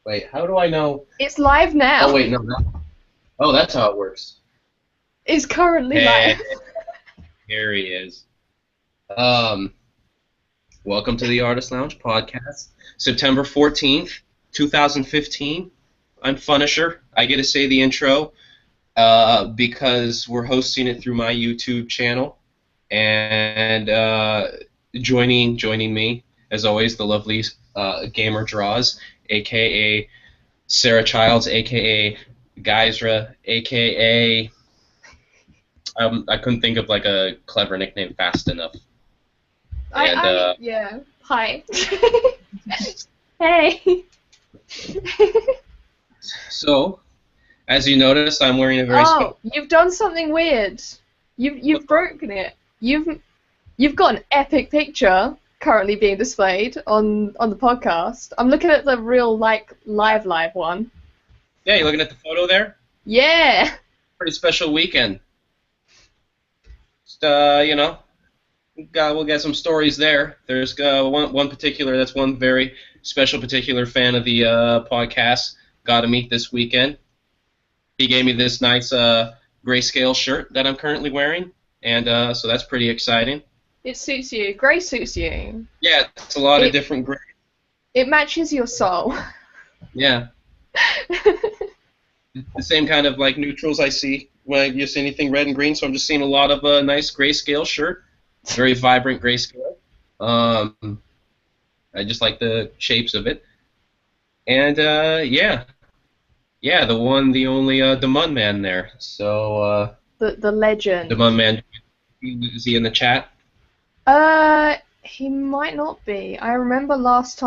Wait, how do I know? It's live Oh, now. wait, no. Oh, that's how it works. It's currently Hey, live. here he is. Um, Welcome to the Artist Lounge podcast. September 14th, 2015. I'm Funisher. I get to say the intro because we're hosting it through my YouTube channel. And joining me, as always, the lovely Gamer Draws, a.k.a. Sarah Childs, a.k.a. Geisra, a.k.a. I couldn't think of like a clever nickname fast enough. And Yeah. Hi. Hey. so, as you noticed, I'm wearing a very special. Oh, you've done something weird. You've broken it. You've got an epic picture currently being displayed on the podcast. I'm looking at the real like live one. Yeah, you looking at the photo there? Yeah. Pretty special weekend. Just, we'll get some stories there. There's one particular, that's one very special particular fan of the podcast. Got to meet this weekend. He gave me this nice grayscale shirt that I'm currently wearing, and so that's pretty exciting. It suits you. Grey suits you. Yeah, it's a lot of different gray. It matches your soul. Yeah, the same kind of like neutrals I see when I just see anything red and green. So I'm just seeing a lot of nice grayscale shirt, very vibrant grayscale. I just like the shapes of it, and yeah, the one, the only, the Mun Man there. So The legend. the Mun Man, is he in the chat? He might not be. I remember last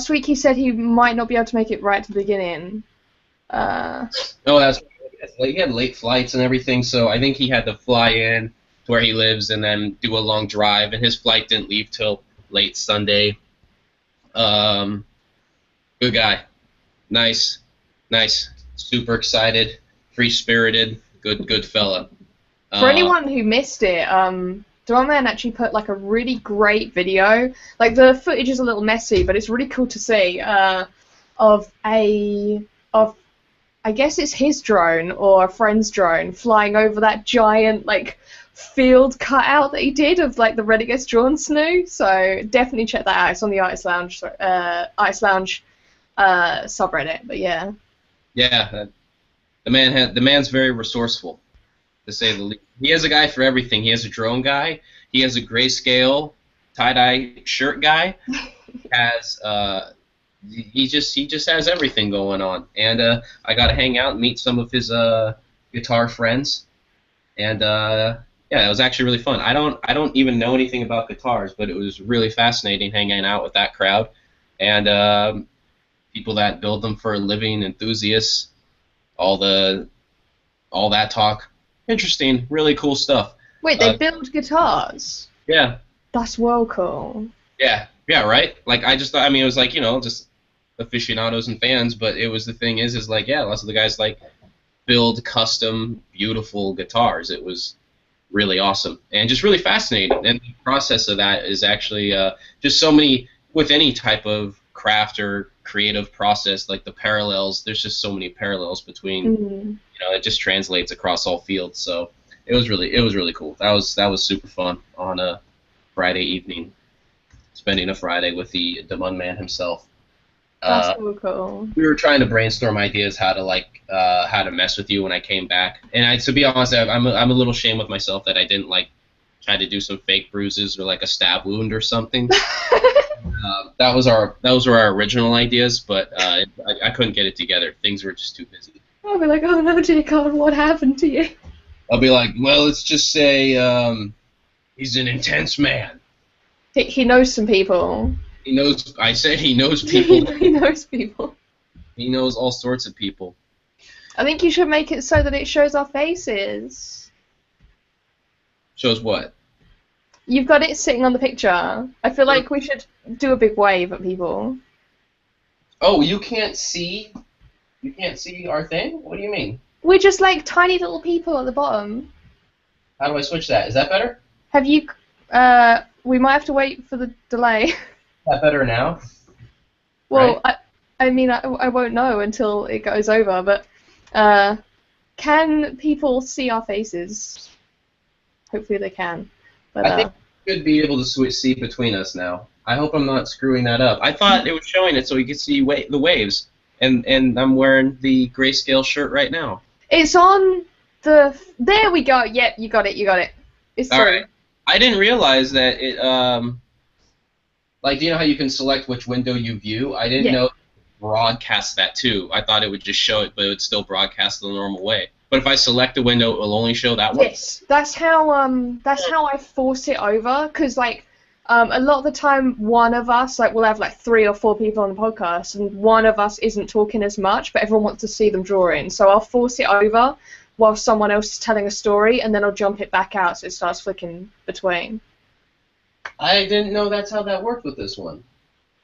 week he said he might not be able to make it right to the beginning. Oh, that's he had late flights and everything, so I think he had to fly in to where he lives and then do a long drive, and his flight didn't leave till late Sunday. Good guy. Nice, super excited, free-spirited, good fella. For anyone who missed it, Drumman actually put like a really great video. Like the footage is a little messy, but it's really cool to see. Of I guess it's his drone or a friend's drone flying over that giant like field cutout that he did of like the Reddit Gets Drawn snoo. So definitely check that out. It's on the Artist Lounge subreddit. But yeah. Yeah, the man's very resourceful, to say the least. He has a guy for everything. He has a drone guy. He has a grayscale tie-dye shirt guy. Has he just has everything going on. And I got to hang out and meet some of his guitar friends. And yeah, it was actually really fun. I don't even know anything about guitars, but it was really fascinating hanging out with that crowd and people that build them for a living, enthusiasts, all that talk. Interesting, really cool stuff. Wait, they build guitars? Yeah. That's well cool. Yeah, right? Like, I just thought, I mean, it was like, just aficionados and fans, but it was, the thing is like, yeah, lots of the guys, like, build custom, beautiful guitars. It was really awesome and just really fascinating. And the process of that is actually just so many, with any type of craft or creative process, like the parallels, there's just so many parallels between, it just translates across all fields. So it was really cool. That was super fun on a Friday evening, spending a Friday with the Mun Man himself. That's so cool. We were trying to brainstorm ideas how to mess with you when I came back. And to be honest, I'm a little ashamed with myself that I didn't try to do some fake bruises or like a stab wound or something. Those were our original ideas, but I couldn't get it together. Things were just too busy. I'll be like, oh no, dear God, what happened to you? I'll be like, well, let's just say he's an intense man. He knows some people. He knows. I said he knows people. He knows people. He knows all sorts of people. I think you should make it so that it shows our faces. Shows what? You've got it sitting on the picture. I feel like we should do a big wave at people. Oh, you can't see? You can't see our thing? What do you mean? We're just like tiny little people at the bottom. How do I switch that? Is that better? Have you... we might have to wait for the delay. Is that better now? Well, right? I mean, I won't know until it goes over, but can people see our faces? Hopefully they can. But I think we should be able to see between us now. I hope I'm not screwing that up. I thought it was showing it so you could see the waves, and I'm wearing the grayscale shirt right now. it's on the. There we go. Yep, you got it. You got it. It's All through. right. I didn't realize that it like, you know how you can select which window you view? I didn't know it broadcast that too. I thought it would just show it, but it would still broadcast the normal way. But if I select a window, it will only show that one? Yes, that's how I force it over, because like a lot of the time one of us, like we'll have like 3 or 4 people on the podcast and one of us isn't talking as much, but everyone wants to see them drawing. So I'll force it over while someone else is telling a story, and then I'll jump it back out so it starts flicking between. I didn't know that's how that worked with this one.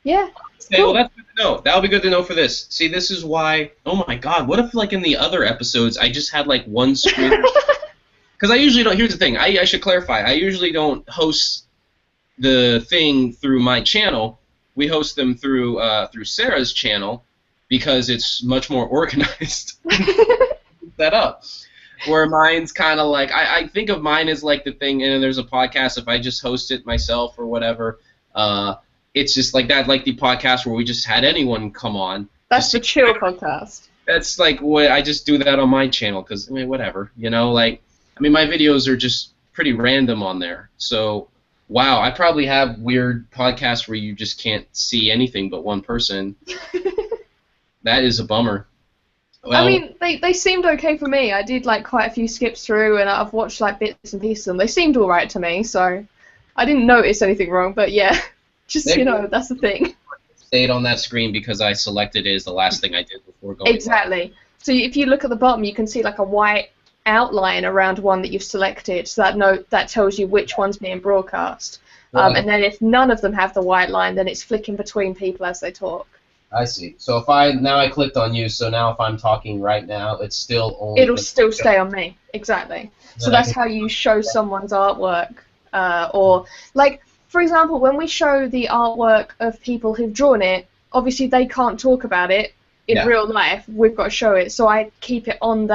Yeah. Okay, Cool. well, that's good to know. That'll be good to know for this. See, this is why... Oh, my God. What if, like, in the other episodes, I just had, like, one screen? Because I usually don't... Here's the thing. I should clarify. I usually don't host the thing through my channel. We host them through Sarah's channel because it's much more organized. Set up. Where mine's kind of like... I think of mine as, like, the thing, and then there's a podcast. If I just host it myself or whatever... it's just like that, like the podcast where we just had anyone come on. That's the chill podcast. That's like what I just do that on my channel because I mean whatever, you know. Like I mean my videos are just pretty random on there. So wow, I probably have weird podcasts where you just can't see anything but one person. That is a bummer. Well, I mean, they seemed okay for me. I did like quite a few skips through, and I've watched like bits and pieces of them. They seemed all right to me, so I didn't notice anything wrong. But yeah. Just, you know, that's the thing. Stayed on that screen because I selected it as the last thing I did before going Exactly. live. So if you look at the bottom, you can see like a white outline around one that you've selected. So that tells you which one's being broadcast. Right. And then if none of them have the white line, then it's flicking between people as they talk. I see. So if I clicked on you, so now if I'm talking right now, it's still only... It'll still stay on me. Exactly. So that's how you show someone's artwork. Or, like... For example, when we show the artwork of people who've drawn it, obviously they can't talk about it in real life. We've got to show it, so I keep it on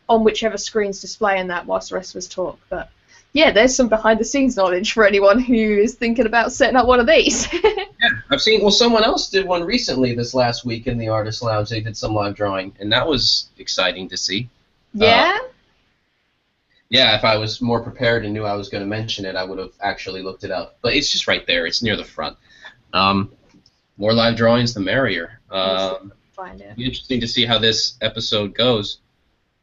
whichever screen's displaying that whilst the rest of us talk. But yeah, there's some behind-the-scenes knowledge for anyone who is thinking about setting up one of these. Yeah, I've seen. Well, someone else did one recently this last week in the Artist Lounge. They did some live drawing, and that was exciting to see. Yeah. Yeah, if I was more prepared and knew I was going to mention it, I would have actually looked it up. But it's just right there. It's near the front. More live drawings, the merrier. Find it. It'll be interesting to see how this episode goes.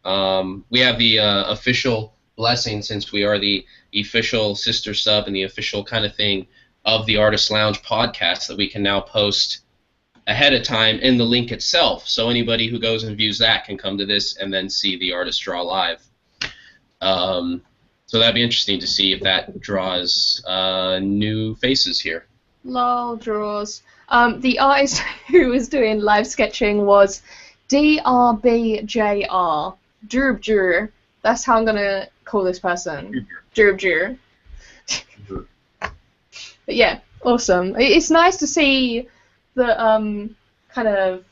We have the official blessing, since we are the official sister sub and the official kind of thing of the Artist Lounge podcast, that we can now post ahead of time in the link itself. So anybody who goes and views that can come to this and then see the artist draw live. So that'd be interesting to see if that draws new faces here. Lol draws. The artist who was doing live sketching was DRBJR. Drubjur. That's how I'm gonna call this person. Drubjur. But yeah, awesome. It's nice to see the kind of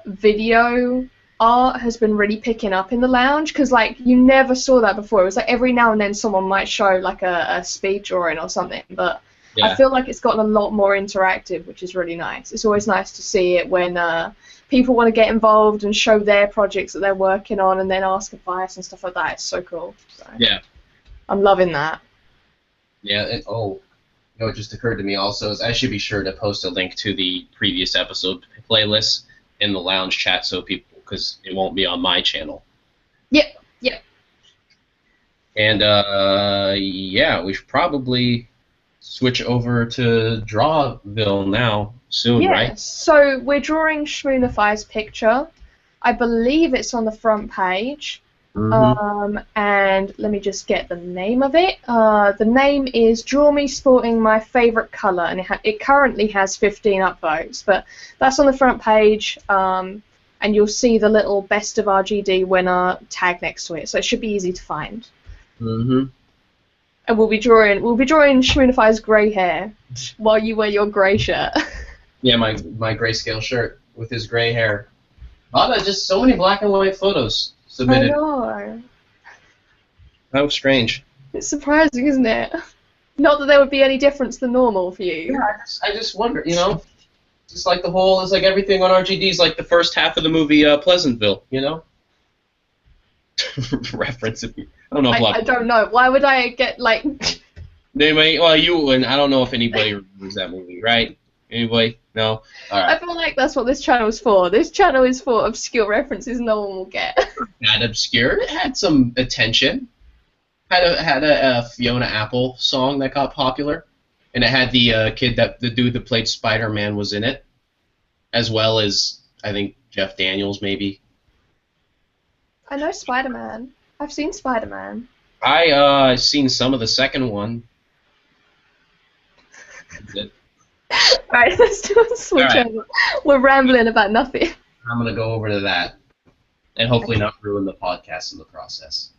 video art has been really picking up in the lounge, because like you never saw that before. It was like every now and then someone might show like a speed drawing or something, but I feel like it's gotten a lot more interactive, which is really nice. It's always nice to see it when people want to get involved and show their projects that they're working on and then ask advice and stuff like that. It's so cool. So, yeah, I'm loving that. Yeah. You know, what just occurred to me also is I should be sure to post a link to the previous episode playlist in the lounge chat so people, because it won't be on my channel. Yep. And yeah, we should probably switch over to Drawville now soon, right? So we're drawing Schmoonify's picture. I believe it's on the front page. And let me just get the name of it. The name is Draw Me Sporting My Favourite Colour, and it currently has 15 upvotes, but that's on the front page. And you'll see the little Best of RGD winner tag next to it, so it should be easy to find. And we'll be drawing Schmoonify's grey hair while you wear your grey shirt. Yeah, my grayscale shirt with his gray hair. Just so many black and white photos I submitted. know. How strange. It's surprising, isn't it? Not that there would be any difference than normal for you. Yeah, I just wonder, It's like it's like everything on RGD is like the first half of the movie Pleasantville, Reference. I don't know if I don't know. Why would I get like? Anybody, well, you and I don't know if anybody remembers that movie, right? Anybody? No? All right. I feel like that's what this channel is for. This channel is for obscure references no one will get. Had obscure. It had some attention. Had a Fiona Apple song that got popular, and it had the dude that played Spider-Man was in it, as well as I think Jeff Daniels maybe. I know Spider-Man. I've seen Spider-Man. I seen some of the second one. Alright, let's do a switch over. We're rambling about nothing. I'm gonna go over to that, and hopefully not ruin the podcast in the process.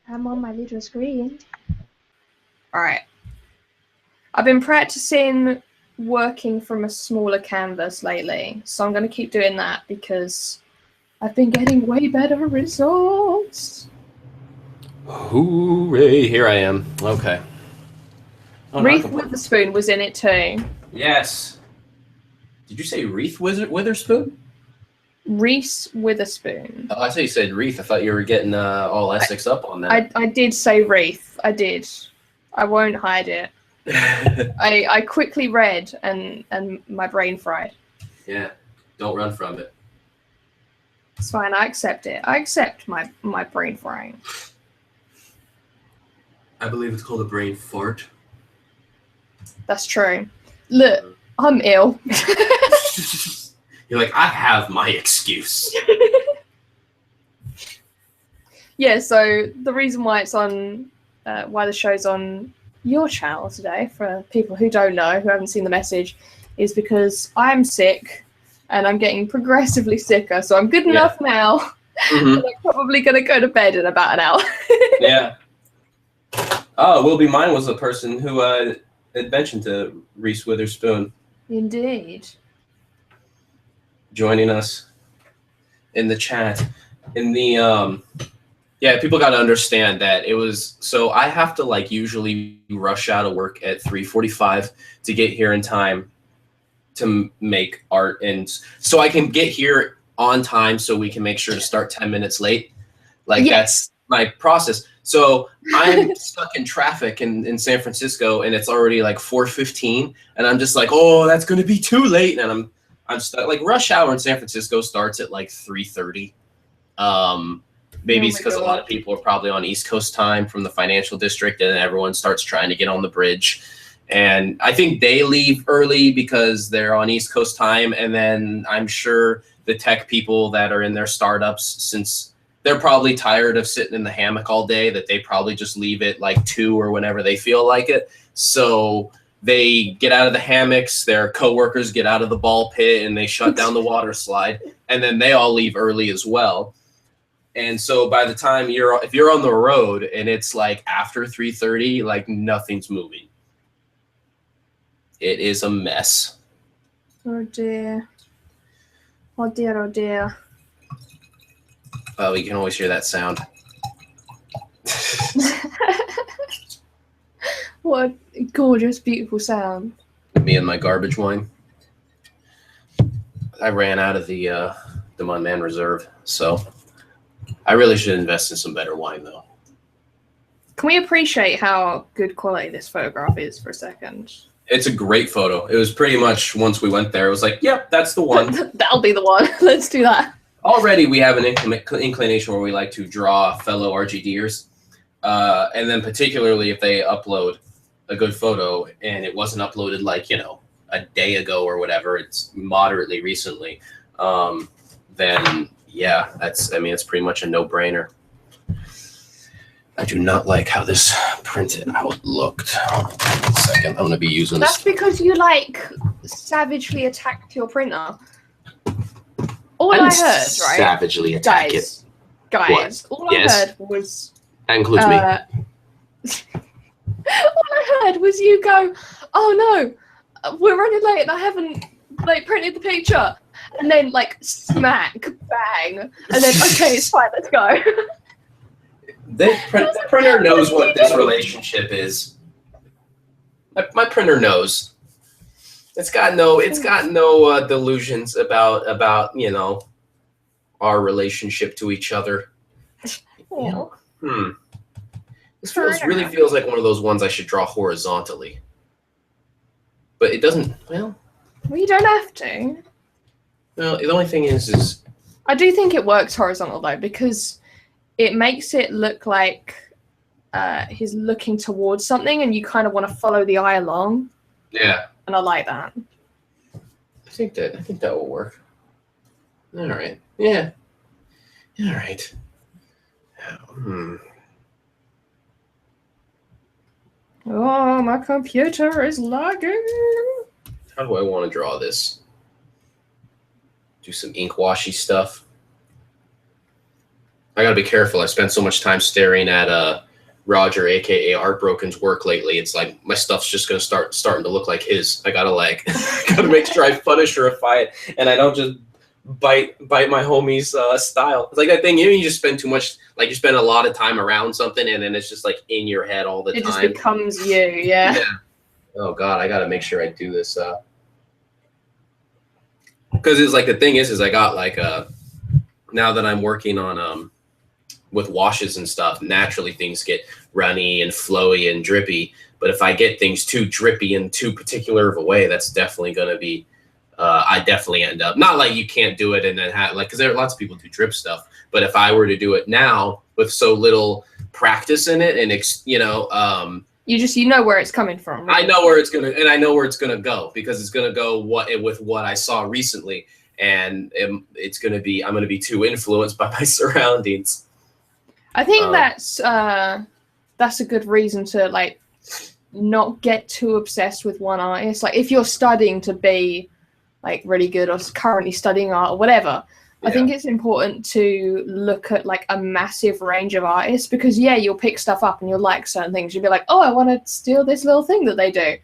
I'm on my little screen. Alright. I've been practicing working from a smaller canvas lately, so I'm going to keep doing that because I've been getting way better results. Hooray, here I am. Okay. Reese Witherspoon was in it too. Yes. Did you say Reese Witherspoon? Reese Witherspoon. Oh, I thought you said Reese. I thought you were getting all Essex up on that. I did say Reese. I did. I won't hide it. I quickly read and my brain fried. Yeah. Don't run from it. It's fine. I accept it. I accept my brain frying. I believe it's called a brain fart. That's true. Look, I'm ill. You're like, I have my excuse. Yeah, so the reason why it's on, why the show's on your channel today, for people who don't know, who haven't seen the message, is because I'm sick and I'm getting progressively sicker. So I'm good enough now. Mm-hmm. I'm probably going to go to bed in about an hour. Yeah. Oh, Will Be Mine was the person who had mentioned to Reese Witherspoon. Indeed. Joining us in the chat. In the yeah, people got to understand that it was, so I have to like usually rush out of work at 3:45 to get here in time to make art, and so I can get here on time so we can make sure to start 10 minutes late. Like that's my process. So I'm stuck in traffic in San Francisco, and it's already like 4:15, and I'm just like, oh, that's going to be too late. And I'm stuck. Like rush hour in San Francisco starts at like 3:30. Maybe it's because a lot of people are probably on East Coast time from the financial district, and everyone starts trying to get on the bridge. And I think they leave early because they're on East Coast time. And then I'm sure the tech people that are in their startups, since they're probably tired of sitting in the hammock all day, that they probably just leave it like 2 or whenever they feel like it. So they get out of the hammocks, their coworkers get out of the ball pit, and they shut down the water slide. And then they all leave early as well. And so by the time if you're on the road and it's like after 3:30, like nothing's moving. It is a mess. Oh dear. Oh dear, oh dear. Oh, you can always hear that sound. What a gorgeous, beautiful sound. Me and my garbage wine. I ran out of the Mon Man Reserve, so I really should invest in some better wine, though. Can we appreciate how good quality this photograph is for a second? It's a great photo. It was pretty much, once we went there, it was like, yep, that's the one. That'll be the one. Let's do that. Already we have an inclination where we like to draw fellow RGDers. And then particularly if they upload a good photo and it wasn't uploaded like, a day ago or whatever, it's moderately recently, then yeah, it's pretty much a no-brainer. I do not like how this printed out looked. One second, I'm going to be using this. That's because you, savagely attacked your printer. All I heard, right? Savagely attack it. Guys, all I heard was... That includes me. All I heard was you go, oh no, we're running late and I haven't like printed the picture. And then like smack, bang, and then okay, it's fine, let's go. The printer knows what this relationship is. My printer knows. It's got no delusions about our relationship to each other. Yeah. This really feels like one of those ones I should draw horizontally, but it doesn't. Well, you don't have to. Well, the only thing is I do think it works horizontal though, because it makes it look like he's looking towards something, and you kind of want to follow the eye along. Yeah. And I like that. I think that will work. All right. Yeah. All right. Oh, my computer is lagging. How do I want to draw this? Do some ink washy stuff. I gotta be careful. I spent so much time staring at Roger, aka Artbroken's work lately. It's like my stuff's just gonna starting to look like his. I gotta gotta make sure I Punisherify it, and I don't just bite my homie's style. It's like that thing, you just spend too much, like you spend a lot of time around something, and then it's just like in your head all the time. It just becomes you, yeah. Oh God, I gotta make sure I do this. Because it's like the thing is I got now that I'm working on with washes and stuff, naturally things get runny and flowy and drippy. But if I get things too drippy and too particular of a way, that's definitely gonna be I definitely end up, not like you can't do it and then have because there are lots of people do drip stuff. But if I were to do it now with so little practice in it, and you know where it's coming from. Right? I know where it's gonna go because it's gonna go with what I saw recently, and I'm gonna be too influenced by my surroundings. I think that's a good reason to not get too obsessed with one artist. Like if you're studying to be really good or currently studying art or whatever, I think it's important to look at a massive range of artists, because you'll pick stuff up and you'll like certain things. You'll be like, oh, I want to steal this little thing that they do.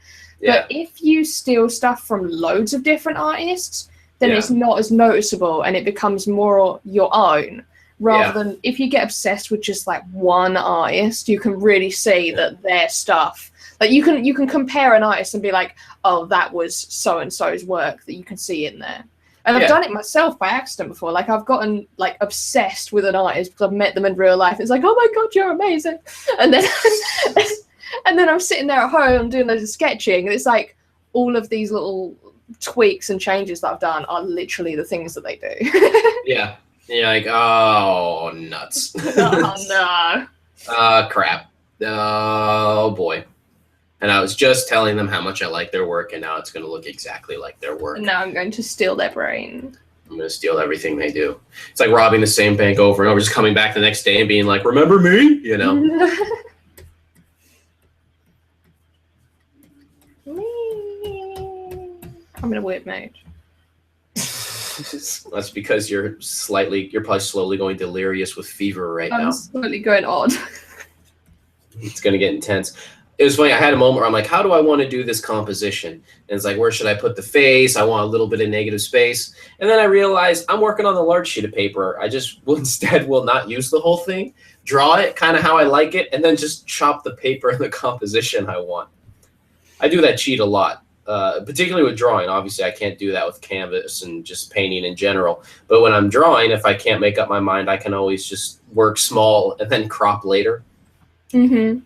But if you steal stuff from loads of different artists, then it's not as noticeable and it becomes more your own. Rather than if you get obsessed with just one artist, you can really see that their stuff, you can compare an artist and be like, oh, that was so and so's work, that you can see in there. And I've done it myself by accident before. I've gotten obsessed with an artist because I've met them in real life. It's like, oh my God, you're amazing. And then and then I'm sitting there at home doing loads of sketching, and it's like all of these little tweaks and changes that I've done are literally the things that they do. Yeah. You're like, oh, nuts. Oh, no. Crap. Oh, boy. And I was just telling them how much I like their work, and now it's going to look exactly like their work. And now I'm going to steal their brain. I'm going to steal everything they do. It's like robbing the same bank over and over, just coming back the next day and being like, remember me? I'm in a weird mood. That's because you're probably slowly going delirious with fever right now. I'm slowly going odd. It's going to get intense. It was funny. I had a moment where I'm like, how do I want to do this composition? And it's like, where should I put the face? I want a little bit of negative space. And then I realized I'm working on the large sheet of paper. I just will not use the whole thing, draw it kind of how I like it, and then just chop the paper and the composition I want. I do that cheat a lot, particularly with drawing. Obviously, I can't do that with canvas and just painting in general. But when I'm drawing, if I can't make up my mind, I can always just work small and then crop later. Mm-hmm.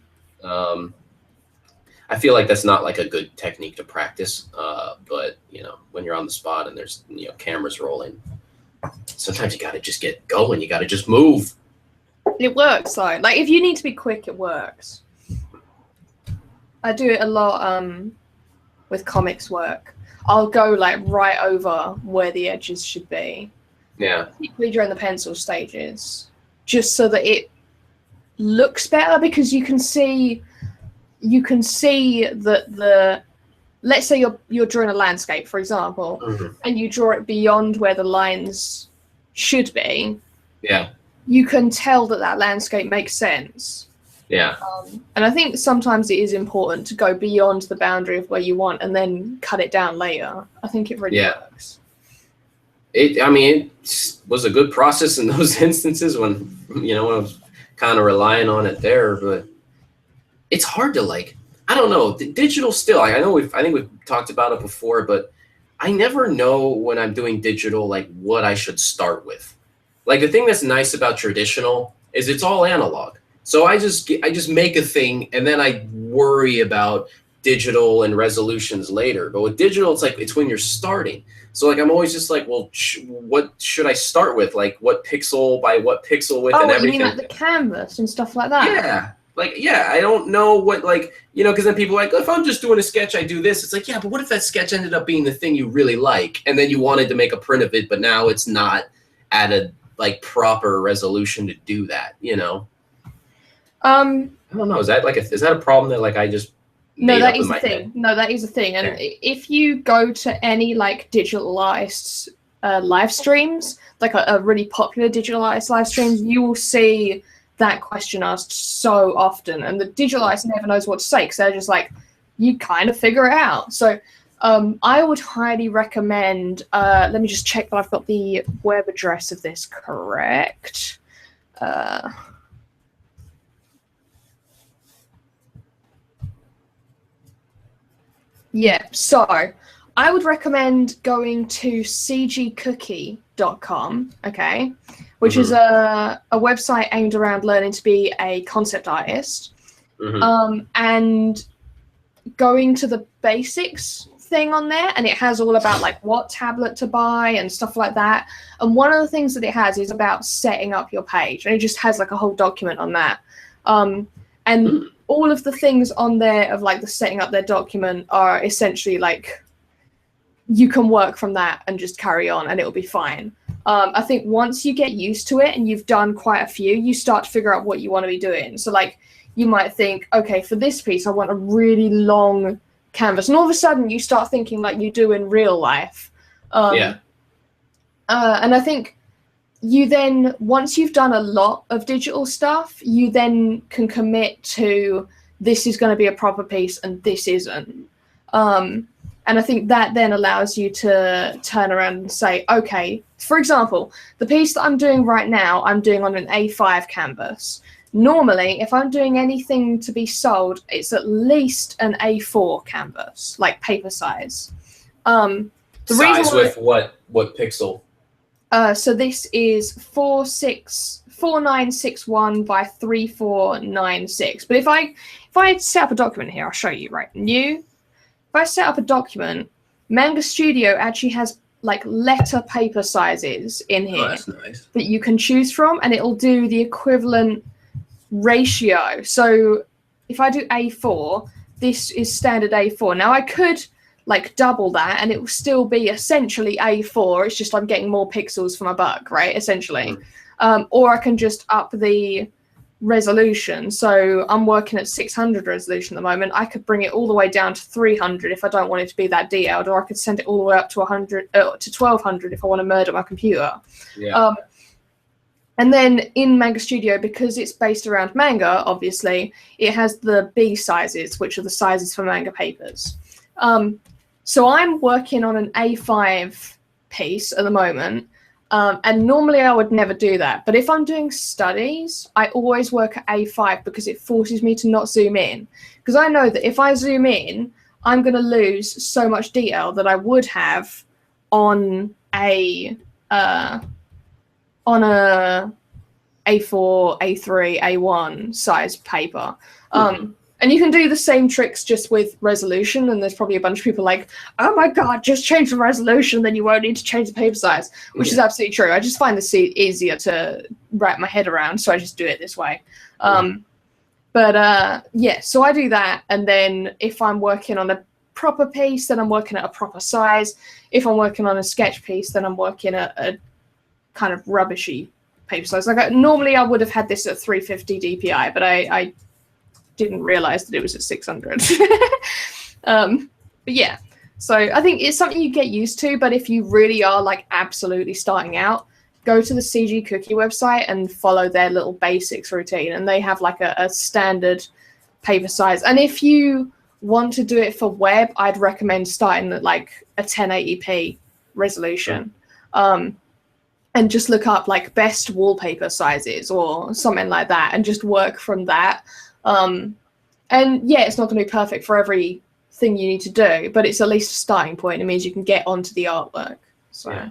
I feel like that's not a good technique to practice, but when you're on the spot and there's cameras rolling, sometimes you got to just get going. You got to just move. It works though. If you need to be quick, it works. I do it a lot with comics work. I'll go right over where the edges should be. Yeah. Particularly during the pencil stages, just so that it looks better, because you can see that let's say you're drawing a landscape, for example, and you draw it beyond where the lines should be. Yeah. You can tell that landscape makes sense. Yeah. And I think sometimes it is important to go beyond the boundary of where you want and then cut it down later. I think it really works. It was a good process in those instances when I was kind of relying on it there, but it's hard to like, I don't know, digital still, I think we've talked about it before, but I never know when I'm doing digital, like what I should start with. Like the thing that's nice about traditional is it's all analog. So I just make a thing and then I worry about digital and resolutions later. But with digital, it's like, it's when you're starting. So like, I'm always just like, well, what should I start with? Like what pixel by what pixel width and everything. You mean like the canvas and stuff like that? Yeah. Like, yeah, I don't know what, like, because then people are like, if I'm just doing a sketch, I do this. It's like, yeah, but what if that sketch ended up being the thing you really like, and then you wanted to make a print of it, but now it's not at a, like, proper resolution to do that, I don't know. Is that a problem that, like, I just No, that is a thing. No, that is a thing. And if you go to any, like, digitalized live streams, like a really popular digitalized live streams, you will see that question asked so often, and the digitalized never knows what to say because they're just like, you kind of figure it out. So I would highly recommend, let me just check that I've got the web address of this correct. Yeah, so I would recommend going to cgcookie.com, okay, which is a website aimed around learning to be a concept artist, and going to the basics thing on there, and it has all about like what tablet to buy and stuff like that. And one of the things that it has is about setting up your page, and it just has like a whole document on that. And all of the things on there of like the setting up their document are essentially like, you can work from that and just carry on and it'll be fine. I think once you get used to it and you've done quite a few, you start to figure out what you want to be doing. So like you might think, okay, for this piece, I want a really long canvas. And all of a sudden you start thinking like you do in real life. And I think you then, once you've done a lot of digital stuff, you then can commit to this is going to be a proper piece and this isn't. And I think that then allows you to turn around and say, okay, for example, the piece that I'm doing right now, I'm doing on an A5 canvas. Normally, if I'm doing anything to be sold, it's at least an A4 canvas, like paper size. The size with what pixel? So this is 4961 by 3496. But if I set up a document here, I'll show you, right? If I set up a document, Manga Studio actually has like letter paper sizes in here that's nice. That you can choose from, and it'll do the equivalent ratio. So if I do A4, this is standard A4. Now I could like double that and it will still be essentially A4. It's just I'm getting more pixels for my buck, right? Essentially. Or I can just up the resolution. So I'm working at 600 resolution at the moment. I could bring it all the way down to 300 if I don't want it to be that detailed, or I could send it all the way up to 100 to 1200 if I want to murder my computer. Yeah. And then in Manga Studio, because it's based around manga, obviously, it has the B sizes, which are the sizes for manga papers. So I'm working on an A5 piece at the moment, and normally I would never do that. But if I'm doing studies, I always work at A5 because it forces me to not zoom in. Because I know that if I zoom in, I'm going to lose so much detail that I would have on a A4, A3, A1 size paper. And you can do the same tricks just with resolution, and there's probably a bunch of people like, oh my god, just change the resolution, then you won't need to change the paper size, which is absolutely true. I just find this easier to wrap my head around, so I just do it this way. Yeah, so I do that, and then if I'm working on a proper piece, then I'm working at a proper size. If I'm working on a sketch piece, then I'm working at a kind of rubbishy paper size. Like normally I would have had this at 350 DPI, but I didn't realize that it was at 600. But yeah, so I think it's something you get used to, but if you really are like absolutely starting out, go to the CG Cookie website and follow their little basics routine, and they have like a standard paper size. And if you want to do it for web, I'd recommend starting at like a 1080p resolution. And just look up like best wallpaper sizes or something like that, and just work from that. And yeah, it's not going to be perfect for everything you need to do, but it's at least a starting point. It means you can get onto the artwork. So yeah.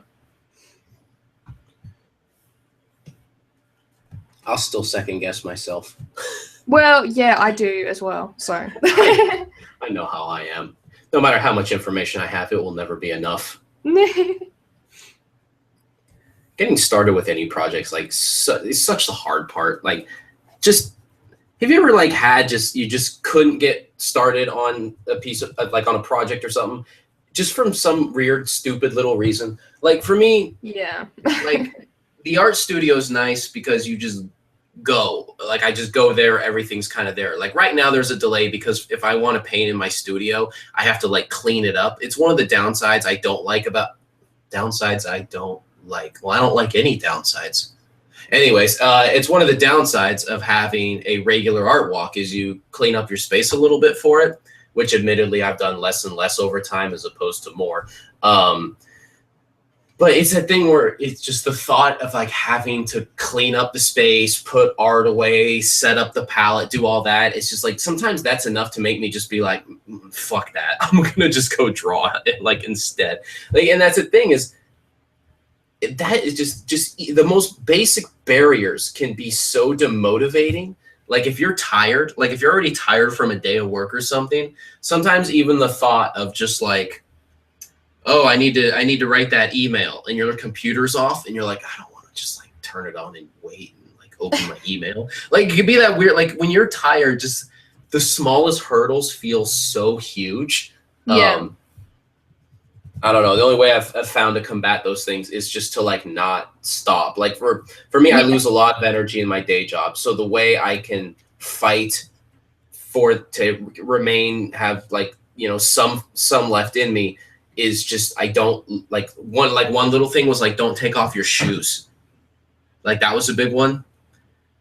I'll still second guess myself. Well, yeah, I do as well. So I know how I am. No matter how much information I have, it will never be enough. Getting started with any projects is such the hard part. Like, just have you ever like had you just couldn't get started on a piece of like on a project or something, just from some weird stupid little reason? Like for me, yeah, like the art studio is nice because you just go. Like I just go there, everything's kind of there. Like right now there's a delay because if I want to paint in my studio, I have to like clean it up. It's one of the downsides I don't like about downsides I don't like. Well, I don't like any downsides. Anyways, it's one of the downsides of having a regular art walk is you clean up your space a little bit for it, which admittedly I've done less and less over time as opposed to more. But it's a thing where it's just the thought of like having to clean up the space, put art away, set up the palette, do all that. It's just like sometimes that's enough to make me just be like, fuck that. I'm gonna just go draw it like instead. Like, and that's the thing is that is just the most basic barriers can be so demotivating. Like if you're tired, like if you're already tired from a day of work or something, sometimes even the thought of just like, oh, I need to write that email, and your computer's off, and you're like, I don't want to just like turn it on and wait and like open my email. Like it could be that weird. Like when you're tired, just the smallest hurdles feel so huge. Yeah. I don't know. The only way I've found to combat those things is just to like not stop. Like for me, I lose a lot of energy in my day job. So the way I can fight to have like, you know, some left in me is just I don't like one little thing was like don't take off your shoes. Like that was a big one.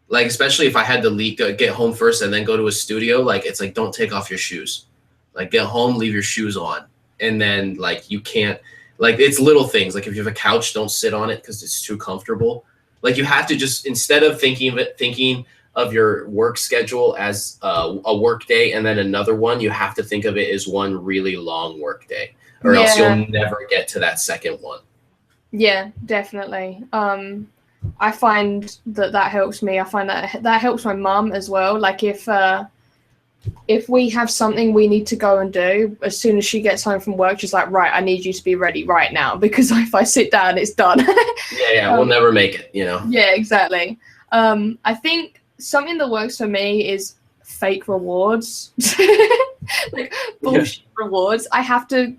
Like especially if I had to get home first and then go to a studio, like it's like don't take off your shoes. Like get home, leave your shoes on. And then like you can't, like it's little things. Like if you have a couch, don't sit on it because it's too comfortable. Like you have to just, instead of thinking of your work schedule as a work day and then another one, you have to think of it as one really long work day, or else you'll never get to that second one. Yeah, definitely. I find that helps me. I find that helps my mum as well. Like if we have something we need to go and do, as soon as she gets home from work, she's like, right, I need you to be ready right now, because if I sit down, it's done. Yeah, we'll never make it, you know? Yeah, exactly. I think something that works for me is fake rewards. Like bullshit rewards. I have to,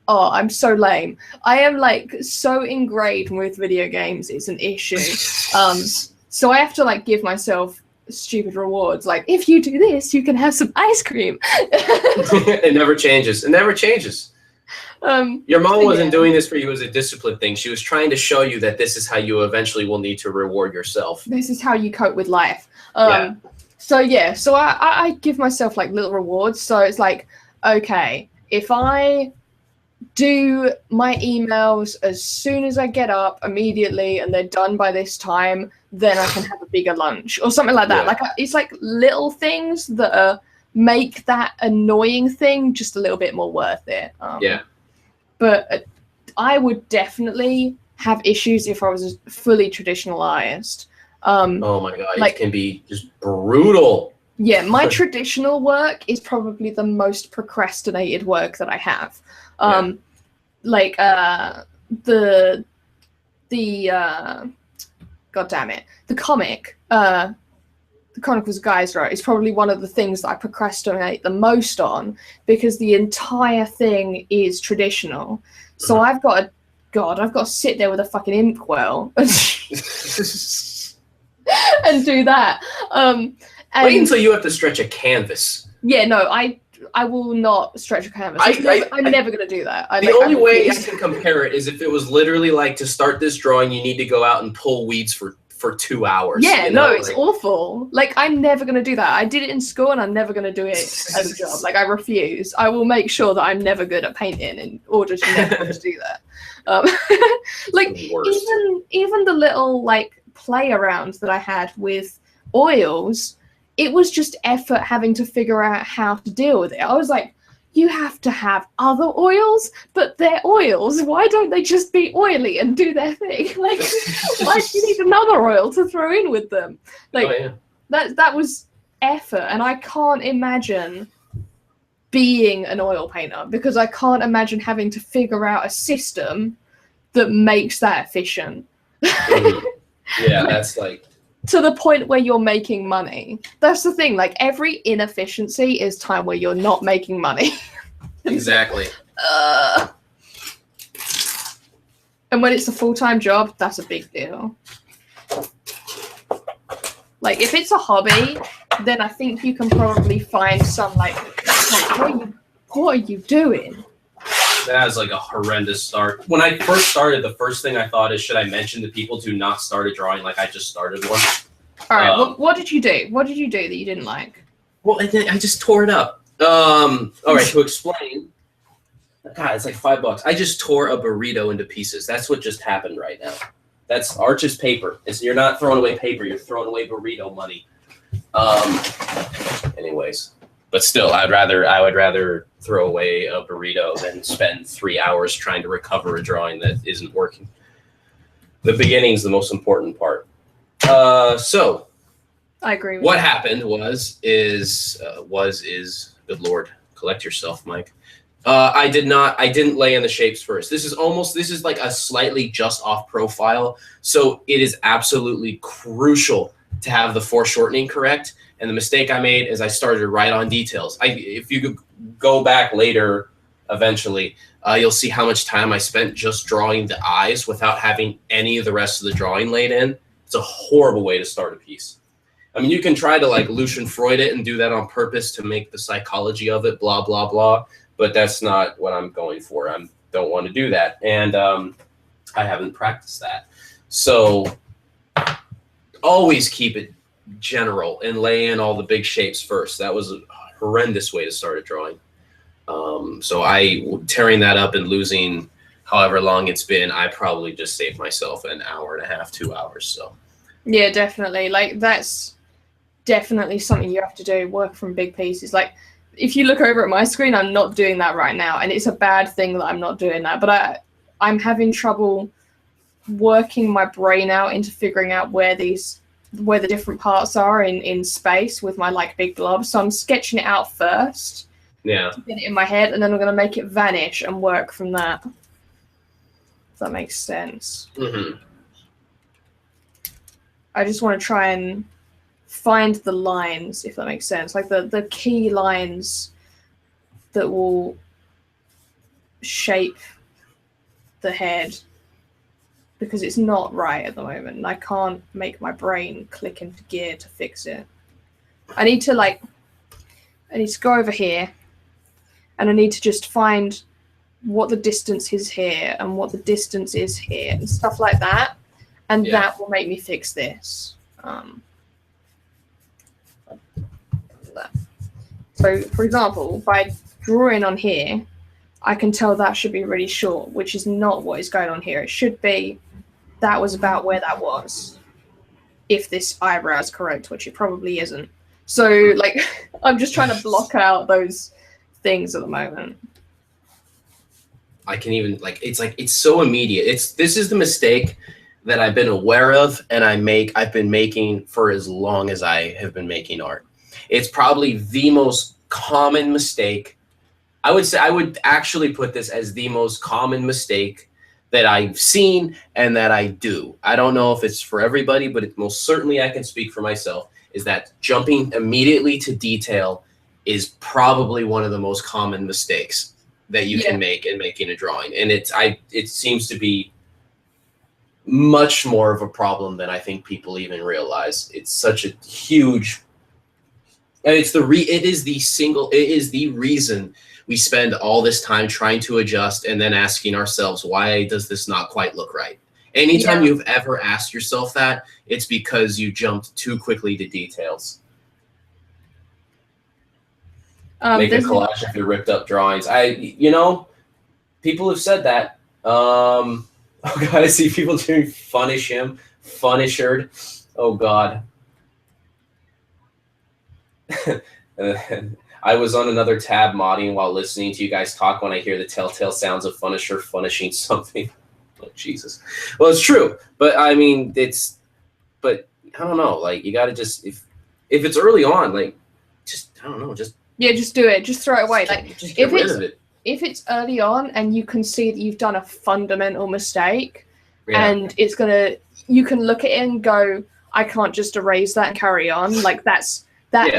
I'm so lame. I am like so ingrained with video games, it's an issue. So I have to like give myself stupid rewards, like if you do this you can have some ice cream. It never changes. Your mom wasn't doing this for you as a discipline thing. She was trying to show you that this is how you eventually will need to reward yourself. This is how you cope with life. So I give myself like little rewards. So it's like, okay, if I do my emails as soon as I get up immediately and they're done by this time, then I can have a bigger lunch or something like that. Yeah. Like it's like little things that make that annoying thing just a little bit more worth it. But I would definitely have issues if I was a fully traditional artist. Oh my God, like, it can be just brutal. Yeah, my traditional work is probably the most procrastinated work that I have. Like the God damn it, the comic, the Chronicles of Geisra is probably one of the things that I procrastinate the most on, because the entire thing is traditional. So I've got to sit there with a fucking inkwell and do that. And wait until you have to stretch a canvas. Yeah, no, I will not stretch a canvas. I'm never going to do that. The only way I can compare it is if it was literally like, to start this drawing, you need to go out and pull weeds for 2 hours. Yeah, no, it's awful. Like, I'm never going to do that. I did it in school, and I'm never going to do it as a job. Like, I refuse. I will make sure that I'm never good at painting in order to never have to do that. Like, even the little, like, play around that I had with oils, it was just effort having to figure out how to deal with it. I was like, you have to have other oils, but they're oils. Why don't they just be oily and do their thing? Like, why do you need another oil to throw in with them? Like, that was effort, and I can't imagine being an oil painter because I can't imagine having to figure out a system that makes that efficient. Yeah, that's like... To the point where you're making money. That's the thing. Like, every inefficiency is time where you're not making money. Exactly. And when it's a full-time job, that's a big deal. Like, if it's a hobby, then I think you can probably find some, like what are you doing? That was like a horrendous start. When I first started, the first thing I thought is, should I mention to people to not start a drawing like I just started one? All right, what did you do? What did you do that you didn't like? Well, I just tore it up. All right, to explain, God, it's like $5. I just tore a burrito into pieces. That's what just happened right now. That's Arch's paper. You're not throwing away paper. You're throwing away burrito money. Anyways. But still, I would rather throw away a burrito than spend 3 hours trying to recover a drawing that isn't working. The beginning's the most important part. So I agree with what that. happened is good Lord, collect yourself, Mike. I didn't lay in the shapes first. This is like a slightly just off profile. So it is absolutely crucial to have the foreshortening correct. And the mistake I made is I started right on details. If you go back later, eventually, you'll see how much time I spent just drawing the eyes without having any of the rest of the drawing laid in. It's a horrible way to start a piece. I mean, you can try to like Lucian Freud it and do that on purpose to make the psychology of it, blah, blah, blah. But that's not what I'm going for. I don't want to do that. And I haven't practiced that. So always keep it general and lay in all the big shapes first. That was a horrendous way to start a drawing. So tearing that up and losing however long it's been, I probably just saved myself an hour and a half, 2 hours. So yeah, definitely. Like, that's definitely something you have to do, work from big pieces. Like, if you look over at my screen, I'm not doing that right now, and it's a bad thing that I'm not doing that, but I'm having trouble working my brain out into figuring out where the different parts are in space with my like big blob. So I'm sketching it out first. Yeah. To get it in my head, and then I'm going to make it vanish and work from that. If that makes sense. Mm-hmm. I just want to try and find the lines, if that makes sense. Like the key lines that will shape the head. Because it's not right at the moment, and I can't make my brain click into gear to fix it. I need to go over here, and I need to just find what the distance is here and what the distance is here and stuff like that, and that will make me fix this. So, for example, by drawing on here, I can tell that should be really short, which is not what is going on here. It should be that was about where that was, if this eyebrow is correct, which it probably isn't. So, like, I'm just trying to block out those things at the moment. I can even, like, it's so immediate. This is the mistake that I've been aware of, and I've been making for as long as I have been making art. It's probably the most common mistake. I would actually put this as the most common mistake that I've seen and that I do. I don't know if it's for everybody, but it most certainly I can speak for myself, is that jumping immediately to detail is probably one of the most common mistakes that you can make in making a drawing. And it seems to be much more of a problem than I think people even realize. It's such a huge And it is the reason we spend all this time trying to adjust and then asking ourselves, why does this not quite look right? Anytime you've ever asked yourself that, it's because you jumped too quickly to details. Make a collage of your ripped up drawings. People have said that. Oh God, I see people doing Funished. Oh God. I was on another tab modding while listening to you guys talk when I hear the telltale sounds of Funisher finishing something. Oh, Jesus. Well, it's true. But I mean, but I don't know. Like, you got to just, if it's early on, like, just, I don't know, just. Yeah, just do it. Just throw it away. Like, just get rid of it. If it's early on and you can see that you've done a fundamental mistake, and you can look at it and go, I can't just erase that and carry on. Like, that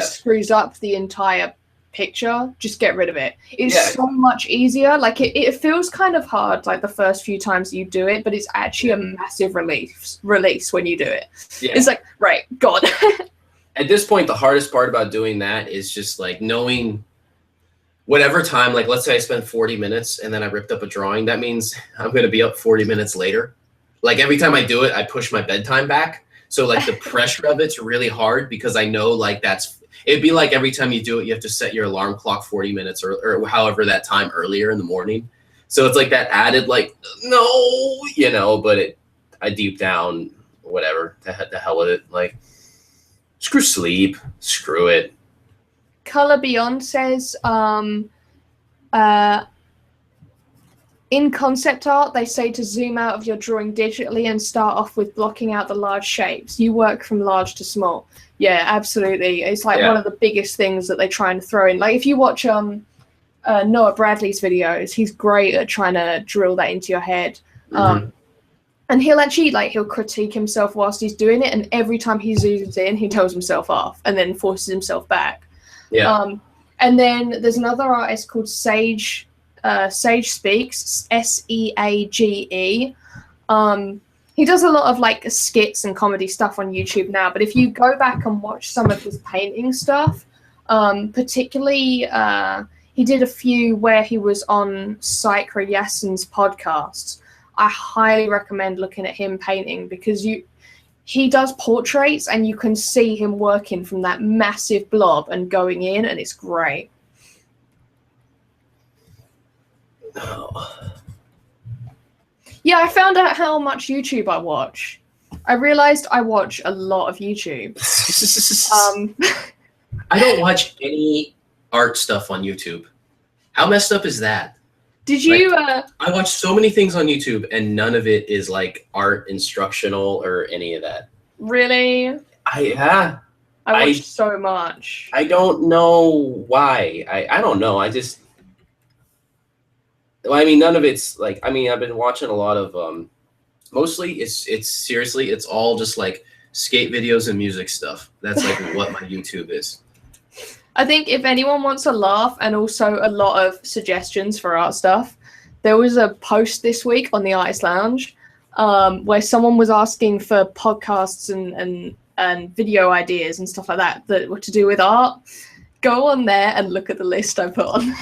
screws up the entire picture. Just get rid of it. It's so much easier. Like, it feels kind of hard, like, the first few times you do it, but it's actually a massive release when you do it. Yeah. It's like, right, God. At this point, the hardest part about doing that is just, like, knowing whatever time, like, let's say I spent 40 minutes and then I ripped up a drawing, that means I'm going to be up 40 minutes later. Like, every time I do it, I push my bedtime back. So, like, the pressure of it's really hard because I know, like, it'd be like every time you do it, you have to set your alarm clock 40 minutes or however that time earlier in the morning. So it's like that added, like, no, but I deep down, whatever, the hell with it. Like, screw sleep, screw it. Color Beyond says, in concept art, they say to zoom out of your drawing digitally and start off with blocking out the large shapes. You work from large to small. Yeah, absolutely. It's like one of the biggest things that they try and throw in. Like, if you watch Noah Bradley's videos, he's great at trying to drill that into your head. And he'll actually, like, he'll critique himself whilst he's doing it, and every time he zooms in, he tells himself off and then forces himself back. Yeah. And then there's another artist called Sage Speaks, Seage. He does a lot of, like, skits and comedy stuff on YouTube now, but if you go back and watch some of his painting stuff, particularly he did a few where he was on Psychra Yassin's podcast. I highly recommend looking at him painting because he does portraits and you can see him working from that massive blob and going in, and it's great. Yeah, I found out how much YouTube I watch. I realized I watch a lot of YouTube. I don't watch any art stuff on YouTube. How messed up is that? Did you? Like, I watch so many things on YouTube, and none of it is like art instructional or any of that. Really? I watch so much. I don't know why. I don't know. I mean, none of it's like. I mean, I've been watching a lot of. Mostly, it's seriously, it's all just like skate videos and music stuff. That's like what my YouTube is. I think if anyone wants a laugh and also a lot of suggestions for art stuff, there was a post this week on the Artist Lounge where someone was asking for podcasts and video ideas and stuff like that were to do with art. Go on there and look at the list I put on.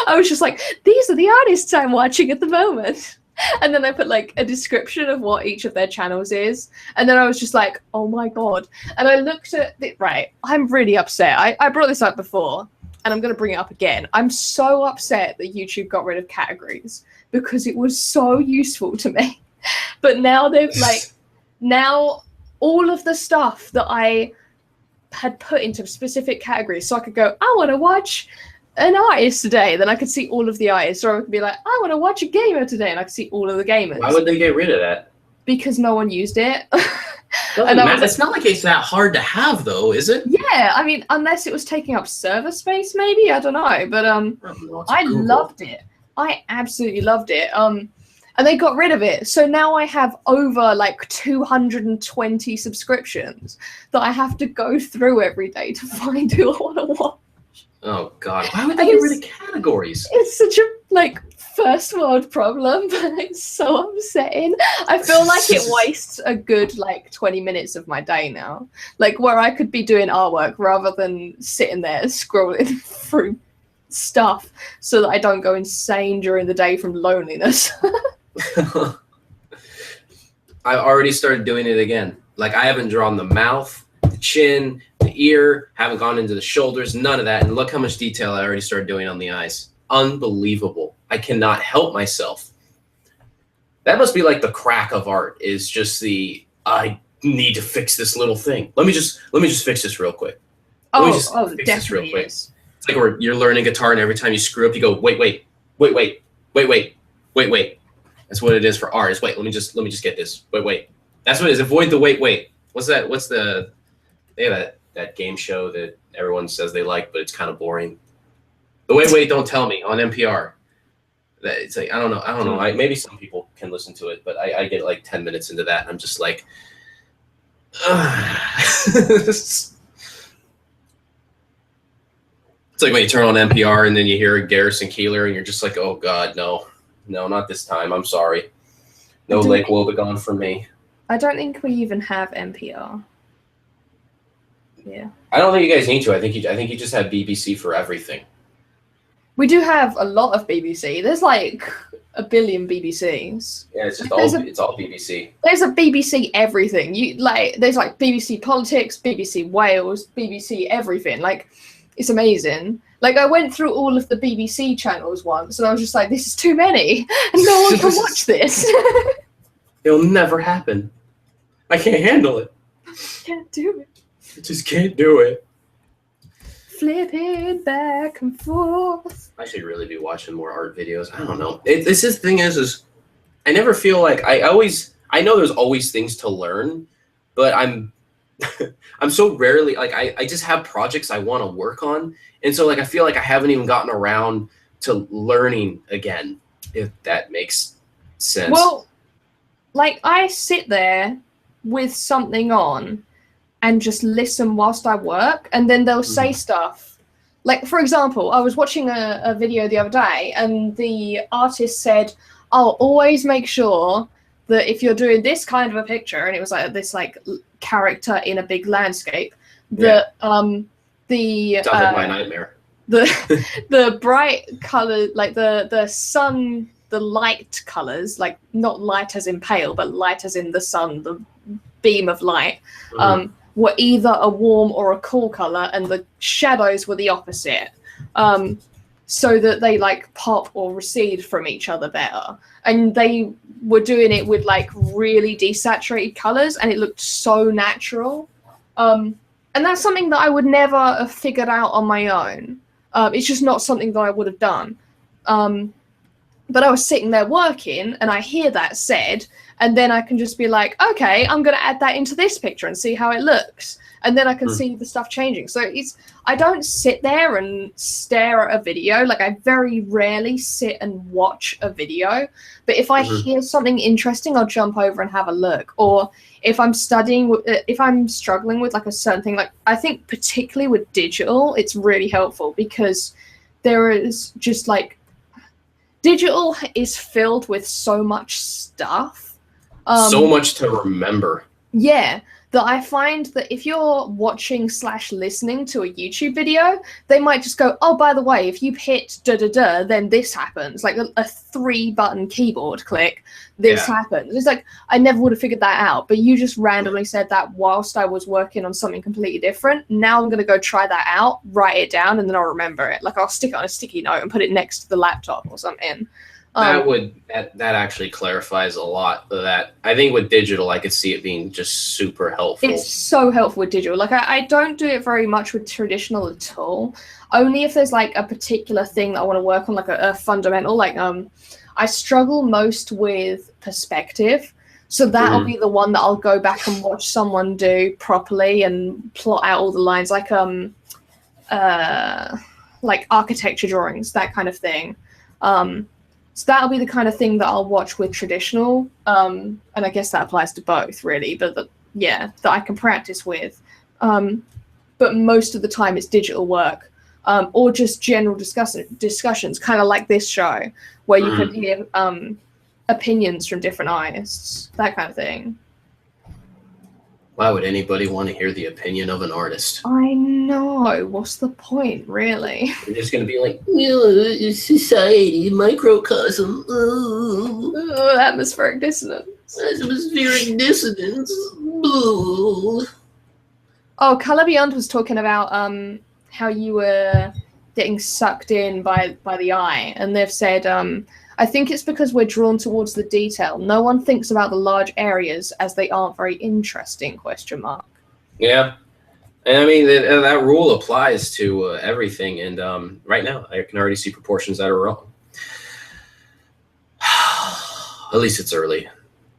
I was just like, these are the artists I'm watching at the moment. And then I put like a description of what each of their channels is. And then I was just like, oh my God. And I looked at it, right, I'm really upset. I brought this up before and I'm going to bring it up again. I'm so upset that YouTube got rid of categories because it was so useful to me. But now now all of the stuff that I had put into specific categories, so I could go, I want to watch an artist today, then I could see all of the artists, or I could be like, I want to watch a gamer today, and I could see all of the gamers. Why would they get rid of that? Because no one used it. It's not like it's that hard to have, though, is it? Yeah, I mean, unless it was taking up server space, maybe, I don't know, but I loved it. I absolutely loved it. And they got rid of it, so now I have over like 220 subscriptions that I have to go through every day to find who I want to watch. Oh God! Why would they get rid of categories? It's such a first world problem, but it's so upsetting. I feel like it wastes a good like 20 minutes of my day now, like where I could be doing artwork rather than sitting there scrolling through stuff so that I don't go insane during the day from loneliness. I already started doing it again. Like I haven't drawn the mouth, the chin, the ear, haven't gone into the shoulders, none of that. And look how much detail I already started doing on the eyes. Unbelievable. I cannot help myself. That must be like the crack of art, is just the, I need to fix this little thing. Let me just fix this real quick. Definitely is. It's like where you're learning guitar and every time you screw up, you go, wait. That's what it is for art. Is wait, let me just get this. Wait. That's what it is. Avoid the wait. What's that? They have that game show that everyone says they like, but it's kind of boring. The wait, don't tell me on NPR. It's like I don't know. Maybe some people can listen to it, but I get like 10 minutes into that, and I'm just like, it's like when you turn on NPR and then you hear Garrison Keillor, and you're just like, oh God, no, not this time. I'm sorry. No Lake Wobegon for me. I don't think we even have NPR. Yeah. I don't think you guys need to. I think you just have BBC for everything. We do have a lot of BBC. There's like a billion BBCs. Yeah, it's just it's all BBC. There's a BBC everything. There's like BBC Politics, BBC Wales, BBC everything. Like, it's amazing. Like, I went through all of the BBC channels once, and I was just like, this is too many, and no one can watch this. It'll never happen. I can't handle it. Can't do it. I just can't do it. Flipping back and forth. I should really be watching more art videos. I don't know. The thing is I never feel like I know there's always things to learn, but I'm so rarely like I just have projects I want to work on, and so like I feel like I haven't even gotten around to learning again, if that makes sense. Well, like I sit there with something on and just listen whilst I work, and then they'll say stuff. Like, for example, I was watching a video the other day, and the artist said, I'll always make sure that if you're doing this kind of a picture, and it was like this like character in a big landscape, that sounds like my nightmare. The bright color, like the sun, the light colors, like not light as in pale, but light as in the sun, the beam of light, were either a warm or a cool color, and the shadows were the opposite, so that they like pop or recede from each other better. And they were doing it with like really desaturated colors, and it looked so natural. And that's something that I would never have figured out on my own. It's just not something that I would have done. But I was sitting there working, and I hear that said, and then I can just be like, okay, I'm going to add that into this picture and see how it looks. And then I can see the stuff changing. So I don't sit there and stare at a video. Like, I very rarely sit and watch a video. But if I hear something interesting, I'll jump over and have a look. Or if I'm struggling with like a certain thing, like I think particularly with digital, it's really helpful because there is just like, digital is filled with so much stuff. So much to remember. Yeah, that I find that if you're watching / listening to a YouTube video, they might just go, oh, by the way, if you hit da-da-da, then this happens. Like a 3-button keyboard click, this happens. It's like, I never would have figured that out, but you just randomly said that whilst I was working on something completely different. Now I'm going to go try that out, write it down, and then I'll remember it. Like, I'll stick it on a sticky note and put it next to the laptop or something. That actually clarifies a lot of that. I think with digital, I could see it being just super helpful. It's so helpful with digital. Like, I don't do it very much with traditional at all. Only if there's like a particular thing that I want to work on, like a fundamental. Like, I struggle most with perspective. So that'll be the one that I'll go back and watch someone do properly and plot out all the lines, like architecture drawings, that kind of thing. So that'll be the kind of thing that I'll watch with traditional, and I guess that applies to both, really, but that I can practice with. But most of the time it's digital work. or just general discussions, kind of like this show, where you can hear opinions from different artists, that kind of thing. Why would anybody want to hear the opinion of an artist? I know. What's the point, really? They're just going to be like, society, microcosm, Atmospheric dissonance. Atmospheric dissonance. Ooh. Oh, Color Beyond was talking about how you were getting sucked in by the eye, and they've said, I think it's because we're drawn towards the detail. No one thinks about the large areas as they aren't very interesting, ? Yeah. And I mean, that rule applies to everything. And right now, I can already see proportions that are wrong. At least it's early,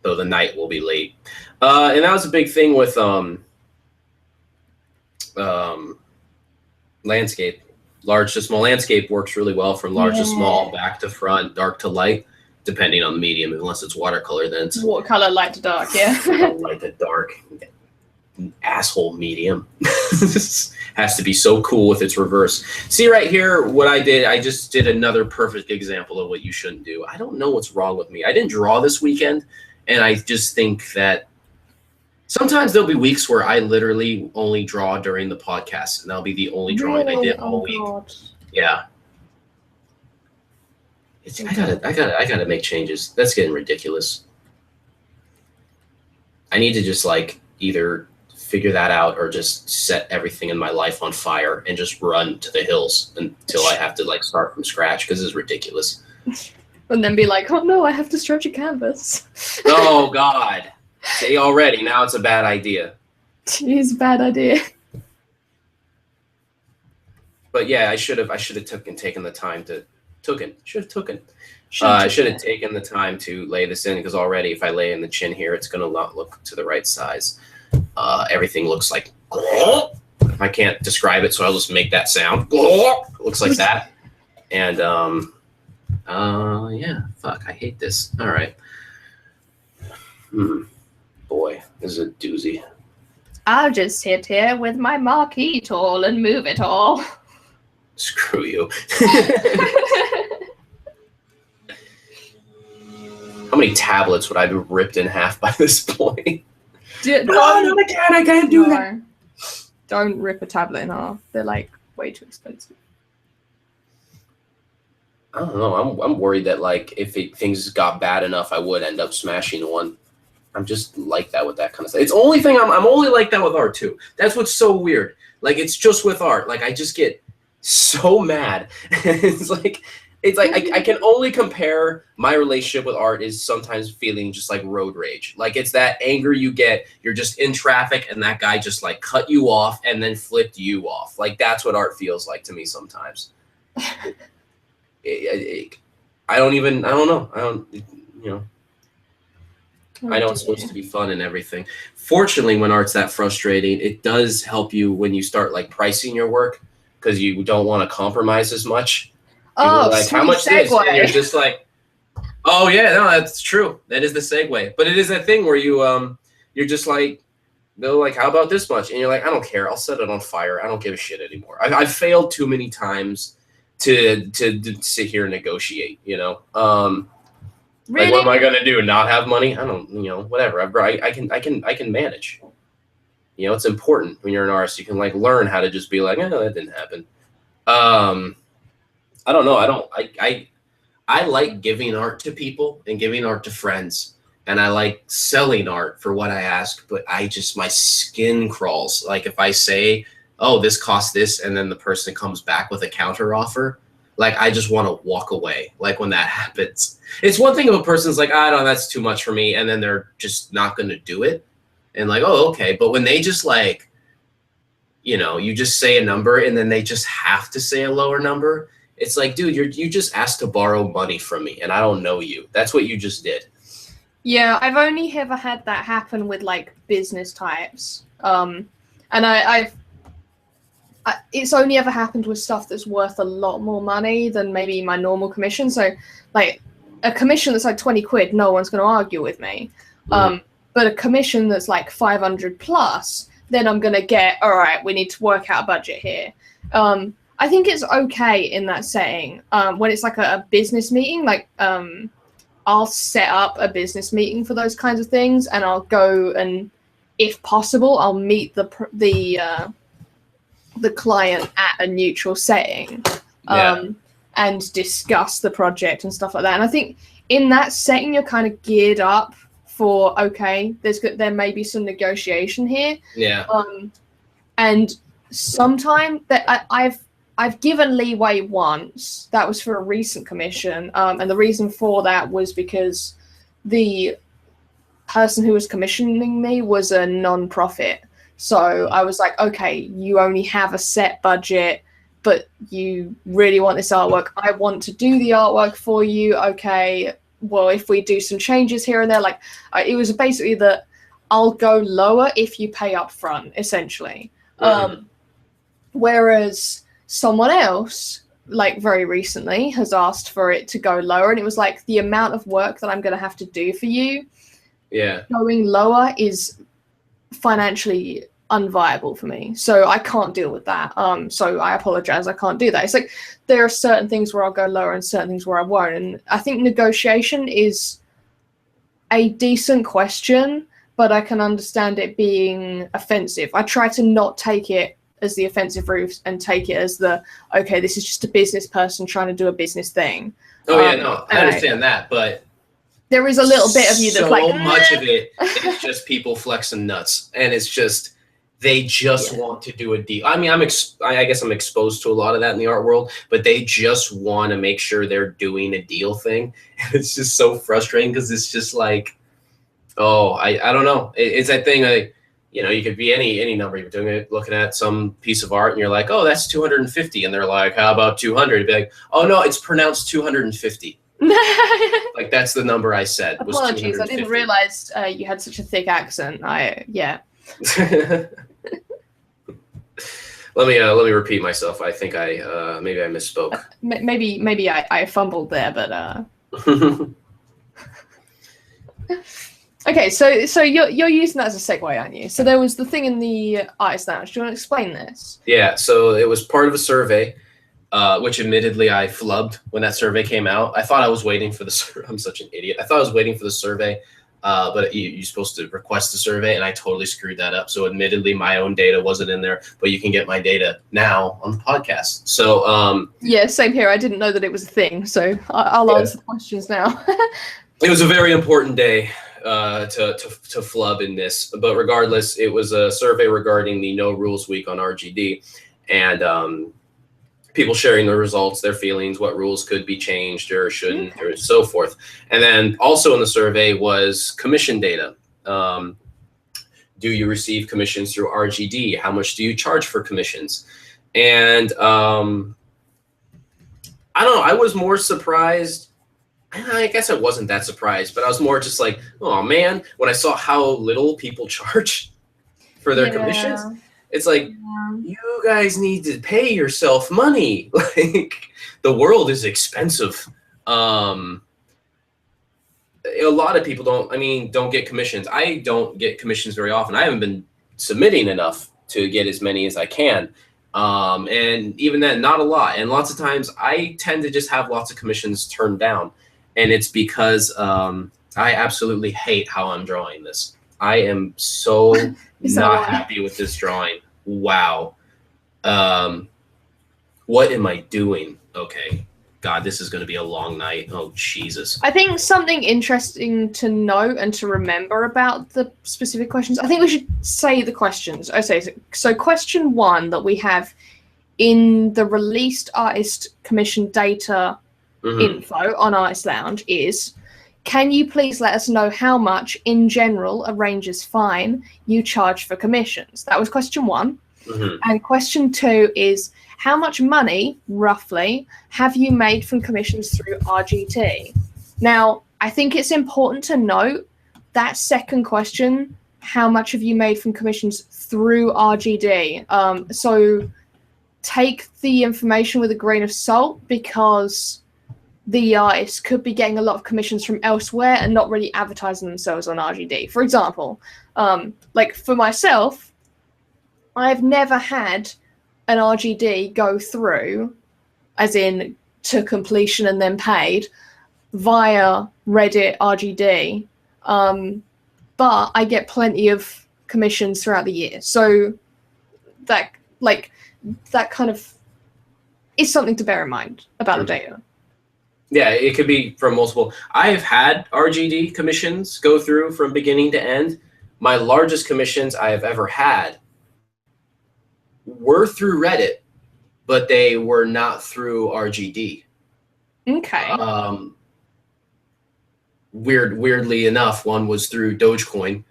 though the night will be late. And that was a big thing with landscape. Large to small landscape works really well from large to small, back to front, dark to light, depending on the medium. Unless it's watercolor, then it's watercolor, light to dark, yeah. Light to dark. Asshole medium. Has to be so cool with its reverse. See right here what I did? I just did another perfect example of what you shouldn't do. I don't know what's wrong with me. I didn't draw this weekend, and I just think that sometimes there'll be weeks where I literally only draw during the podcast, and that'll be the only drawing I did all week. God. Yeah. I gotta make changes. That's getting ridiculous. I need to just like either figure that out or just set everything in my life on fire and just run to the hills until I have to like start from scratch, because it's ridiculous. And then be like, oh no, I have to stretch a canvas. Oh God. See, already now it's a bad idea. It's a bad idea. But yeah, I should have taken the time to I should have taken the time to lay this in, because already if I lay in the chin here, it's gonna not look to the right size. Everything looks like I can't describe it, so I'll just make that sound. It looks like that. And yeah, fuck, I hate this. All right. Boy, this is a doozy. I'll just sit here with my marquee tool and move it all. Screw you. How many tablets would I be ripped in half by this point? No, not again. I can't do that. Don't rip a tablet in half. They're like way too expensive. I don't know. I'm worried that like if things got bad enough, I would end up smashing one. I'm just like that with that kind of stuff. It's the only thing I'm only like that with art too. That's what's so weird. Like it's just with art. Like I just get so mad. it's like I can only compare my relationship with art is sometimes feeling just like road rage. Like it's that anger you get. You're just in traffic and that guy just like cut you off and then flipped you off. Like that's what art feels like to me sometimes. I don't know. I know it's supposed to be fun and everything. Fortunately, when art's that frustrating, it does help you when you start like pricing your work, because you don't want to compromise as much. Oh, like how much this? And you're just like, oh yeah, no, that's true. That is the segue. But it is that thing where you're just like, they're like, how about this much? And you're like, I don't care. I'll set it on fire. I don't give a shit anymore. I've failed too many times to sit here and negotiate. Really? Like, what am I gonna do? Not have money? I don't, whatever. I can manage. It's important when you're an artist. You can like learn how to just be like, no, that didn't happen. I don't know. I like giving art to people and giving art to friends, and I like selling art for what I ask. But my skin crawls. Like if I say, oh, this costs this, and then the person comes back with a counter offer. Like, I just want to walk away. Like, when that happens, it's one thing if a person's like, I don't know, that's too much for me. And then they're just not going to do it. And like, oh, okay. But when they just like, you just say a number and then they just have to say a lower number. It's like, dude, you just asked to borrow money from me and I don't know you. That's what you just did. Yeah, I've only ever had that happen with like business types. And I've it's only ever happened with stuff that's worth a lot more money than maybe my normal commission. So like a commission that's like 20 quid, no one's going to argue with me. But a commission that's like 500 plus, then I'm going to get, all right, we need to work out a budget here. I think it's okay in that setting. When it's like a business meeting, like I'll set up a business meeting for those kinds of things, and I'll go and, if possible, I'll meet the client at a neutral setting, and discuss the project and stuff like that. And I think in that setting, you're kind of geared up for, okay, there may be some negotiation here. Yeah. And sometime that I've given leeway once. That was for a recent commission, and the reason for that was because the person who was commissioning me was a non-profit. So I was like, okay, you only have a set budget, but you really want this artwork. I want to do the artwork for you. Okay, well, if we do some changes here and there, like it was basically that I'll go lower if you pay up front, essentially. Whereas someone else, like very recently, has asked for it to go lower, and it was like, the amount of work that I'm going to have to do for you, going lower is financially unviable for me, so I can't deal with that. So I apologize, I can't do that. It's like there are certain things where I'll go lower and certain things where I won't, and I think negotiation is a decent question, but I can understand it being offensive. I try to not take it as the offensive route and take it as the, okay, this is just a business person trying to do a business thing. I understand that, but there is a little bit of you that's like, so much of it is just people flexing nuts, and it's just they just want to do a deal. I mean, I guess I'm exposed to a lot of that in the art world, but they just want to make sure they're doing a deal thing, and it's just so frustrating because it's just like, oh, I don't know. It's that thing like, you know, you could be any number. You're doing it, looking at some piece of art, and you're like, oh, that's 250, and they're like, how about 200? You'd be like, oh no, it's pronounced 250. Like that's the number I said. Apologies, I didn't realize you had such a thick accent. Let me repeat myself. I think maybe I misspoke. Maybe I fumbled there, but okay. So you're using that as a segue, aren't you? So there was the thing in the artist lounge. Do you want to explain this? Yeah. So it was part of a survey, which admittedly I flubbed when that survey came out. I thought I was waiting for the. I'm such an idiot. I thought I was waiting for the survey. But you're supposed to request a survey, and I totally screwed that up. So admittedly, my own data wasn't in there, but you can get my data now on the podcast. So yeah, same here. I didn't know that it was a thing, so I'll answer the questions now. It was a very important day to flub in this, but regardless, it was a survey regarding the No Rules Week on RGD, and people sharing their results, their feelings, what rules could be changed or shouldn't, or so forth. And then also in the survey was commission data. Do you receive commissions through RGD? How much do you charge for commissions? And I don't know, I was more surprised. I guess I wasn't that surprised, but I was more just like, oh man, when I saw how little people charge for their commissions. It's like, you guys need to pay yourself money. Like, the world is expensive. A lot of people don't get commissions. I don't get commissions very often. I haven't been submitting enough to get as many as I can. And even then, not a lot. And lots of times I tend to just have lots of commissions turned down. And it's because I absolutely hate how I'm drawing this. I am so not happy with this drawing. Wow. What am I doing? Okay. God, this is going to be a long night. Oh, Jesus. I think something interesting to note and to remember about the specific questions, I think we should say the questions. So question 1 that we have in the released artist commission data info on Artist Lounge is, can you please let us know how much, in general, a range is fine, you charge for commissions? That was question 1. And question 2 is, how much money, roughly, have you made from commissions through RGT? Now, I think it's important to note that second question, how much have you made from commissions through RGD? So take the information with a grain of salt, because the artists could be getting a lot of commissions from elsewhere and not really advertising themselves on RGD. For example, like for myself, I've never had an RGD go through, as in to completion and then paid, via Reddit RGD, but I get plenty of commissions throughout the year. So that kind of is something to bear in mind about the data. Yeah, it could be from multiple. I've had RGD commissions go through from beginning to end. My largest commissions I have ever had were through Reddit, but they were not through RGD. Okay. Weirdly enough, one was through Dogecoin,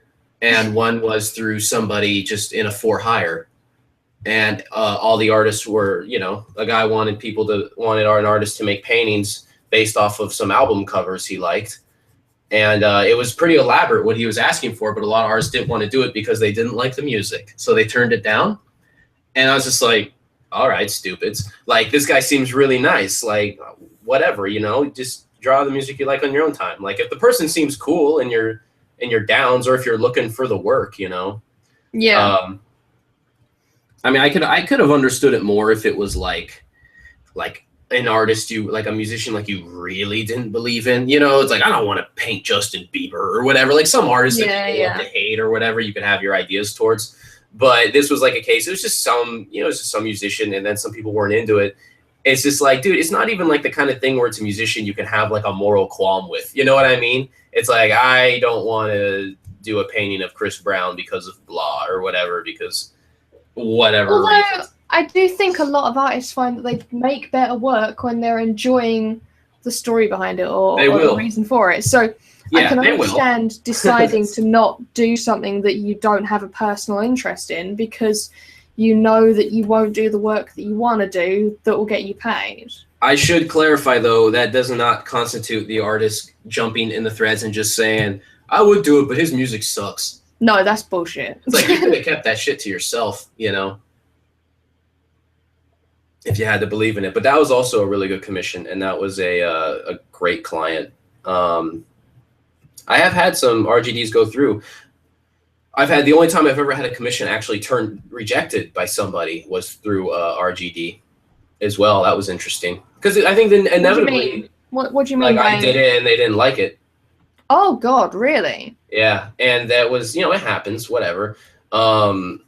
and one was through somebody just in a for hire. And all the artists were, a guy wanted an artist to make paintings based off of some album covers he liked. And it was pretty elaborate what he was asking for, but a lot of artists didn't want to do it because they didn't like the music. So they turned it down. And I was just like, all right, stupids. Like, this guy seems really nice. Like, whatever, just draw the music you like on your own time. Like, if the person seems cool in your downs, or if you're looking for the work, Yeah. I mean, I could have understood it more if it was like an artist like a musician like you really didn't believe in. It's like, I don't want to paint Justin Bieber or whatever. Like, some artists that people love to hate or whatever, you could have your ideas towards. But this was like a case. It was just some musician, and then some people weren't into it. It's just like, dude, it's not even like the kind of thing where it's a musician you can have like a moral qualm with. You know what I mean? It's like, I don't want to do a painting of Chris Brown because of blah or whatever, because whatever. Although I do think a lot of artists find that they make better work when they're enjoying the story behind it or the reason for it. So I can understand deciding to not do something that you don't have a personal interest in because you know that you won't do the work that you want to do that will get you paid. I should clarify, though, that does not constitute the artist jumping in the threads and just saying, I would do it, but his music sucks. No, that's bullshit. It's like, you could have kept that shit to yourself, if you had to believe in it. But that was also a really good commission, and that was a great client. I have had some RGDs go through. The only time I've ever had a commission actually rejected by somebody was through RGD as well. That was interesting. Because I think then inevitably... What do you mean? Like, I did it and they didn't like it. Oh, God, really? Yeah, and that was, it happens, whatever. And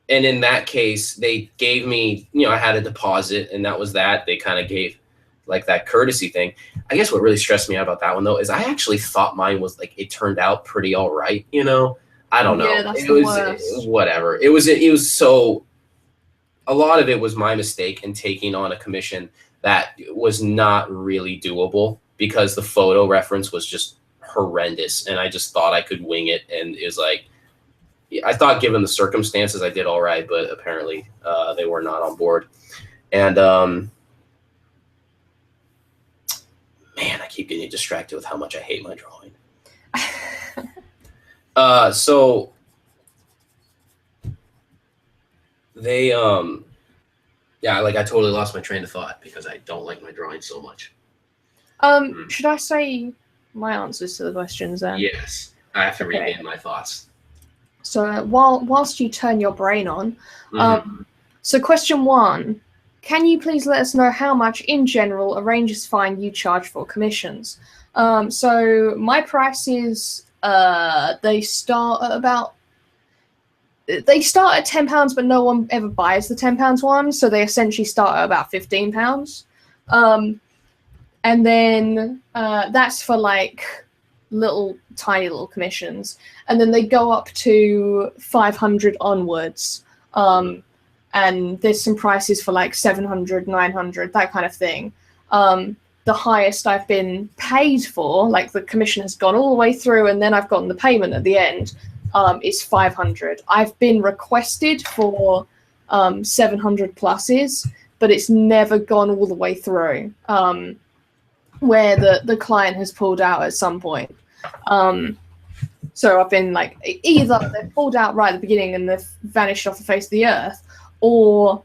in that case, they gave me, I had a deposit, and that was that. They kind of gave, like, that courtesy thing. I guess what really stressed me out about that one, though, is I actually thought mine was, like, it turned out pretty all right, I don't know. Yeah, that's the worst. Whatever. It was so, a lot of it was my mistake in taking on a commission that was not really doable because the photo reference was just horrendous, and I just thought I could wing it, and it was like, I thought given the circumstances I did all right, but apparently they were not on board. And man, I keep getting distracted with how much I hate my drawing. So they yeah, like, I totally lost my train of thought because I don't like my drawing so much. Should I say my answers to the questions then? Yes, I have to regain my thoughts. So whilst you turn your brain on, so question 1, can you please let us know how much in general a ranger's fine you charge for commissions? So my prices, they start at £10, but no one ever buys the £10 one, so they essentially start at about £15. And then that's for like tiny little commissions, and then they go up to 500 onwards. And there's some prices for like 700, 900, that kind of thing. The highest I've been paid for, like the commission has gone all the way through and then I've gotten the payment at the end, is 500. I've been requested for 700 pluses, but it's never gone all the way through, where the client has pulled out at some point. So I've been like, either they've pulled out right at the beginning and they've vanished off the face of the earth, or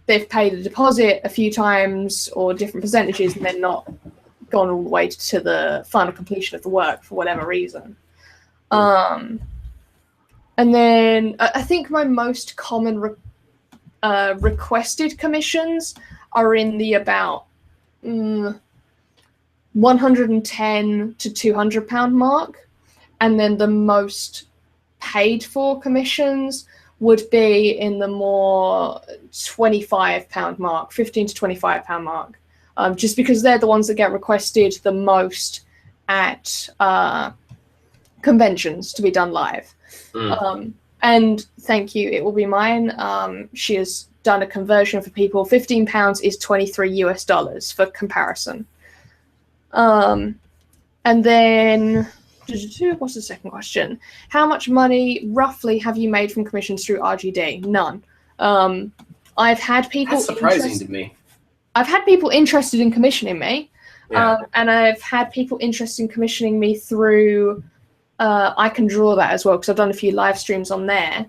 they've paid a deposit a few times or different percentages and then not gone all the way to the final completion of the work for whatever reason. And then I think my most common requested commissions are in the about 110 to 200 pound mark, and then the most paid for commissions would be in the more 25 pound mark, 15 to 25 pound mark, just because they're the ones that get requested the most at conventions to be done live. And thank you, it will be mine. She has done a conversion for people. £15 is $23 for comparison. And then, what's the second question? How much money roughly have you made from commissions through RGD? None. I've had people. That's surprising to me. I've had people interested in commissioning me, Yeah. and I've had people interested in commissioning me through. I Can Draw That as well, because I've done a few live streams on there.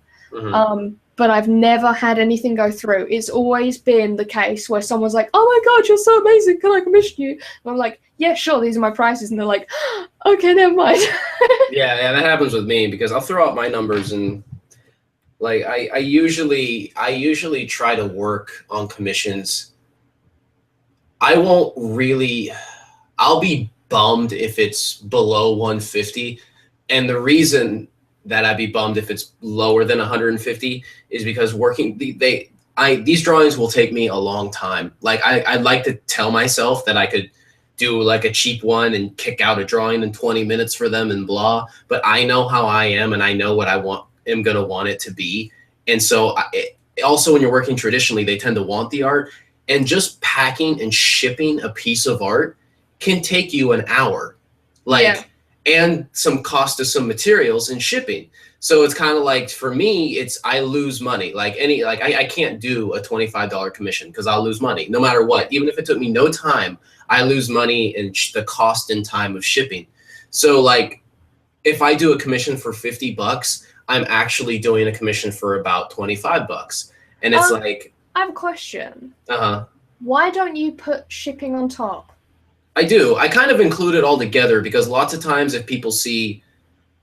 But I've never had anything go through. It's always been the case where someone's like, "Oh my God, you're so amazing! Can I commission you?" And I'm like, "Yeah, sure. These are my prices." And they're like, "Okay, never mind." Yeah, that happens with me because I'll throw out my numbers and like I usually try to work on commissions. I'll be bummed if it's below 150, and the reason that I'd be bummed if it's lower than 150 is because these drawings will take me a long time. Like I'd like to tell myself that I could do like a cheap one and kick out a drawing in 20 minutes for them and blah, but I know how I am and I know what am going to want it to be. And so also when you're working traditionally, they tend to want the art, and just packing and shipping a piece of art can take you an hour. And some cost of some materials and shipping. So it's kind of like, for me, I lose money. I can't do a $25 commission because I'll lose money no matter what. Even if it took me no time, I lose money in the cost and time of shipping. So like, if I do a commission for $50, I'm actually doing a commission for about $25. And it's like, I have a question. Uh-huh. Why don't you put shipping on top? I do. I kind of include it all together because lots of times if people see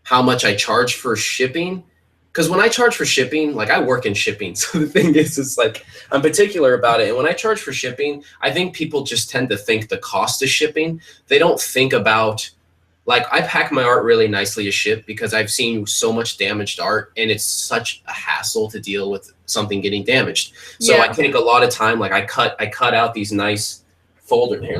how much I charge for shipping, because when I charge for shipping, like I work in shipping. So the thing is, it's like I'm particular about it. And when I charge for shipping, I think people just tend to think the cost of shipping. They don't think about, like, I pack my art really nicely to ship because I've seen so much damaged art and it's such a hassle to deal with something getting damaged. So I take a lot of time. Like I cut out these nice folder here.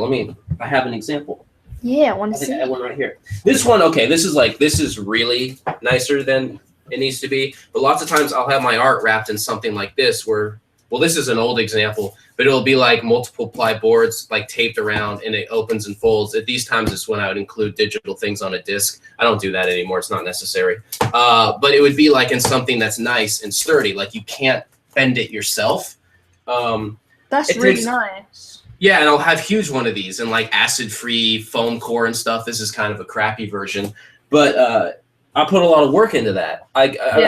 I have an example. Yeah, I want to see. I have one right here. This one, okay, this is really nicer than it needs to be. But lots of times I'll have my art wrapped in something like this where, well, this is an old example, but it'll be like multiple ply boards like taped around and it opens and folds. At these times is when I would include digital things on a disc. I don't do that anymore. It's not necessary. But it would be like in something that's nice and sturdy, like you can't bend it yourself. That's really nice. Yeah, and I'll have huge one of these and like acid-free foam core and stuff. This is kind of a crappy version, but I put a lot of work into that. I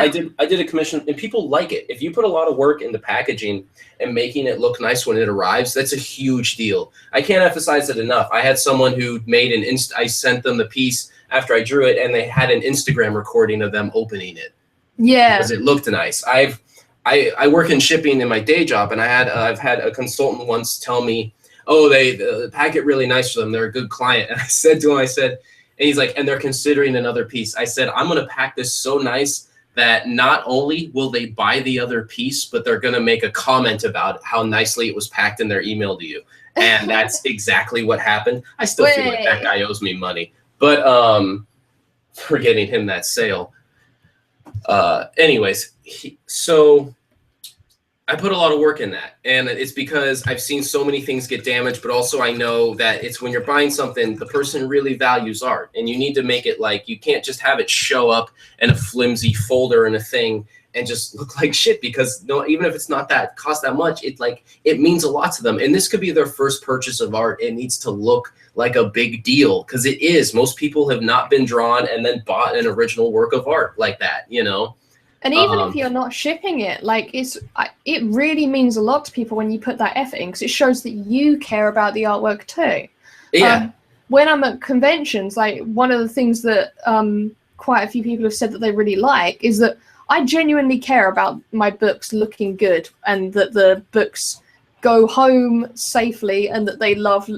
did a commission, and people like it. If you put a lot of work into packaging and making it look nice when it arrives, that's a huge deal. I can't emphasize it enough. I had someone who made I sent them the piece after I drew it, and they had an Instagram recording of them opening it. Yeah, because it looked nice. I work in shipping in my day job, and I've had a consultant once tell me, "Oh, they pack it really nice for them. They're a good client." And I said to him, and he's like, "And they're considering another piece." I said, "I'm going to pack this so nice that not only will they buy the other piece, but they're going to make a comment about how nicely it was packed in their email to you." And that's exactly what happened. I still feel like that guy owes me money, but for getting him that sale. Anyways, so I put a lot of work in that, and it's because I've seen so many things get damaged, but also I know that it's when you're buying something, the person really values art, and you need to make it like, you can't just have it show up in a flimsy folder and a thing and just look like shit, because even if it's not cost that much, it means a lot to them. And this could be their first purchase of art. It needs to look like a big deal, because it is. Most people have not been drawn and then bought an original work of art like that, you know? And even if you're not shipping it, like it really means a lot to people when you put that effort in, because it shows that you care about the artwork too. Yeah. When I'm at conventions, like one of the things that quite a few people have said that they really like is that I genuinely care about my books looking good and that the books go home safely and that they love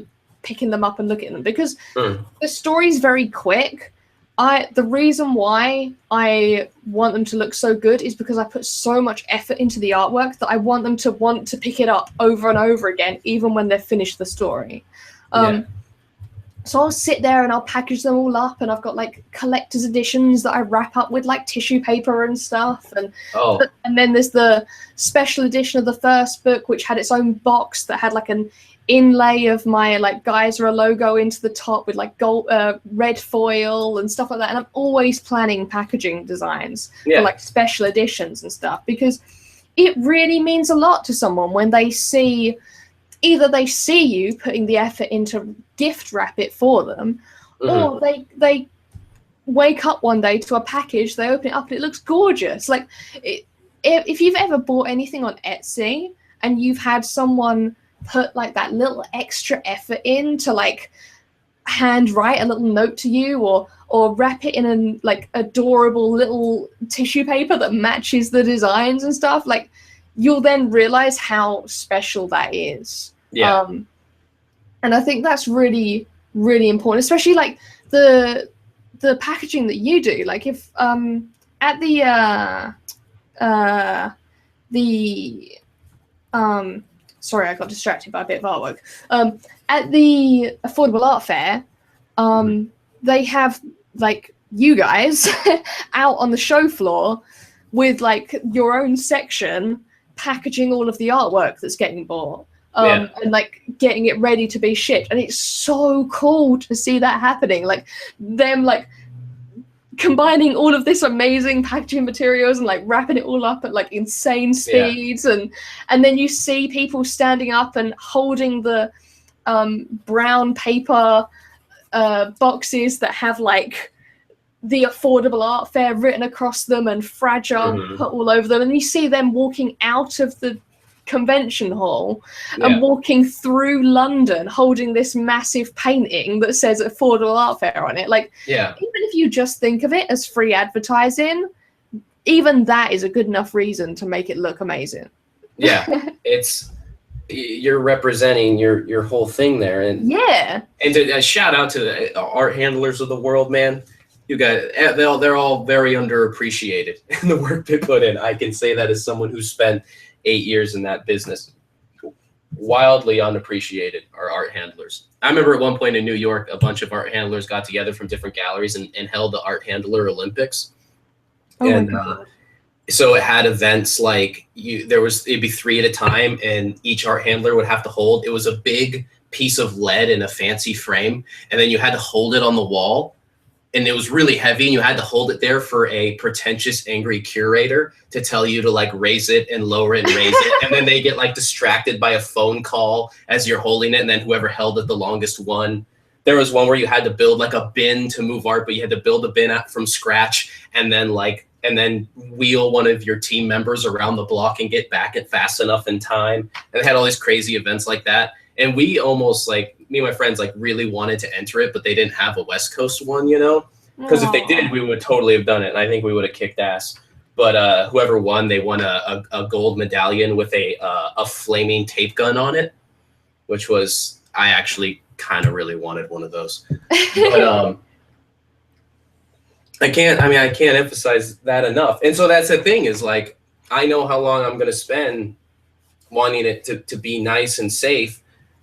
picking them up and looking at them, because the story's very quick. The reason why I want them to look so good is because I put so much effort into the artwork that I want them to want to pick it up over and over again, even when they've finished the story. So I'll sit there and I'll package them all up, and I've got like collector's editions that I wrap up with like tissue paper and stuff. And then there's the special edition of the first book, which had its own box that had like an inlay of my like Geyser logo into the top with like gold, red foil and stuff like that. And I'm always planning packaging designs for like special editions and stuff, because it really means a lot to someone when they see, either they see you putting the effort into gift wrap it for them, or they wake up one day to a package, they open it up and it looks gorgeous. Like if you've ever bought anything on Etsy and you've had someone put like that little extra effort in to like hand write a little note to you, or wrap it in a like adorable little tissue paper that matches the designs and stuff, like you'll then realize how special that is. And I think that's really, really important, especially like the packaging that you do. Like if at sorry, I got distracted by a bit of artwork. At the Affordable Art Fair, they have like you guys out on the show floor with like your own section packaging all of the artwork that's getting bought. And like getting it ready to be shipped, and it's so cool to see that happening. Like them like combining all of this amazing packaging materials and like wrapping it all up at like insane speeds, and then you see people standing up and holding the brown paper boxes that have like the Affordable Art Fair written across them and fragile put all over them, and you see them walking out of the convention hall and walking through London holding this massive painting that says Affordable Art Fair on it. Like even if you just think of it as free advertising, even that is a good enough reason to make it look amazing. It's you're representing your whole thing there, and a shout out to the art handlers of the world, man. You guys, they're all very underappreciated in the work they put in. I can say that as someone who spent 8 years in that business. Wildly unappreciated are art handlers. I remember at one point in New York, a bunch of art handlers got together from different galleries and held the Art Handler Olympics. So it had events like it'd be 3 at a time, and each art handler would have to hold. It was a big piece of lead in a fancy frame, and then you had to hold it on the wall. And it was really heavy, and you had to hold it there for a pretentious, angry curator to tell you to like raise it and lower it and raise it. And then they get like distracted by a phone call as you're holding it. And then whoever held it the longest won. There was one where you had to build like a bin to move art, but you had to build a bin from scratch and then wheel one of your team members around the block and get back it fast enough in time. And they had all these crazy events like that. And we almost like, me and my friends like really wanted to enter it, but they didn't have a West Coast one, you know? Because if they did, we would totally have done it. And I think we would have kicked ass. But whoever won, they won a gold medallion with a flaming tape gun on it, which was, I actually kind of really wanted one of those. But I can't emphasize that enough. And so that's the thing is like, I know how long I'm going to spend wanting it to be nice and safe.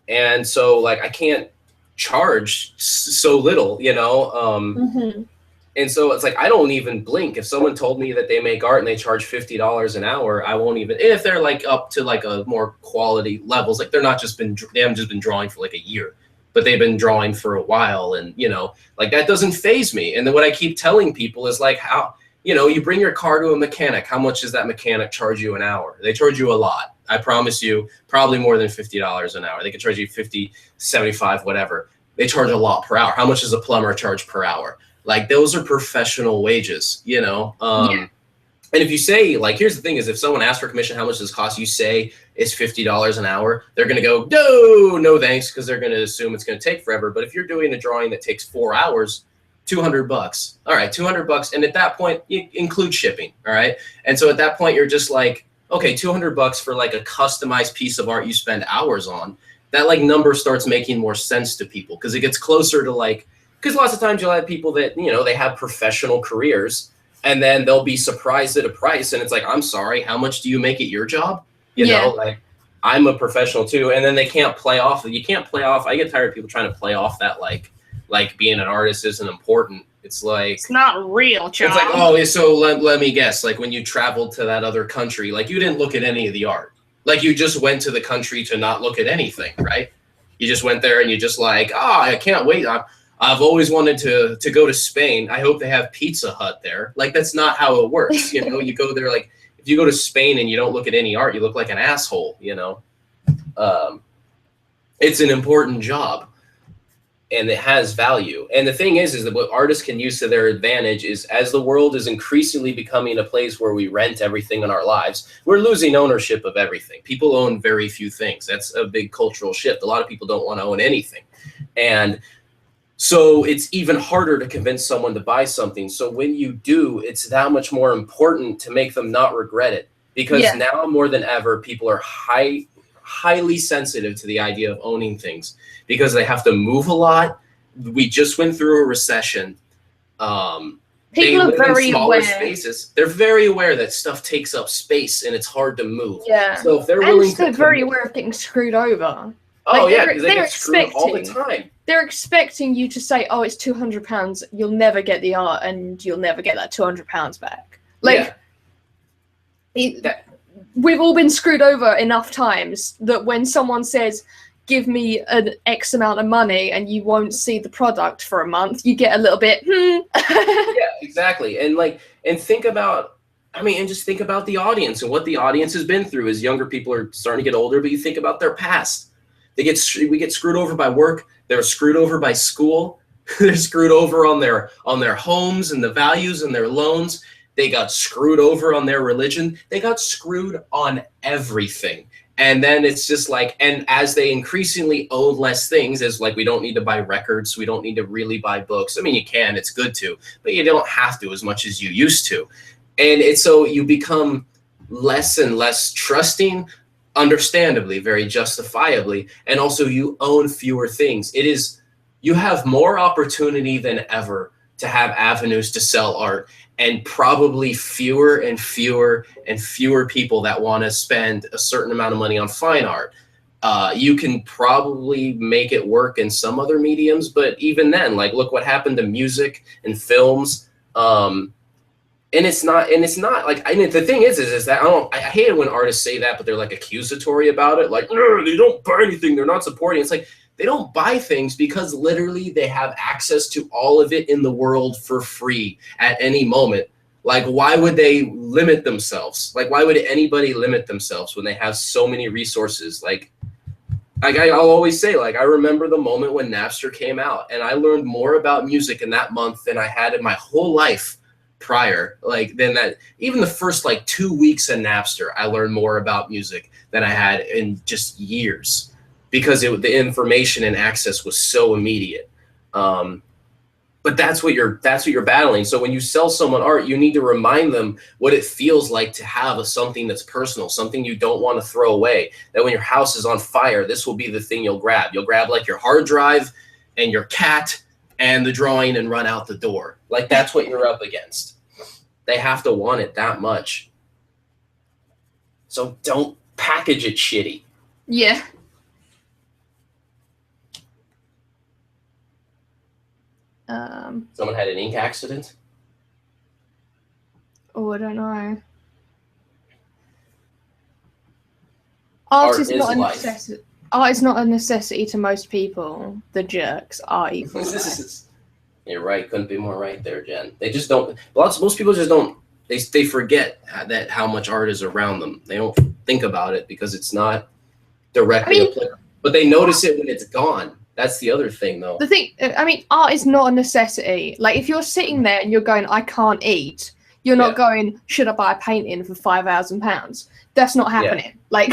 And so like, I can't charge so little, you know? And so it's like, I don't even blink. If someone told me that they make art and they charge $50 an hour, I won't even, if they're like up to like a more quality levels, like they haven't just been drawing for like a year, but they've been drawing for a while. And, you know, like that doesn't faze me. And then what I keep telling people is like, how, you know, you bring your car to a mechanic, how much does that mechanic charge you an hour? They charge you a lot. I promise you, probably more than $50 an hour. They could charge you 50, 75, whatever. They charge a lot per hour. How much does a plumber charge per hour? Like those are professional wages, you know? And if you say, like, here's the thing is if someone asks for commission, how much does this cost? You say it's $50 an hour. They're going to go, no thanks. Cause they're going to assume it's going to take forever. But if you're doing a drawing that takes 4 hours, $200. All right, $200. And at that point, you include shipping. All right. And so at that point, you're just like, okay, $200 for like a customized piece of art you spend hours on. That like number starts making more sense to people because it gets closer to like, because lots of times you'll have people that, you know, they have professional careers and then they'll be surprised at a price. And it's like, I'm sorry, how much do you make at your job? You know, like I'm a professional too. And then they can't play off. You can't play off. I get tired of people trying to play off that like being an artist isn't important. It's like, it's not real, John. It's like, oh, so let me guess. Like when you traveled to that other country, like you didn't look at any of the art. Like you just went to the country to not look at anything, right? You just went there and you just like, oh, I can't wait. I've always wanted to go to Spain. I hope they have Pizza Hut there. Like that's not how it works. You know, you go there like if you go to Spain and you don't look at any art, you look like an asshole. You know, it's an important job. And it has value. And the thing is that what artists can use to their advantage is as the world is increasingly becoming a place where we rent everything in our lives, we're losing ownership of everything. People own very few things. That's a big cultural shift. A lot of people don't want to own anything. And so it's even harder to convince someone to buy something. So when you do, it's that much more important to make them not regret it. Because now more than ever, people are highly sensitive to the idea of owning things because they have to move a lot. We just went through a recession. People are very aware. Spaces. They're very aware that stuff takes up space and it's hard to move. Yeah. So if they're willing they're very aware of getting screwed over. Oh yeah, because they get screwed all the time. They're expecting you to say, "Oh, it's £200. You'll never get the art, and you'll never get that £200 back." Like, we've all been screwed over enough times that when someone says, give me an X amount of money and you won't see the product for a month, you get a little bit, Yeah, exactly. And think about, and just think about the audience and what the audience has been through as younger people are starting to get older, but you think about their past. We get screwed over by work. They're screwed over by school. They're screwed over on their homes and the values and their loans. They got screwed over on their religion. They got screwed on everything. And then it's just like, and as they increasingly own less things, as like, we don't need to buy records. We don't need to really buy books. I mean, you can, it's good to, but you don't have to as much as you used to. And it's so you become less and less trusting, understandably, very justifiably. And also you own fewer things. You have more opportunity than ever to have avenues to sell art, and probably fewer and fewer and fewer people that want to spend a certain amount of money on fine art. You can probably make it work in some other mediums, but even then, like, look what happened to music and films. And it's not like, the thing is that I hate it when artists say that, but they're like accusatory about it. Like, no, they don't buy anything. They're not supporting. It's like, they don't buy things because literally they have access to all of it in the world for free at any moment. Like, why would they limit themselves? Like, why would anybody limit themselves when they have so many resources? Like I'll always say, like, I remember the moment when Napster came out, and I learned more about music in that month than I had in my whole life prior. Like, then that, even the first like 2 weeks in Napster, I learned more about music than I had in just years. Because the information and access was so immediate. But that's what you're battling. So when you sell someone art, you need to remind them what it feels like to have something that's personal, something you don't want to throw away. That when your house is on fire, this will be the thing you'll grab. You'll grab like your hard drive and your cat and the drawing and run out the door. Like, that's what you're up against. They have to want it that much. So don't package it shitty. Yeah. Someone had an ink accident? Oh, I don't know. Art is not a necessity. Art is not a necessity to most people. The jerks are equal. You're right. Couldn't be more right there, Jen. They just don't. Most people just don't. They forget that how much art is around them. They don't think about it because it's not directly applicable. But they notice it when it's gone. That's the other thing, though. Art is not a necessity. Like, if you're sitting there and you're going, I can't eat, You're not going, should I buy a painting for £5,000? That's not happening. Like,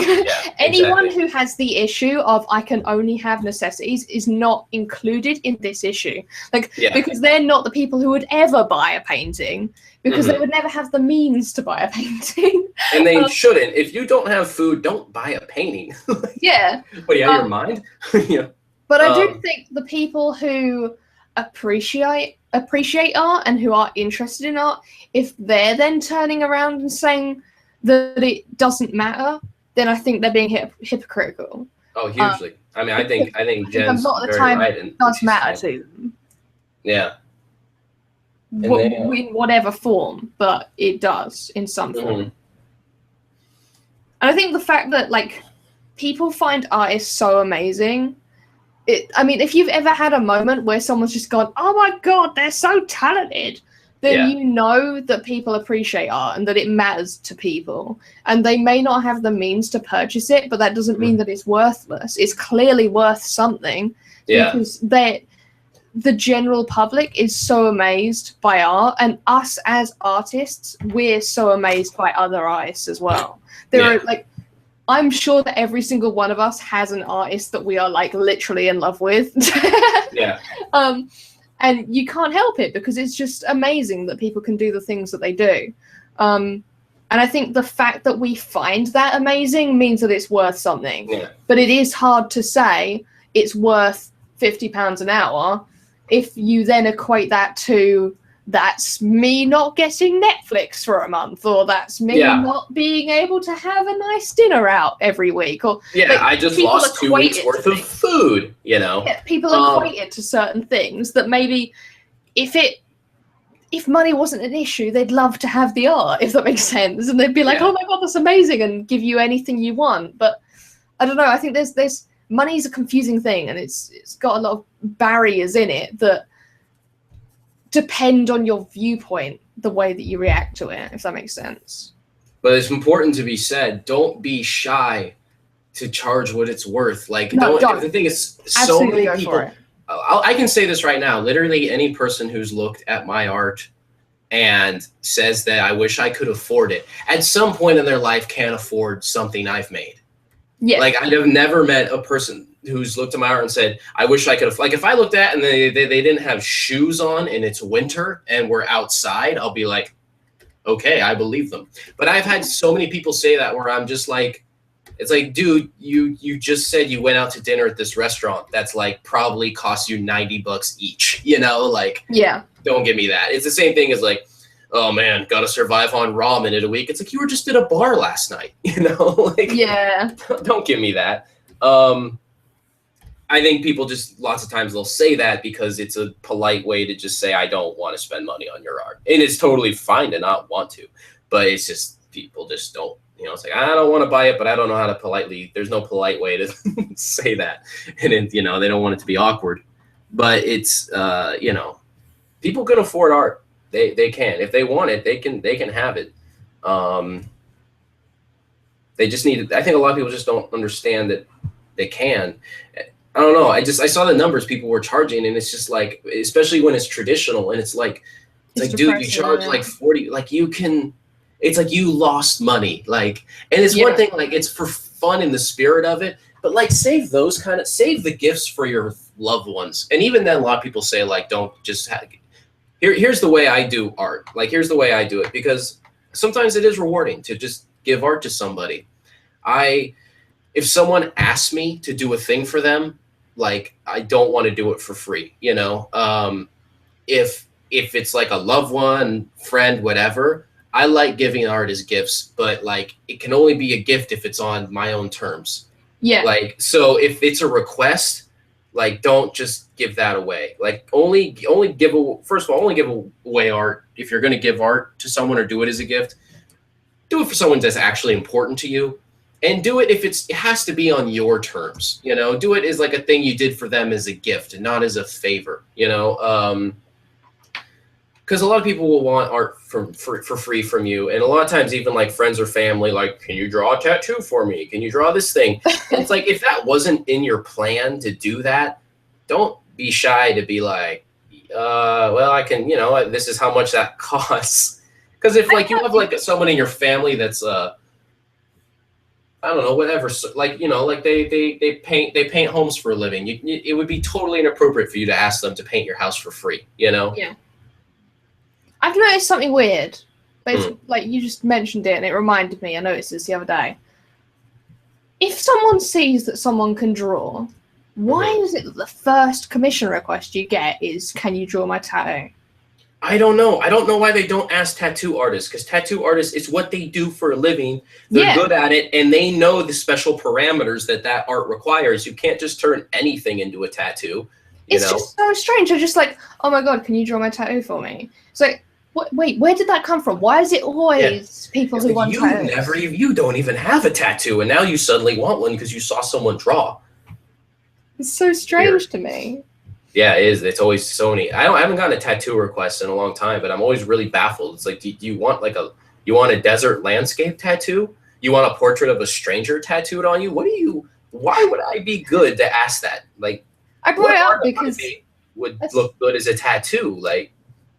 anyone who has the issue of I can only have necessities is not included in this issue. Like, because they're not the people who would ever buy a painting, because they would never have the means to buy a painting. And they shouldn't. If you don't have food, don't buy a painting. Yeah. But your mind? Yeah. But I do think the people who appreciate art and who are interested in art, if they're then turning around and saying that it doesn't matter, then I think they're being hypocritical. Oh, hugely. I mean, I think Jen's a lot of the very time right it does matter to them. Yeah. In whatever form, but it does in some form. And I think the fact that like people find artists so amazing. I mean, if you've ever had a moment where someone's just gone, oh my God, they're so talented, then you know that people appreciate art and that it matters to people. And they may not have the means to purchase it, but that doesn't mean that it's worthless. It's clearly worth something because the general public is so amazed by art, and us as artists, we're so amazed by other artists as well. There are like, I'm sure that every single one of us has an artist that we are like literally in love with. And you can't help it because it's just amazing that people can do the things that they do. And I think the fact that we find that amazing means that it's worth something. Yeah. But it is hard to say it's worth £50 an hour if you then equate that to that's me not getting Netflix for a month, or that's me not being able to have a nice dinner out every week, or like, I just lost 2 weeks worth of food, you know. Yeah, people equate it to certain things that maybe if money wasn't an issue, they'd love to have the art, if that makes sense, and they'd be like, oh my God, that's amazing, and give you anything you want. But I don't know, I think there's money's a confusing thing, and it's got a lot of barriers in it that depend on your viewpoint, the way that you react to it, if that makes sense. But it's important to be said, don't be shy to charge what it's worth. Like, don't. The thing is, so many people, I can say this right now, literally any person who's looked at my art and says that I wish I could afford it, at some point in their life can't afford something I've made. Yeah. Like, I've never met a person who's looked at my art and said, I wish I could have, like, if I looked at and they didn't have shoes on and it's winter and we're outside, I'll be like, okay, I believe them. But I've had so many people say that where I'm just like, it's like, dude, you just said you went out to dinner at this restaurant that's like probably cost you $90 each, you know, like, don't give me that. It's the same thing as like, oh man, gotta survive on ramen in a week. It's like, you were just at a bar last night, you know, like, don't give me that. I think people just, lots of times they'll say that because it's a polite way to just say, I don't want to spend money on your art. And it's totally fine to not want to, but it's just, people just don't, you know, it's like, I don't want to buy it, but I don't know how to politely, there's no polite way to say that. And it, you know, they don't want it to be awkward, but it's, you know, people can afford art. They can, if they want it, they can have it. They just need, I think a lot of people just don't understand that they can. I don't know. I saw the numbers people were charging, and it's just like, especially when it's traditional, and it's like, dude, you charge like 40, like you can, it's like you lost money. Like, and it's one thing, like it's for fun in the spirit of it, but like save the gifts for your loved ones. And even then a lot of people say like, don't just here's the way I do art. Like, here's the way I do it, because sometimes it is rewarding to just give art to somebody. If someone asks me to do a thing for them, like, I don't want to do it for free, you know? If it's like a loved one, friend, whatever, I like giving art as gifts, but like, it can only be a gift if it's on my own terms. Yeah. Like, so if it's a request, like, don't just give that away. Like, only give away art. If you're going to give art to someone or do it as a gift, do it for someone that's actually important to you. And do it if it has to be on your terms, you know, do it as like a thing you did for them as a gift and not as a favor, you know, because a lot of people will want art for free from you. And a lot of times even like friends or family, like, can you draw a tattoo for me? Can you draw this thing? And it's like, if that wasn't in your plan to do that, don't be shy to be like, well, I can, you know, this is how much that costs. Because if like you have like someone in your family that's I don't know, whatever, like, you know, like they paint homes for a living. It would be totally inappropriate for you to ask them to paint your house for free, you know? Yeah. I've noticed something weird. But like you just mentioned it and it reminded me, I noticed this the other day. If someone sees that someone can draw, why is it that the first commission request you get is, can you draw my tattoo? I don't know. I don't know why they don't ask tattoo artists, because tattoo artists, it's what they do for a living. They're good at it, and they know the special parameters that art requires. You can't just turn anything into a tattoo. It's just so strange. They're just like, oh my God, can you draw my tattoo for me? It's like, wait, where did that come from? Why is it always people who want tattoos? You don't even have a tattoo, and now you suddenly want one because you saw someone draw. It's so strange to me. Yeah, it is. It's always so many. I haven't gotten a tattoo request in a long time, but I'm always really baffled. It's like, do you want a desert landscape tattoo? You want a portrait of a stranger tattooed on you? Why would I be good to ask that? Like, I brought it up because would look good as a tattoo. Like,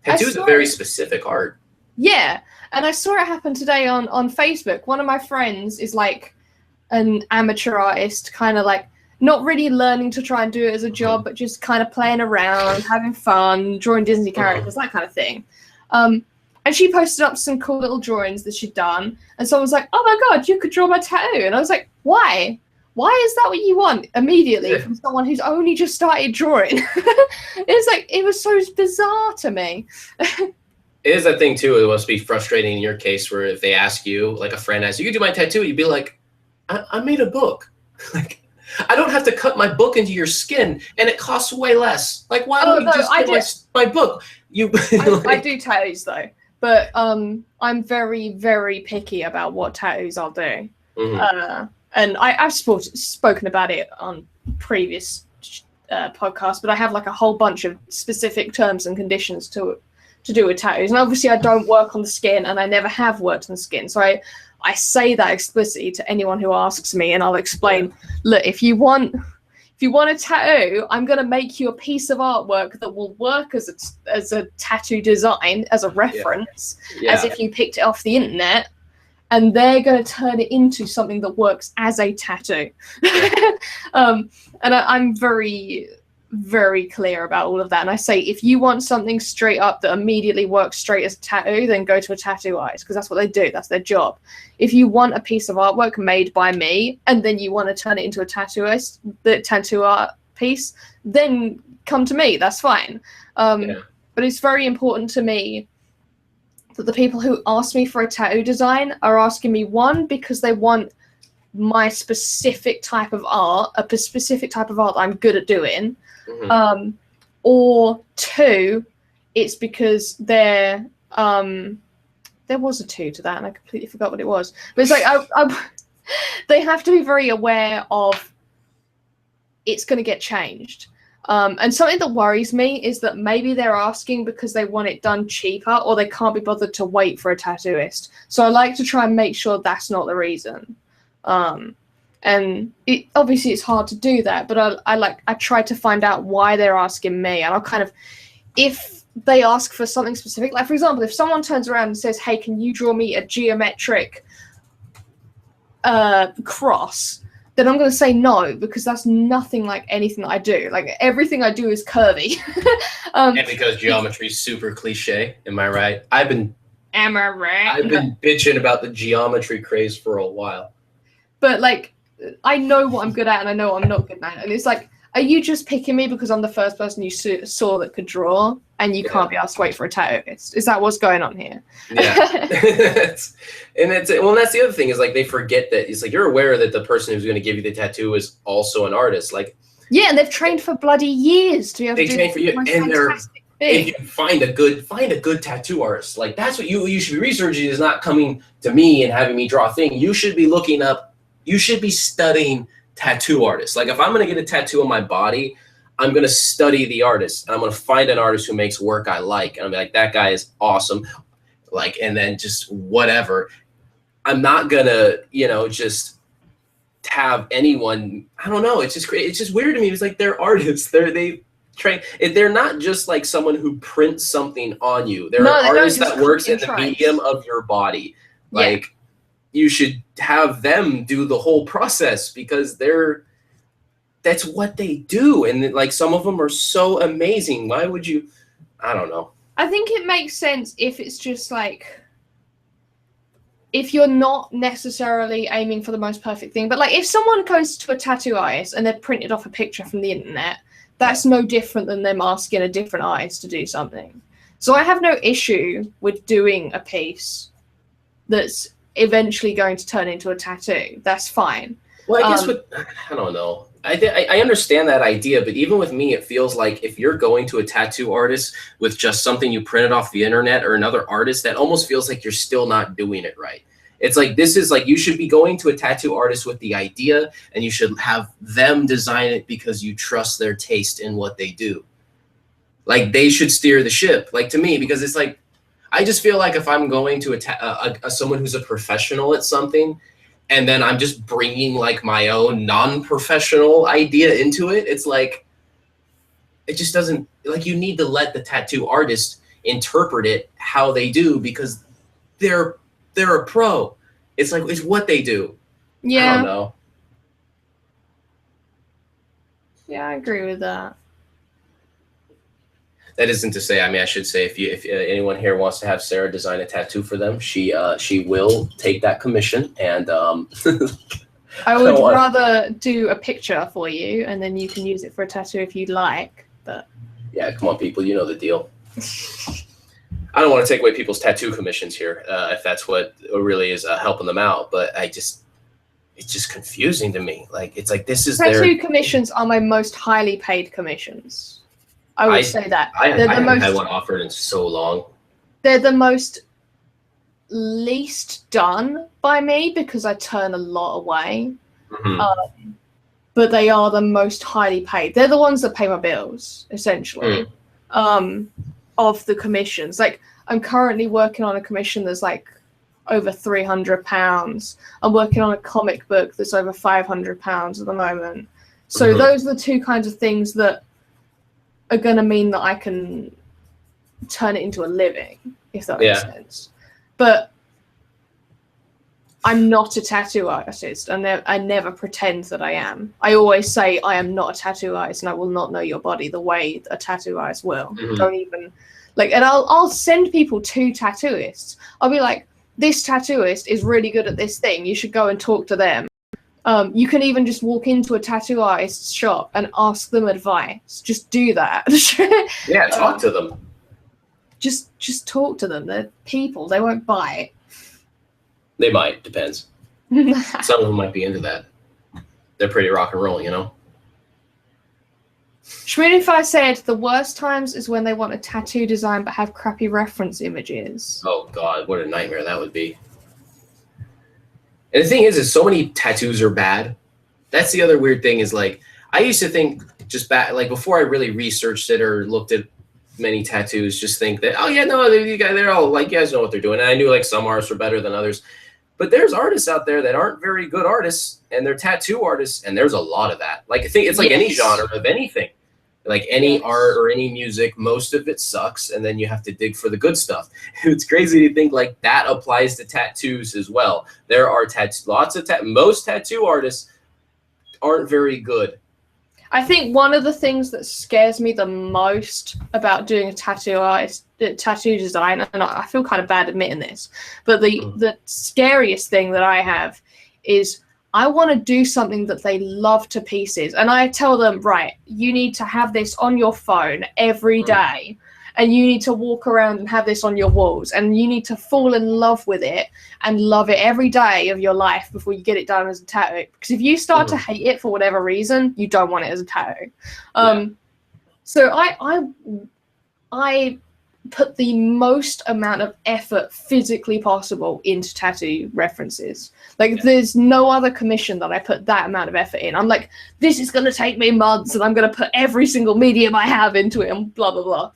tattoo's a very specific art. Yeah, and I saw it happen today on Facebook. One of my friends is like an amateur artist, kind of like not really learning to try and do it as a job, but just kind of playing around, having fun, drawing Disney characters, that kind of thing. And she posted up some cool little drawings that she'd done, and someone was like, oh my God, you could draw my tattoo. And I was like, why? Why is that what you want immediately from someone who's only just started drawing? It's like, it was so bizarre to me. It is that thing too. It must be frustrating in your case where if they ask you, like a friend asks you, you could do my tattoo, you'd be like, I made a book. Like, I don't have to cut my book into your skin, and it costs way less. Like, why don't you just get my book? I do tattoos though, but I'm very, very picky about what tattoos I'll do. And I've spoken about it on previous podcasts, but I have like a whole bunch of specific terms and conditions to do with tattoos. And obviously I don't work on the skin, and I never have worked on the skin. So I say that explicitly to anyone who asks me, and I'll explain, look, if you want a tattoo, I'm going to make you a piece of artwork that will work as a tattoo design, as a reference, as if you picked it off the internet. And they're going to turn it into something that works as a tattoo. And I'm very, very clear about all of that. And I say, if you want something straight up that immediately works straight as a tattoo, then go to a tattoo artist, because that's what they do. That's their job. If you want a piece of artwork made by me, and then you want to turn it into a tattoo art piece, then come to me. That's fine. But it's very important to me that the people who ask me for a tattoo design are asking me, one, because they want my specific type of art, a specific type of art that I'm good at doing, or two, it's because there was a two to that, and I completely forgot what it was. But it's like they have to be very aware of it's going to get changed. And something that worries me is that maybe they're asking because they want it done cheaper, or they can't be bothered to wait for a tattooist. So I like to try and make sure that's not the reason. And obviously it's hard to do that, but I try to find out why they're asking me, and I'll kind of, if they ask for something specific, like for example, if someone turns around and says, hey, can you draw me a geometric cross, then I'm going to say no, because that's nothing like anything that I do. Like, everything I do is curvy. And because geometry is super cliche, am I right? Am I right? I've been bitching about the geometry craze for a while. But, like, I know what I'm good at, and I know what I'm not good at. And it's like, are you just picking me because I'm the first person you saw that could draw, and you can't be asked to wait for a tattooist? Is that what's going on here? Yeah. That's the other thing is, like, they forget that it's like, you're aware that the person who's going to give you the tattoo is also an artist. Like, yeah, and they've trained for bloody years to be able to do train for you, and if you find a good tattoo artist, like, that's what you should be researching, is not coming to me and having me draw a thing. You should be looking up. You should be studying tattoo artists. Like, if I'm going to get a tattoo on my body, I'm going to study the artist, and I'm going to find an artist who makes work I like, and I'm like, that guy is awesome. Like, and then just whatever. I'm not going to, just have anyone, I don't know. It's just weird to me. It's like, they're artists. They're not just like someone who prints something on you. They're No, they don't artists just that works cut in and the trace. medium of your body. Yeah. Like you should have them do the whole process because that's what they do. And like some of them are so amazing. Why would you? I don't know. I think it makes sense if it's just like, if you're not necessarily aiming for the most perfect thing, but like if someone goes to a tattoo artist and they've printed off a picture from the internet, that's no different than them asking a different artist to do something. So I have no issue with doing a piece that's eventually going to turn into a tattoo. That's fine. Well, I guess I don't know. I understand that idea, but even with me, it feels like if you're going to a tattoo artist with just something you printed off the internet or another artist, that almost feels like you're still not doing it right. It's like this is like you should be going to a tattoo artist with the idea, and you should have them design it because you trust their taste in what they do. Like they should steer the ship. Like to me, because it's like I just feel like if I'm going to someone who's a professional at something, and then I'm just bringing like my own non-professional idea into it, it's like, it just doesn't, like you need to let the tattoo artist interpret it how they do because they're a pro. It's like, it's what they do. Yeah. I don't know. Yeah, I agree with that. That isn't to say, I mean, I should say if anyone here wants to have Sarah design a tattoo for them, she will take that commission and I would rather do a picture for you and then you can use it for a tattoo if you'd like. But yeah, come on, people, you know the deal. I don't want to take away people's tattoo commissions here, if that's what really is helping them out. But it's just confusing to me. Like it's like this is tattoo commissions are my most highly paid commissions. I would say that. I haven't had one offered in so long. They're the most least done by me because I turn a lot away. Mm-hmm. But they are the most highly paid. They're the ones that pay my bills, essentially, of the commissions. Like, I'm currently working on a commission that's like over £300. I'm working on a comic book that's over £500 at the moment. So those are the two kinds of things that are going to mean that I can turn it into a living, if that makes sense. But I'm not a tattoo artist, and I never pretend that I am. I always say I am not a tattoo artist, and I will not know your body the way a tattoo artist will. Don't even like. And I'll send people to tattooists. I'll be like, this tattooist is really good at this thing. You should go and talk to them. You can even just walk into a tattoo artist's shop and ask them advice. Just do that. Yeah, talk to them. Just talk to them. They're people. They won't buy. They might. Depends. Some of them might be into that. They're pretty rock and roll, you know? Shmoonify said the worst times is when they want a tattoo design but have crappy reference images. Oh, God. What a nightmare that would be. And the thing is so many tattoos are bad. That's the other weird thing is like, I used to think just back, like before I really researched it or looked at many tattoos, just think that, oh yeah, no, you guys, they're all like, you guys know what they're doing. And I knew like some artists were better than others, but there's artists out there that aren't very good artists and they're tattoo artists. And there's a lot of that. Like I think it's like any genre of anything, like any art or any music, most of it sucks. And then you have to dig for the good stuff. It's crazy to think like that applies to tattoos as well. There are most tattoo artists aren't very good. I think one of the things that scares me the most about doing a tattoo design, and I feel kind of bad admitting this, but the scariest thing that I have is I want to do something that they love to pieces. And I tell them, right, you need to have this on your phone every day. And you need to walk around and have this on your walls. And you need to fall in love with it and love it every day of your life before you get it done as a tattoo. Because if you start to hate it for whatever reason, you don't want it as a tattoo. So I put the most amount of effort physically possible into tattoo references. Like there's no other commission that I put that amount of effort in. I'm like, this is going to take me months and I'm going to put every single medium I have into it and blah, blah, blah.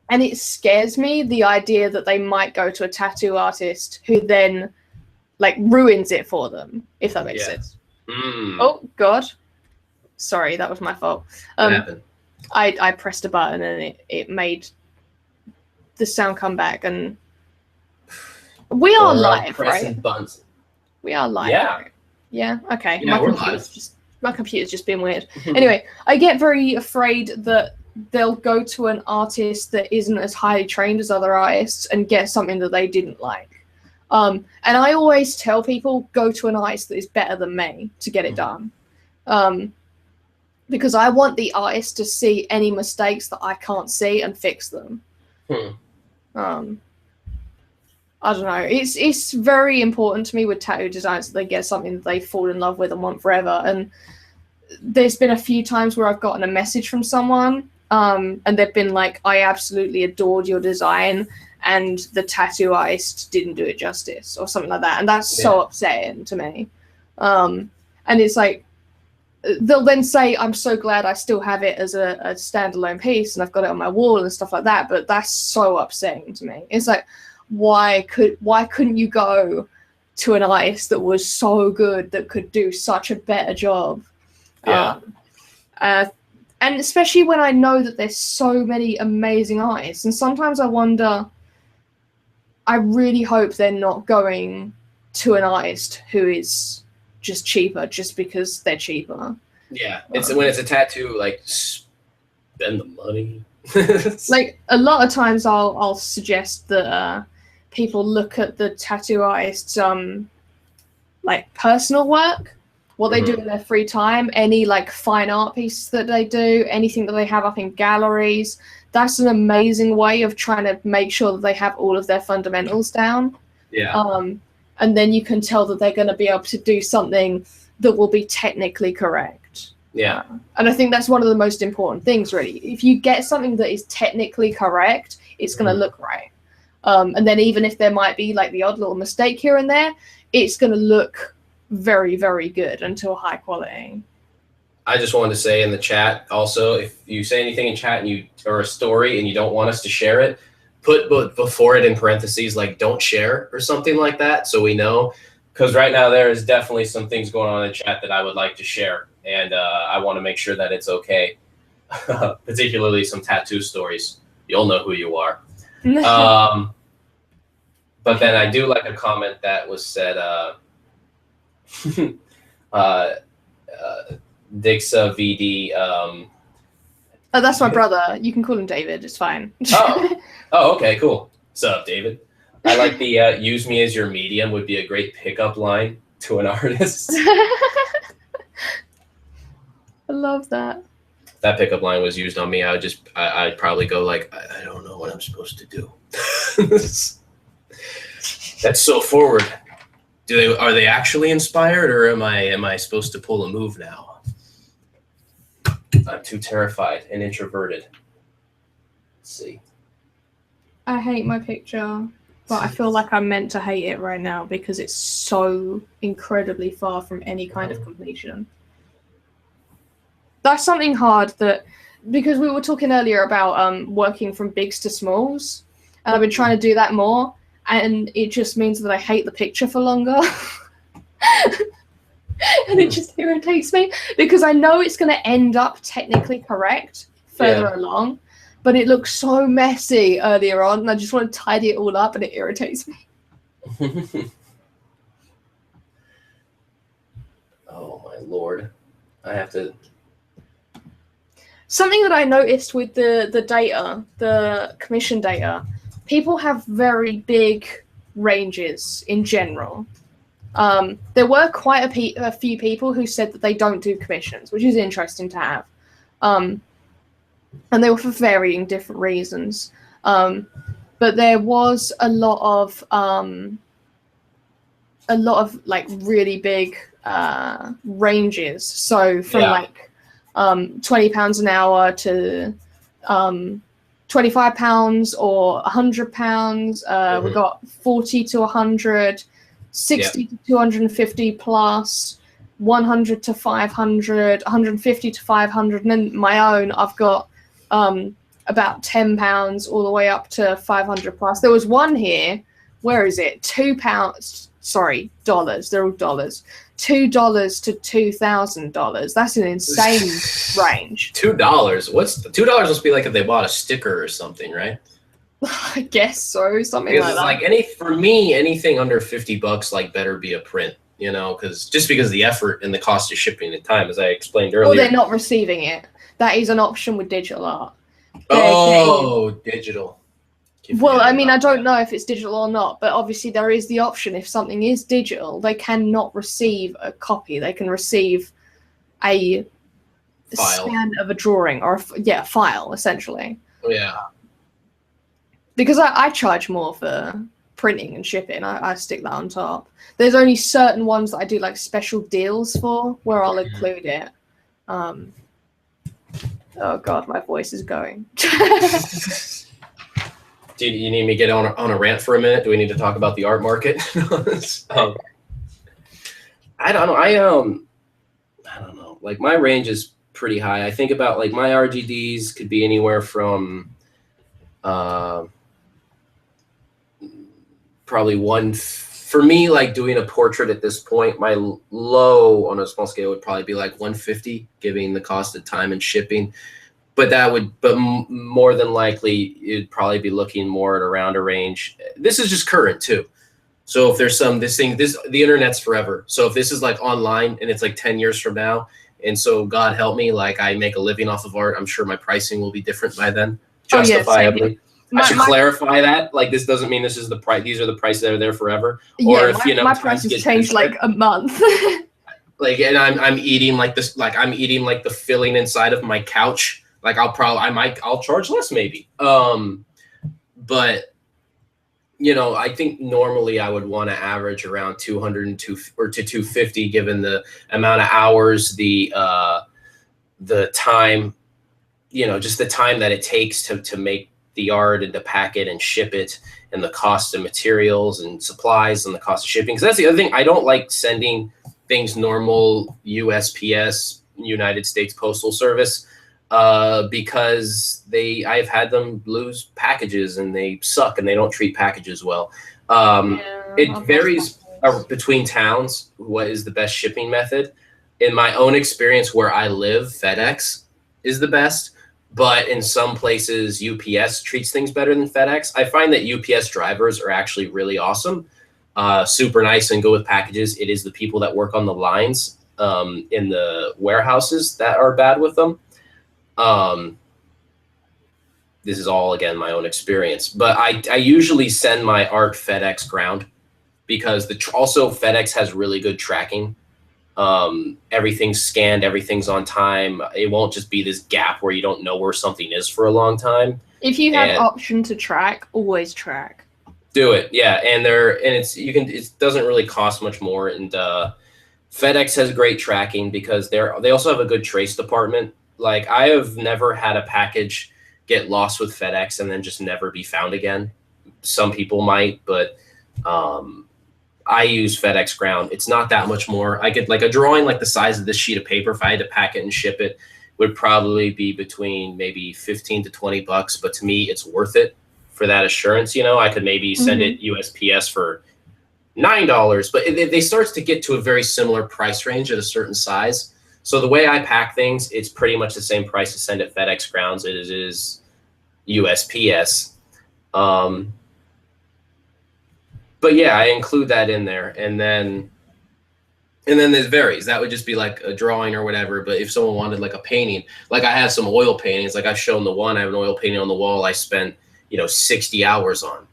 And it scares me, the idea that they might go to a tattoo artist who then like ruins it for them, if that makes sense. Oh God. Sorry, that was my fault. What happened? I pressed a button and it made the sound come back, and we are live, right? Buttons. We are live. Yeah. Right? Yeah. Okay. Yeah, we're live. My computer's just being weird. Anyway, I get very afraid that they'll go to an artist that isn't as highly trained as other artists and get something that they didn't like. And I always tell people, go to an artist that is better than me to get it done. Because I want the artist to see any mistakes that I can't see and fix them. I don't know. It's very important to me with tattoo designs that they get something that they fall in love with and want forever. And there's been a few times where I've gotten a message from someone, and they've been like, I absolutely adored your design, and the tattoo artist didn't do it justice, or something like that. And that's so upsetting to me. And it's like, they'll then say, I'm so glad I still have it as a standalone piece and I've got it on my wall and stuff like that. But that's so upsetting to me. It's like, why couldn't you go to an artist that was so good that could do such a better job? And especially when I know that there's so many amazing artists, and sometimes I wonder, I really hope they're not going to an artist who is just cheaper just because they're cheaper. Yeah, it's when it's a tattoo, like, spend the money. Like, a lot of times I'll suggest that people look at the tattoo artist's like personal work, what they do in their free time, any like fine art pieces that they do, anything that they have up in galleries. That's an amazing way of trying to make sure that they have all of their fundamentals down. And then you can tell that they're going to be able to do something that will be technically correct. And I think that's one of the most important things, really. If you get something that is technically correct, it's going to look right. And then even if there might be like the odd little mistake here and there, it's going to look very, very good and to a high quality. I just wanted to say in the chat also, if you say anything in chat or a story and you don't want us to share it, put before it in parentheses, like, don't share or something like that, so we know. Because right now there is definitely some things going on in the chat that I would like to share, and I want to make sure that it's okay. Particularly some tattoo stories. You'll know who you are. But then I do like a comment that was said, Dixa VD. Oh, that's my brother. You can call him David. It's fine. Oh, okay, cool. What's up, David? I like the use me as your medium would be a great pickup line to an artist. I love that. If that pickup line was used on me, I'd probably go like, I don't know what I'm supposed to do. That's so forward. Are they actually inspired, or am I supposed to pull a move now? I'm too terrified and introverted. Let's see. I hate my picture, but I feel like I'm meant to hate it right now because it's so incredibly far from any kind of completion. That's something hard because we were talking earlier about working from bigs to smalls, and I've been trying to do that more, and it just means that I hate the picture for longer. And it just irritates me because I know it's going to end up technically correct further along, but it looks so messy earlier on, and I just want to tidy it all up, and it irritates me. Oh my lord. I have to... Something that I noticed with the data, the commission data, people have very big ranges in general. There were quite a few people who said that they don't do commissions, which is interesting to have. And they were for varying different reasons. But there was a lot of like really big ranges. So from like £20 an hour to £25 or £100. We got 40 to 100. 60 to 250 plus, 100 to 500, 150 to 500, and then my own, I've got about £10 all the way up to 500 plus. There was one here, where is it? £2, sorry, dollars. They're all dollars. $2 to $2,000. That's an insane range. $2. What's $2? Must be like if they bought a sticker or something, right? I guess so, something Because like it's that. like for me, anything under $50, like better be a print, you know, because of the effort and the cost of shipping and time, as I explained Or earlier. they're not receiving it. That is an option with digital art. Oh, digital. Well, I mean, I don't know if it's digital or not, but obviously there is the option. If something is digital, they cannot receive a copy. They can receive a file. scan of a drawing or a file, essentially. Yeah. Because I charge more for printing and shipping. I stick that on top. There's only certain ones that I do like special deals for where I'll include it. Oh God, my voice is going. Do you need me to get on a rant for a minute? Do we need to talk about the art market? I don't know. I don't know. Like my range is pretty high. I think about like my RGDs could be anywhere from probably for me, like doing a portrait at this point, my low on a small scale would probably be like 150, giving the cost of time and shipping. But more than likely, it'd probably be looking more at around a range. This is just current too. So if there's the internet's forever. So if this is like online and it's like 10 years from now, and so God help me, like I make a living off of art, I'm sure my pricing will be different by then, justifiably. I should clarify that. Like this doesn't mean this is the price. These are the prices that are there forever. Or if my prices changed like a month. Like, and I'm eating like this. Like I'm eating like the filling inside of my couch. Like I'll charge less maybe. But you know, I think normally I would want to average around 202 or to 250, given the amount of hours, the time, you know, just the time that it takes to make the art and to pack it and ship it, and the cost of materials and supplies and the cost of shipping. Because that's the other thing. I don't like sending things normal USPS, United States Postal Service. Because I've had them lose packages and they suck and they don't treat packages well. It varies between towns what is the best shipping method. In my own experience where I live, FedEx is the best, but in some places UPS treats things better than FedEx. I find that UPS drivers are actually really awesome, super nice and good with packages. It is the people that work on the lines in the warehouses that are bad with them. This is all, again, my own experience, but I usually send my art FedEx ground because also FedEx has really good tracking. Everything's scanned, everything's on time. It won't just be this gap where you don't know where something is for a long time. If you have option to track, always track. Do it. Yeah. It doesn't really cost much more. And, FedEx has great tracking because they also have a good trace department. Like I have never had a package get lost with FedEx and then just never be found again. Some people might, but I use FedEx ground. It's not that much more. I get like a drawing like the size of this sheet of paper. If I had to pack it and ship it, would probably be between maybe $15 to $20. But to me, it's worth it for that assurance. You know, I could maybe send it USPS for $9, but they starts to get to a very similar price range at a certain size. So the way I pack things, it's pretty much the same price to send at FedEx grounds as it is USPS. But yeah, I include that in there, and then it varies. That would just be like a drawing or whatever. But if someone wanted like a painting, like I have some oil paintings, like I've shown the one, I have an oil painting on the wall I spent 60 hours on.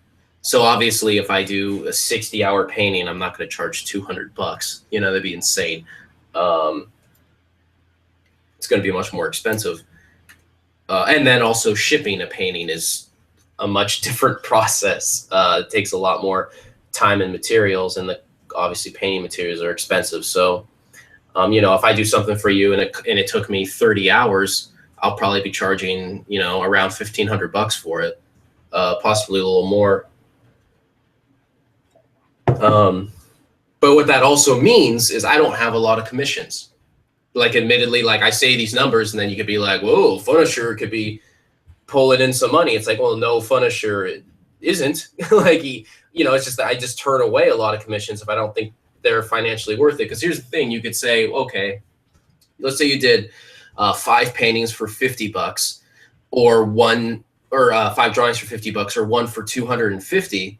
So obviously, if I do a 60-hour painting, I'm not going to charge $200. That'd be insane. It's going to be much more expensive. And then also shipping a painting is a much different process. It takes a lot more time and materials, and obviously painting materials are expensive. So, if I do something for you and it took me 30 hours, I'll probably be charging, around $1,500 for it, possibly a little more. But what that also means is I don't have a lot of commissions. Like, admittedly, like I say these numbers, and then you could be like, whoa, Funisher could be pulling in some money. It's like, well, no, Funisher isn't. Like it's just that I just turn away a lot of commissions if I don't think they're financially worth it. Because here's the thing, you could say, okay, let's say you did 5 paintings for $50, or 5 drawings for $50, or 1 for $250.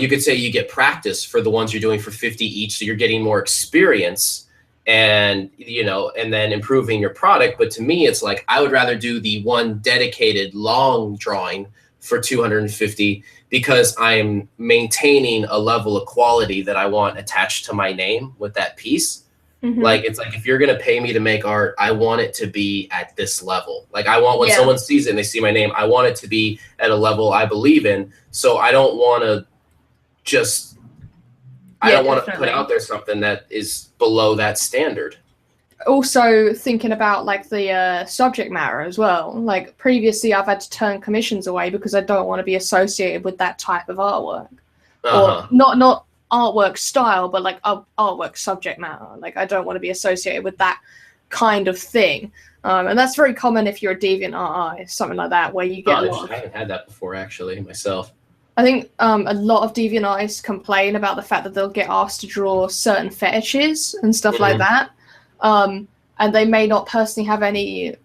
You could say you get practice for the ones you're doing for 50 each, so you're getting more experience and and then improving your product. But to me, it's like I would rather do the one dedicated long drawing for $250 because I'm maintaining a level of quality that I want attached to my name with that piece. Mm-hmm. Like, it's like, if you're going to pay me to make art, I want it to be at this level. Like, I want when someone sees it and they see my name, I want it to be at a level I believe in. So I don't want to just, I don't want to put out there something that is below that standard. Also thinking about like the subject matter as well. Like previously I've had to turn commissions away because I don't want to be associated with that type of artwork. Or not artwork style, but like artwork subject matter. Like I don't want to be associated with that kind of thing. And that's very common if you're a deviant artist, something like that, where you get I haven't had that before actually myself. I think a lot of deviant artists complain about the fact that they'll get asked to draw certain fetishes and stuff like that. And they may not personally have any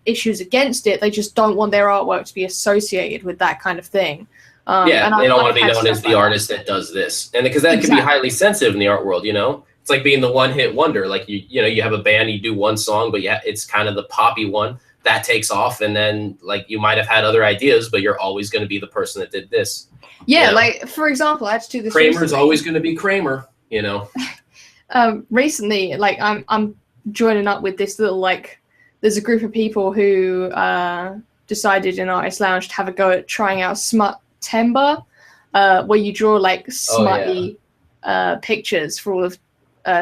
issues against it. They just don't want their artwork to be associated with that kind of thing. And they don't want to be known as the artist that does this. And because that can be highly sensitive in the art world, It's like being the one-hit wonder. Like, you have a band, you do one song, but it's kind of the poppy one. That takes off, and then like you might have had other ideas, but you're always going to be the person that did this. Yeah, like for example, I had to do this. Kramer's always going to be Kramer, Recently, like I'm joining up with this little there's a group of people who decided in Artist Lounge to have a go at trying out Smut-Tember, where you draw like smutty pictures for all of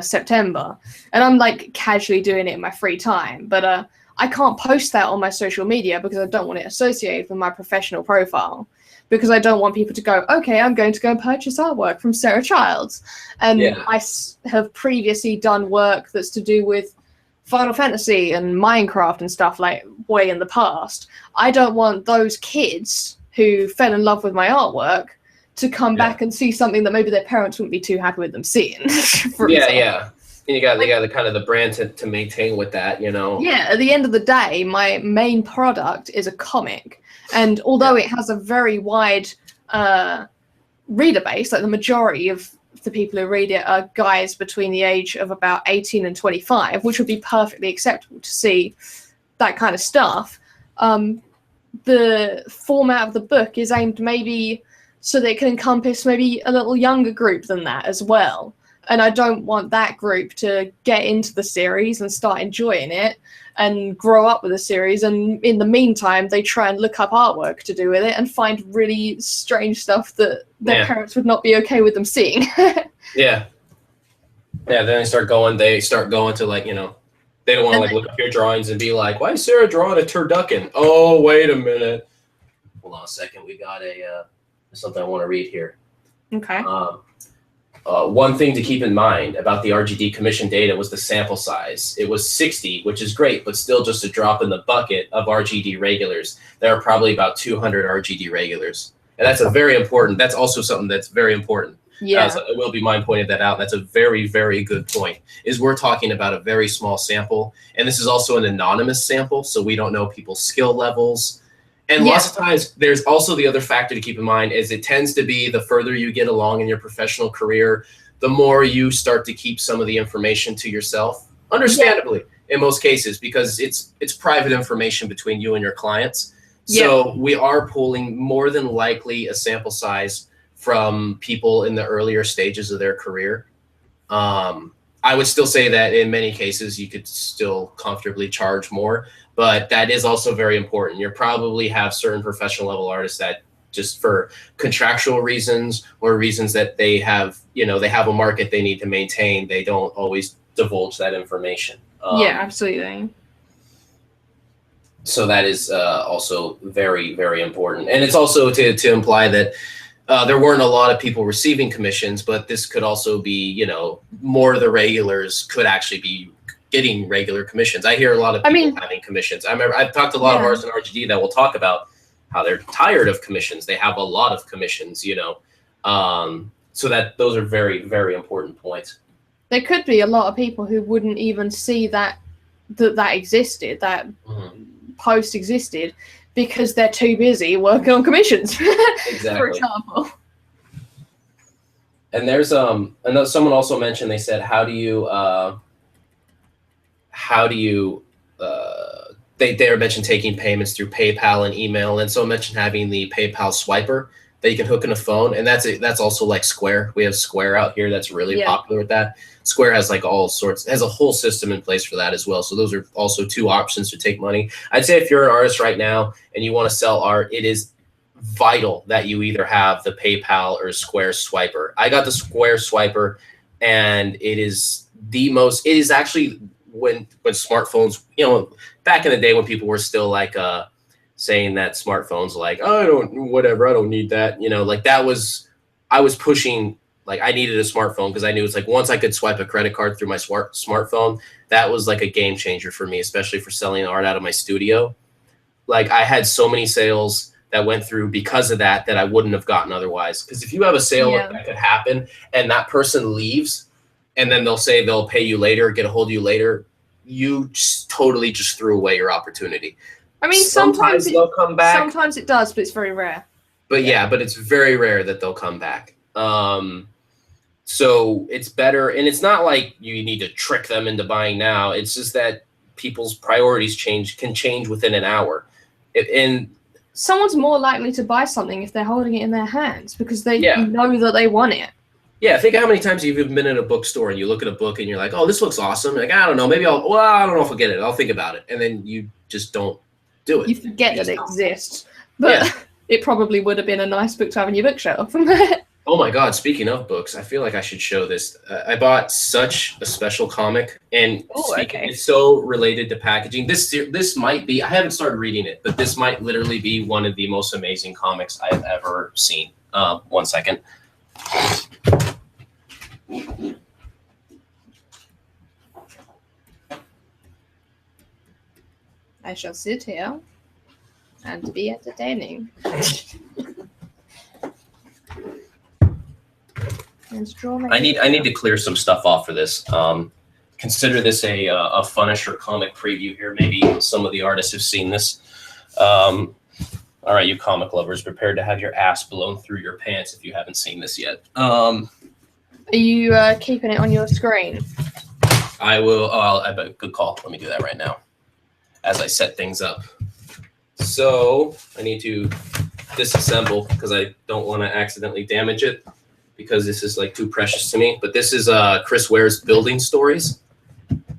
September, and I'm like casually doing it in my free time, but I can't post that on my social media because I don't want it associated with my professional profile, because I don't want people to go, okay, I'm going to go and purchase artwork from Sarah Childs. And I have previously done work that's to do with Final Fantasy and Minecraft and stuff like way in the past. I don't want those kids who fell in love with my artwork to come back and see something that maybe their parents wouldn't be too happy with them seeing. And you got the kind of the brand to maintain with that, Yeah, at the end of the day, my main product is a comic. And although it has a very wide reader base, like the majority of the people who read it are guys between the age of about 18 and 25, which would be perfectly acceptable to see that kind of stuff. The format of the book is aimed maybe so that it can encompass maybe a little younger group than that as well. And I don't want that group to get into the series and start enjoying it and grow up with the series. And in the meantime, they try and look up artwork to do with it and find really strange stuff that their parents would not be okay with them seeing. Then they start going to like, they don't want to like look up your drawings and be like, why is Sarah drawing a turducken? Oh, wait a minute. Hold on a second. We got something I want to read here. Okay. One thing to keep in mind about the RGD commission data was the sample size. It was 60, which is great, but still just a drop in the bucket of RGD regulars. There are probably about 200 RGD regulars. And that's that's also something that's very important. Yeah. It will be mine pointed that out. That's a very, very good point, is we're talking about a very small sample. And this is also an anonymous sample, so we don't know people's skill levels. And lots of times, there's also the other factor to keep in mind is it tends to be the further you get along in your professional career, the more you start to keep some of the information to yourself, understandably, in most cases, because it's private information between you and your clients. So we are pulling more than likely a sample size from people in the earlier stages of their career. I would still say that in many cases, you could still comfortably charge more. But that is also very important. You probably have certain professional level artists that just for contractual reasons or reasons that they have, they have a market they need to maintain. They don't always divulge that information. Absolutely. So that is also very, very important. And it's also to imply that there weren't a lot of people receiving commissions, but this could also be, more of the regulars could actually be getting regular commissions. I hear a lot of people having commissions. I've talked to a lot of artists in RGD that will talk about how they're tired of commissions. They have a lot of commissions, you know. So that those are very, very important points. There could be a lot of people who wouldn't even see that existed, that post existed, because they're too busy working on commissions. Exactly. For example. And there's I know someone also mentioned, they said, how do you they mentioned taking payments through PayPal and email, and someone mentioned having the PayPal swiper that you can hook in a phone, and that's also like Square. We have Square out here that's really popular with that. Square has like all sorts, has a whole system in place for that as well. So those are also two options to take money. I'd say if you're an artist right now and you want to sell art, it is vital that you either have the PayPal or Square swiper. I got the Square swiper, and it is actually when smartphones, you know, back in the day when people were still like saying that smartphones, like, oh, I don't need that, you know, like I was pushing, like I needed a smartphone because I knew it's like once I could swipe a credit card through my smartphone, that was like a game changer for me, especially for selling art out of my studio. Like I had so many sales that went through because of that I wouldn't have gotten otherwise. Because if you have a sale that could happen and that person leaves and then they'll say they'll pay you later, get a hold of you later, you just totally just threw away your opportunity. I mean, sometimes they'll come back. Sometimes it does, but it's very rare. But but it's very rare that they'll come back. So it's better, and it's not like you need to trick them into buying now. It's just that people's priorities can change within an hour. And someone's more likely to buy something if they're holding it in their hands because they know that they want it. Yeah, think of how many times you've been in a bookstore and you look at a book and you're like, oh, this looks awesome. You're like, I don't know, maybe I don't know if I'll get it. I'll think about it. And then you just don't do it. You forget that it exists. But it probably would have been a nice book to have in your bookshelf. Oh my God, speaking of books, I feel like I should show this. I bought such a special comic, and it's so related to packaging. This might be, I haven't started reading it, but this might literally be one of the most amazing comics I have ever seen. 1 second. I shall sit here and be entertaining. I need to clear some stuff off for this. Consider this a Funisher comic preview here. Maybe some of the artists have seen this. All right, you comic lovers, prepare to have your ass blown through your pants if you haven't seen this yet. Are you keeping it on your screen? I will. Oh, I bet. Good call. Let me do that right now as I set things up. So I need to disassemble because I don't want to accidentally damage it, because this is like too precious to me. But this is Chris Ware's Building Stories.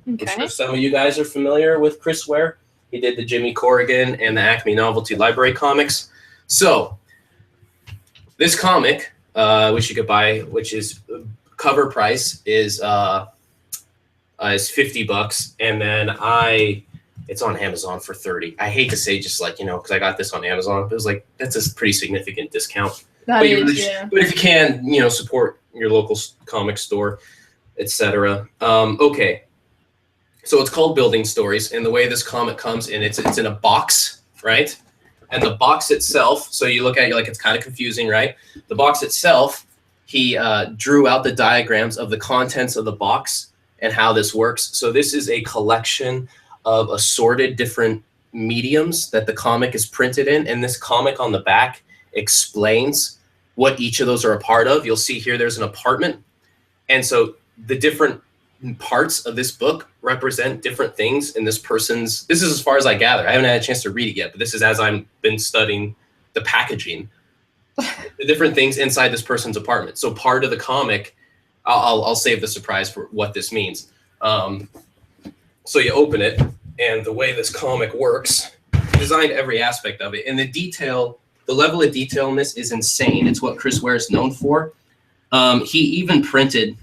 Okay. I'm sure some of you guys are familiar with Chris Ware. He did the Jimmy Corrigan and the Acme Novelty Library comics. So this comic, which you could buy, which is cover price is $50, and then it's on Amazon for $30. I hate to say just like, because I got this on Amazon, but it was like, that's a pretty significant discount. But if you can, support your local comic store, etc. Okay. So it's called Building Stories, and the way this comic comes in, it's in a box, right? And the box itself, so you look at it, you're like, it's kind of confusing, right? The box itself, he drew out the diagrams of the contents of the box and how this works. So this is a collection of assorted different mediums that the comic is printed in, and this comic on the back explains what each of those are a part of. You'll see here there's an apartment, and so the different parts of this book represent different things in this is as far as I gather. I haven't had a chance to read it yet, but this is as I've been studying the packaging, the different things inside this person's apartment. So part of the comic, I'll save the surprise for what this means. So you open it, and the way this comic works, designed every aspect of it, and the level of detail in this is insane. It's what Chris Ware is known for. He even printed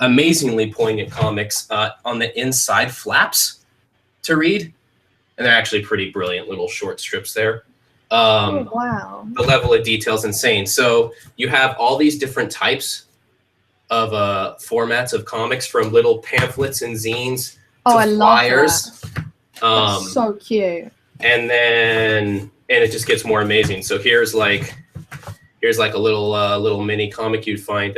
amazingly poignant comics on the inside flaps to read, and they're actually pretty brilliant little short strips there. Oh, wow. The level of detail is insane. So you have all these different types of formats of comics, from little pamphlets and zines to I flyers. love that. That's so cute. and it just gets more amazing. So here's like a little mini comic you'd find,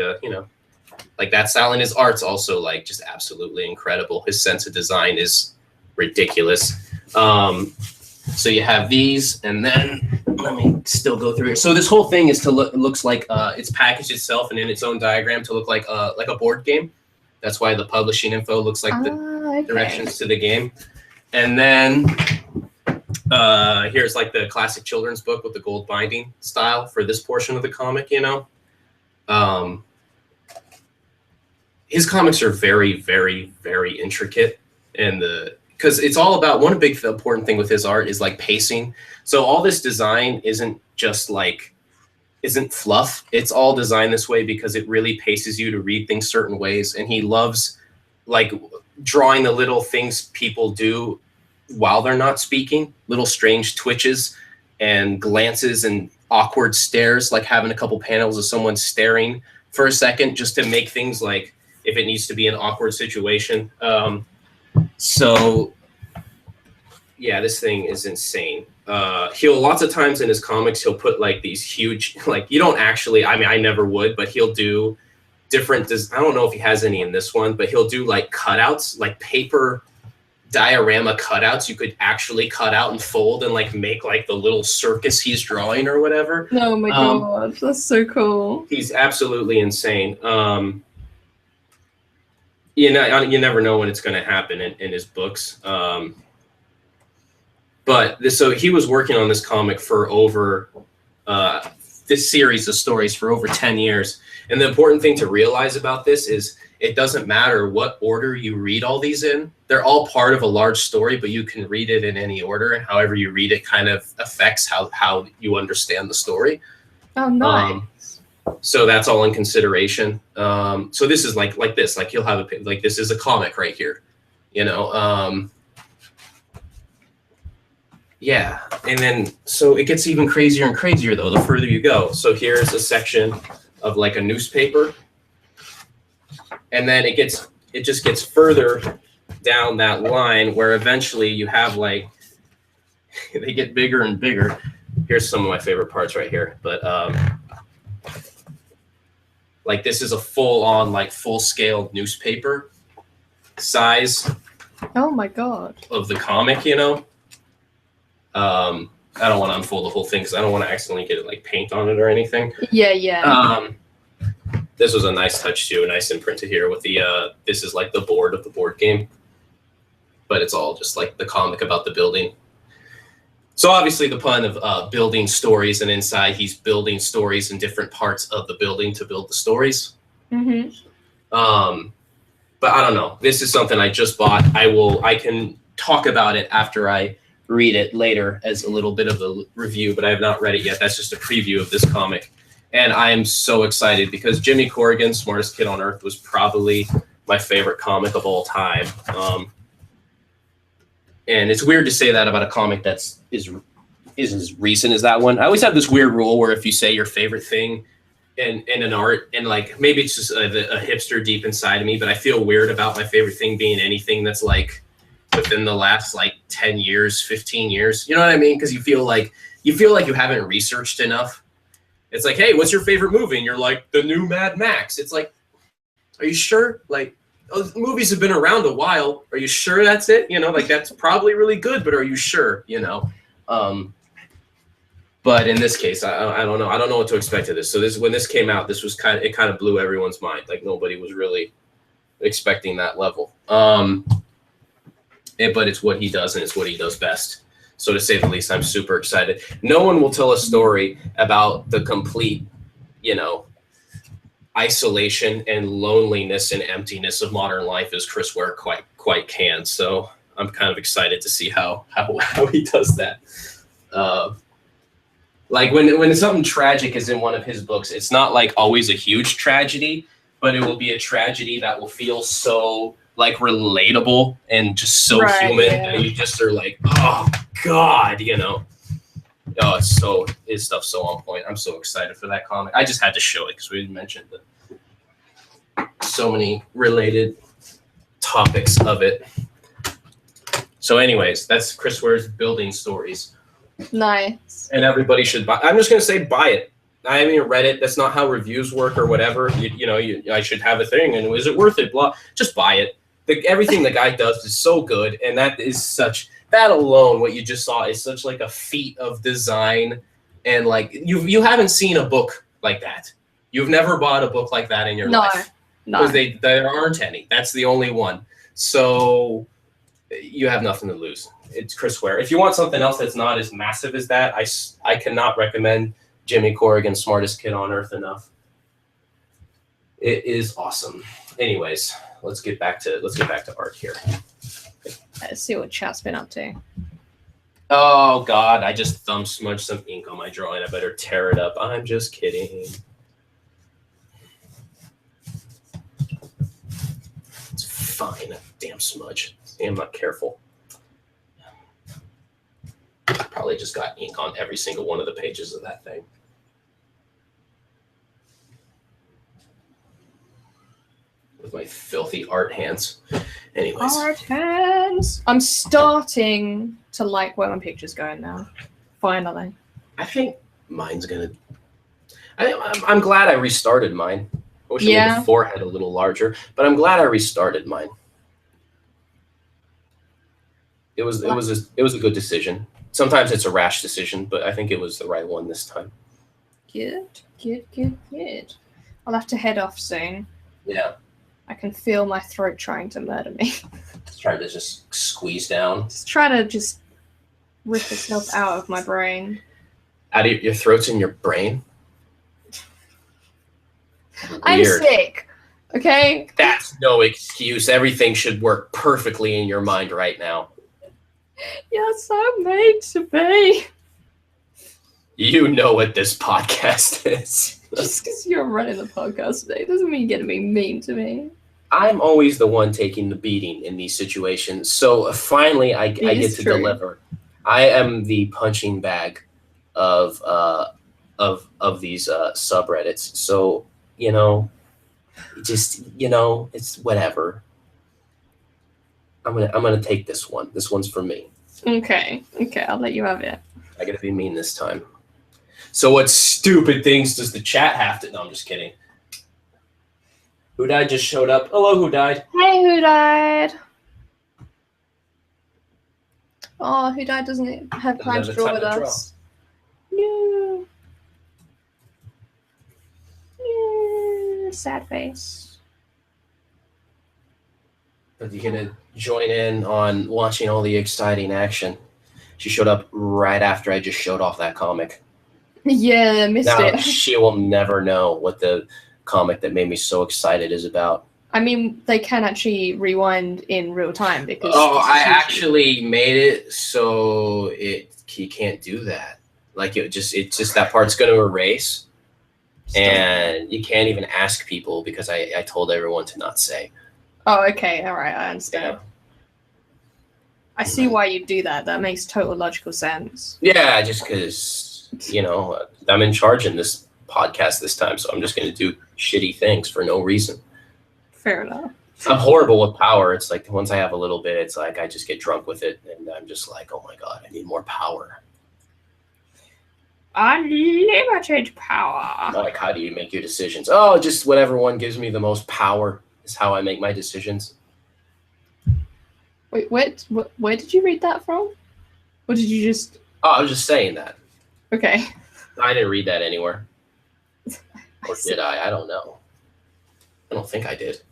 like that style, and his art's also like just absolutely incredible. His sense of design is ridiculous. So you have these, and then let me still go through here. So this whole thing is to looks like it's packaged itself and in its own diagram to look like a board game. That's why the publishing info looks like the directions to the game. And then here's like the classic children's book with the gold binding style for this portion of the comic, His comics are very, very, very intricate, and because it's all about one big important thing with his art is like pacing. So all this design isn't fluff. It's all designed this way because it really paces you to read things certain ways. And he loves like drawing the little things people do while they're not speaking, little strange twitches and glances and awkward stares, like having a couple panels of someone staring for a second just to make things like if it needs to be an awkward situation. So yeah, this thing is insane. He'll lots of times in his comics, he'll put like these huge, like you don't actually, I mean, I never would, but he'll do different, I don't know if he has any in this one, but he'll do like cutouts, like paper diorama cutouts you could actually cut out and fold and like make like the little circus he's drawing or whatever. Oh my god, that's so cool. He's absolutely insane. You never know when it's going to happen in his books. So he was working on this comic for over this series of stories for over 10 years. And the important thing to realize about this is it doesn't matter what order you read all these in. They're all part of a large story, but you can read it in any order. And however you read it kind of affects how you understand the story. Oh, nice. So that's all in consideration. So this is like this, like you'll have like this is a comic right here, yeah. And then, so it gets even crazier and crazier though, the further you go. So here's a section of like a newspaper. And then it just gets further down that line where eventually you have like, they get bigger and bigger. Here's some of my favorite parts right here. But like this is a full-on, like full-scale newspaper size. Oh my god. Of the comic, I don't want to unfold the whole thing because I don't want to accidentally get like paint on it or anything. Yeah. This was a nice touch too, a nice imprint to here with the this is like the board of the board game, but it's all just like the comic about the building. So obviously the pun of building stories, and inside he's building stories in different parts of the building to build the stories. Mm-hmm. But I don't know. This is something I just bought. I can talk about it after I read it later as a little bit of a review, but I have not read it yet. That's just a preview of this comic. And I am so excited because Jimmy Corrigan, Smartest Kid on Earth, was probably my favorite comic of all time. And it's weird to say that about a comic that's is as recent as that one. I always have this weird rule where if you say your favorite thing in an art, and like maybe it's just a hipster deep inside of me, but I feel weird about my favorite thing being anything that's like within the last like 10 years, 15 years. You know what I mean? Because you feel like you haven't researched enough. It's like, hey, what's your favorite movie? And you're like, the new Mad Max. It's like, are you sure? Like, movies have been around a while. Are you sure that's it? Like that's probably really good, but are you sure? But in this case, I don't know. I don't know what to expect of this. So when this came out, this was kind of blew everyone's mind. Like nobody was really expecting that level. But it's what he does, and it's what he does best. So to say the least, I'm super excited. No one will tell a story about the complete, isolation and loneliness and emptiness of modern life as Chris Ware quite can. So I'm kind of excited to see how he does that. Like when something tragic is in one of his books, it's not like always a huge tragedy, but it will be a tragedy that will feel so like relatable and just so human that you just are like, oh God, Oh, his stuff's so on point. I'm so excited for that comic. I just had to show it because we mentioned so many related topics of it. So anyways, that's Chris Ware's Building Stories. Nice. And everybody should buy. I'm just going to say buy it. I haven't even read it. That's not how reviews work or whatever. I should have a thing. And is it worth it? Blah. Just buy it. Everything the guy does is so good. And that alone, what you just saw, is such like a feat of design. And like you haven't seen a book like that. You've never bought a book like that in your life. No. Because there aren't any. That's the only one. So you have nothing to lose. It's Chris Ware. If you want something else that's not as massive as that, I cannot recommend Jimmy Corrigan, Smartest Kid on Earth enough. It is awesome. Anyways, let's get back to art here. Let's see what chat's been up to. Oh God, I just thumb smudged some ink on my drawing. I better tear it up. I'm just kidding. It's fine. Damn smudge. See, I'm not careful. Probably just got ink on every single one of the pages of that thing. With my filthy art hands. Anyways. Art hands. I'm starting to like where my picture's going now. Finally. I think mine's gonna. I'm glad I restarted mine. I wish I made the forehead a little larger, but I'm glad I restarted mine. It was a good decision. Sometimes it's a rash decision, but I think it was the right one this time. Good. I'll have to head off soon. Yeah. I can feel my throat trying to murder me. Trying to just squeeze down. Just trying to just rip itself out of my brain. Out of your throat's in your brain? Weird. I'm sick. Okay? That's no excuse. Everything should work perfectly in your mind right now. Yes, I'm made to be. You know what this podcast is. Just because you're running the podcast today doesn't mean you're going to be mean to me. I'm always the one taking the beating in these situations. So finally, I get to deliver. I am the punching bag of these subreddits. So it's whatever. I'm gonna take this one. This one's for me. Okay, I'll let you have it. I gotta be mean this time. So what stupid things does the chat have to? No, I'm just kidding. Who Died just showed up. Hello, Who Died? Hey, Who Died? Oh, Who Died doesn't have time to draw with us. No. Yeah, sad face. But you're gonna join in on watching all the exciting action. She showed up right after I just showed off that comic. Yeah, missed it. She will never know what the comic that made me so excited is about. I mean, they can actually rewind in real time because. Oh, I actually made it so he can't do that. Like it's just that part's going to erase, and you can't even ask people because I told everyone to not say. Oh, okay, all right, I understand. Yeah. I see why you do that. That makes total logical sense. Yeah, just because I'm in charge in this podcast this time, so I'm just going to do shitty things for no reason. Fair enough. I'm horrible with power. It's like once I have a little bit, it's like I just get drunk with it, and I'm just like, oh my god, I need more power. Unlimited power. Like, how do you make your decisions? Oh, just whatever one gives me the most power is how I make my decisions. Wait, where did you read that from? Or did you just... Oh, I was just saying that. Okay. I didn't read that anywhere. Or did I? I don't know. I don't think I did.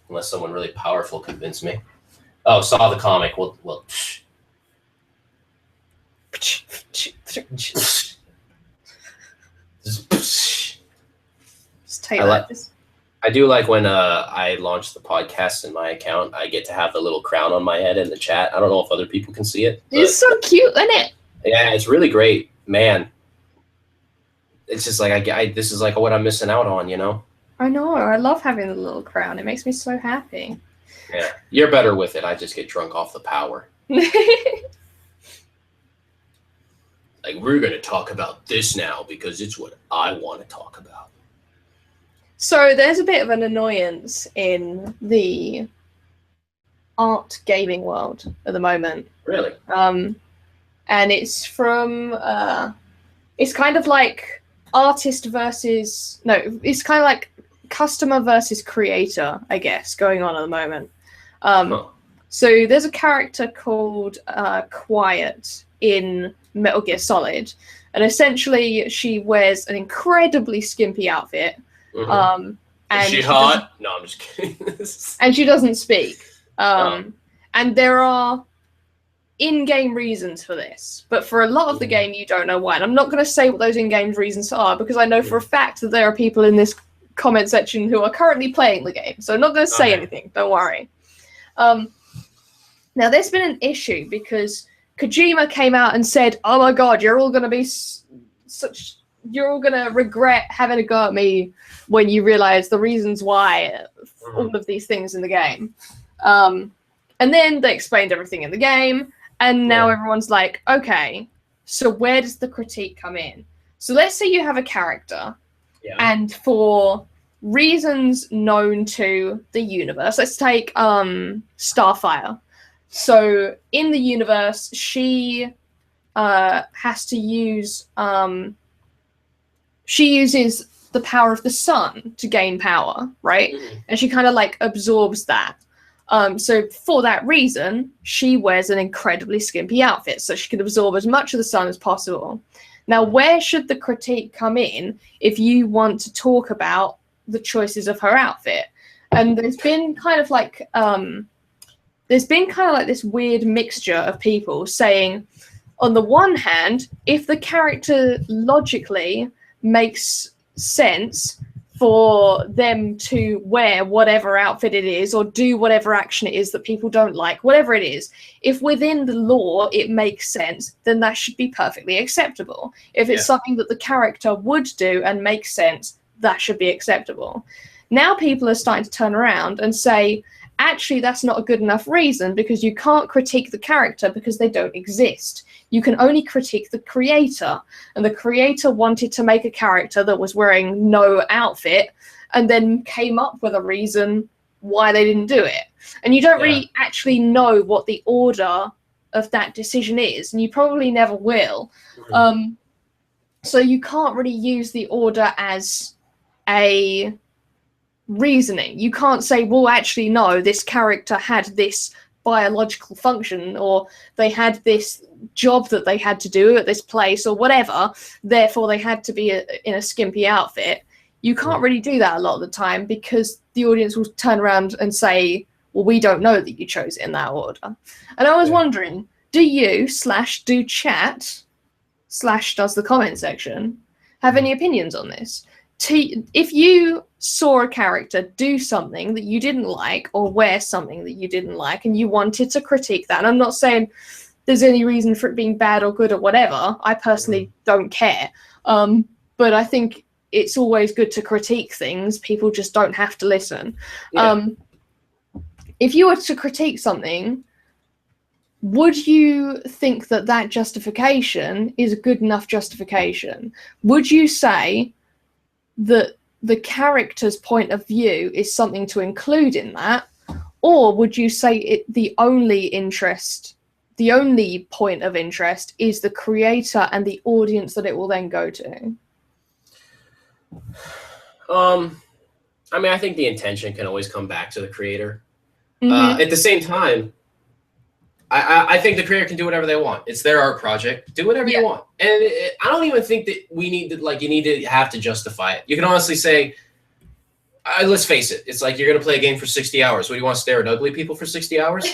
Unless someone really powerful convinced me. Oh, saw the comic. Well. Just take that. I do like when I launch the podcast in my account, I get to have the little crown on my head in the chat. I don't know if other people can see it. It's so cute, isn't it? Yeah, it's really great. Man. It's just like this is like what I'm missing out on, I know. I love having the little crown. It makes me so happy. Yeah, you're better with it. I just get drunk off the power. Like, we're going to talk about this now because it's what I want to talk about. So there's a bit of an annoyance in the art gaming world at the moment. Really? And it's from it's kind of like artist versus it's kind of like customer versus creator, I guess, going on at the moment. So there's a character called Quiet in Metal Gear Solid, and essentially she wears an incredibly skimpy outfit. And is she hot? No, I'm just kidding. And she doesn't speak. And there are in-game reasons for this, but for a lot of the game you don't know why. And I'm not going to say what those in-game reasons are, because I know for a fact that there are people in this comment section who are currently playing the game, so I'm not going to say anything, don't worry. Now there's been an issue because Kojima came out and said, oh my god, you're all going to be you're all going to regret having a go at me when you realize the reasons why all of these things in the game. And then they explained everything in the game, and now everyone's like, okay, so where does the critique come in? So let's say you have a character, and for reasons known to the universe, let's take Starfire. So in the universe, she has to use she uses the power of the sun to gain power, right? And she kind of like absorbs that. So for that reason, she wears an incredibly skimpy outfit so she can absorb as much of the sun as possible. Now, where should the critique come in if you want to talk about the choices of her outfit? And there's been kind of like this weird mixture of people saying, on the one hand, if the character logically makes sense for them to wear whatever outfit it is or do whatever action it is that people don't like, whatever it is, if within the law it makes sense, then that should be perfectly acceptable. If it's something that the character would do and makes sense, that should be acceptable. Now people are starting to turn around and say, actually, that's not a good enough reason because you can't critique the character because they don't exist. You can only critique the creator. And the creator wanted to make a character that was wearing no outfit and then came up with a reason why they didn't do it. And you don't really actually know what the order of that decision is, and you probably never will. So you can't really use the order as a reasoning. You can't say, well, actually, no, this character had this biological function, or they had this job that they had to do at this place, or whatever, therefore they had to be in a skimpy outfit. You can't really do that a lot of the time because the audience will turn around and say, well, we don't know that you chose it in that order. And I was wondering, do you / do chat / does the comment section have any opinions on this? If you saw a character do something that you didn't like or wear something that you didn't like and you wanted to critique that, and I'm not saying there's any reason for it being bad or good or whatever, I personally don't care, but I think it's always good to critique things. People just don't have to listen. If you were to critique something, would you think that that justification is a good enough justification? Would you say that the character's point of view is something to include in that, or would you say the only point of interest is the creator and the audience that it will then go to? I mean, I think the intention can always come back to the creator. At the same time, I think the creator can do whatever they want. It's their art project. Do whatever you want. And I don't even think that you need to have to justify it. You can honestly say, let's face it. It's like you're going to play a game for 60 hours. What, do you want to stare at ugly people for 60 hours?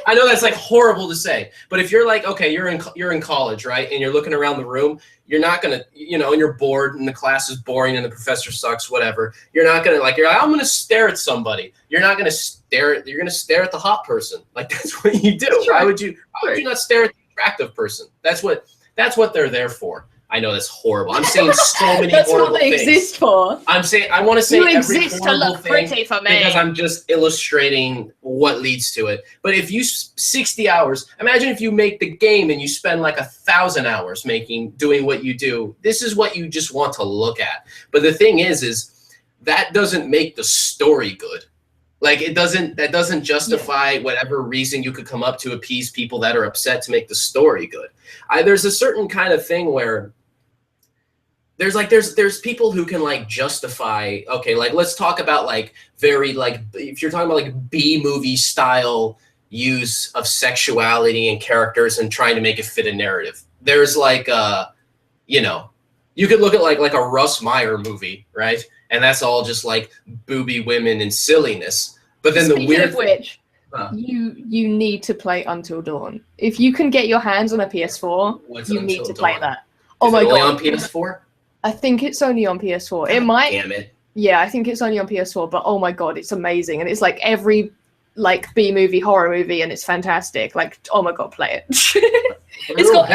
I know that's like horrible to say. But if you're like, okay, you're in college, right? And you're looking around the room, you're not going to, and you're bored and the class is boring and the professor sucks, whatever. You're not going to you're like, I'm going to stare at somebody. You're not going to stare at, you're going to stare at the hot person. Like, that's what you do. Why would you not stare at the attractive person? That's what they're there for. I know that's horrible. I'm saying so many that's horrible what they things. exist for. I'm saying I want to say you every exist to horrible look thing pretty for me because I'm just illustrating what leads to it. But if you 60 hours, imagine if you make the game and you spend like 1,000 hours doing what you do. This is what you just want to look at. But the thing is that doesn't make the story good. Like that doesn't justify whatever reason you could come up to appease people that are upset to make the story good. There's a certain kind of thing where there's people who can like justify, okay, like let's talk about like very like if you're talking about like B movie style use of sexuality and characters and trying to make it fit a narrative. There's like you know, you could look at like a Russ Meyer movie, right? And that's all just like booby women and silliness. But then Speaking the weird of which, you need to play Until Dawn. If you can get your hands on a PS4, you need to play that. Oh my god! On PS4? I think it's only on PS4. It might. Damn it. Yeah, I think it's only on PS4. But oh my god, it's amazing, and it's like every like B movie, horror movie, and it's fantastic. Like, oh my god, play it. It's got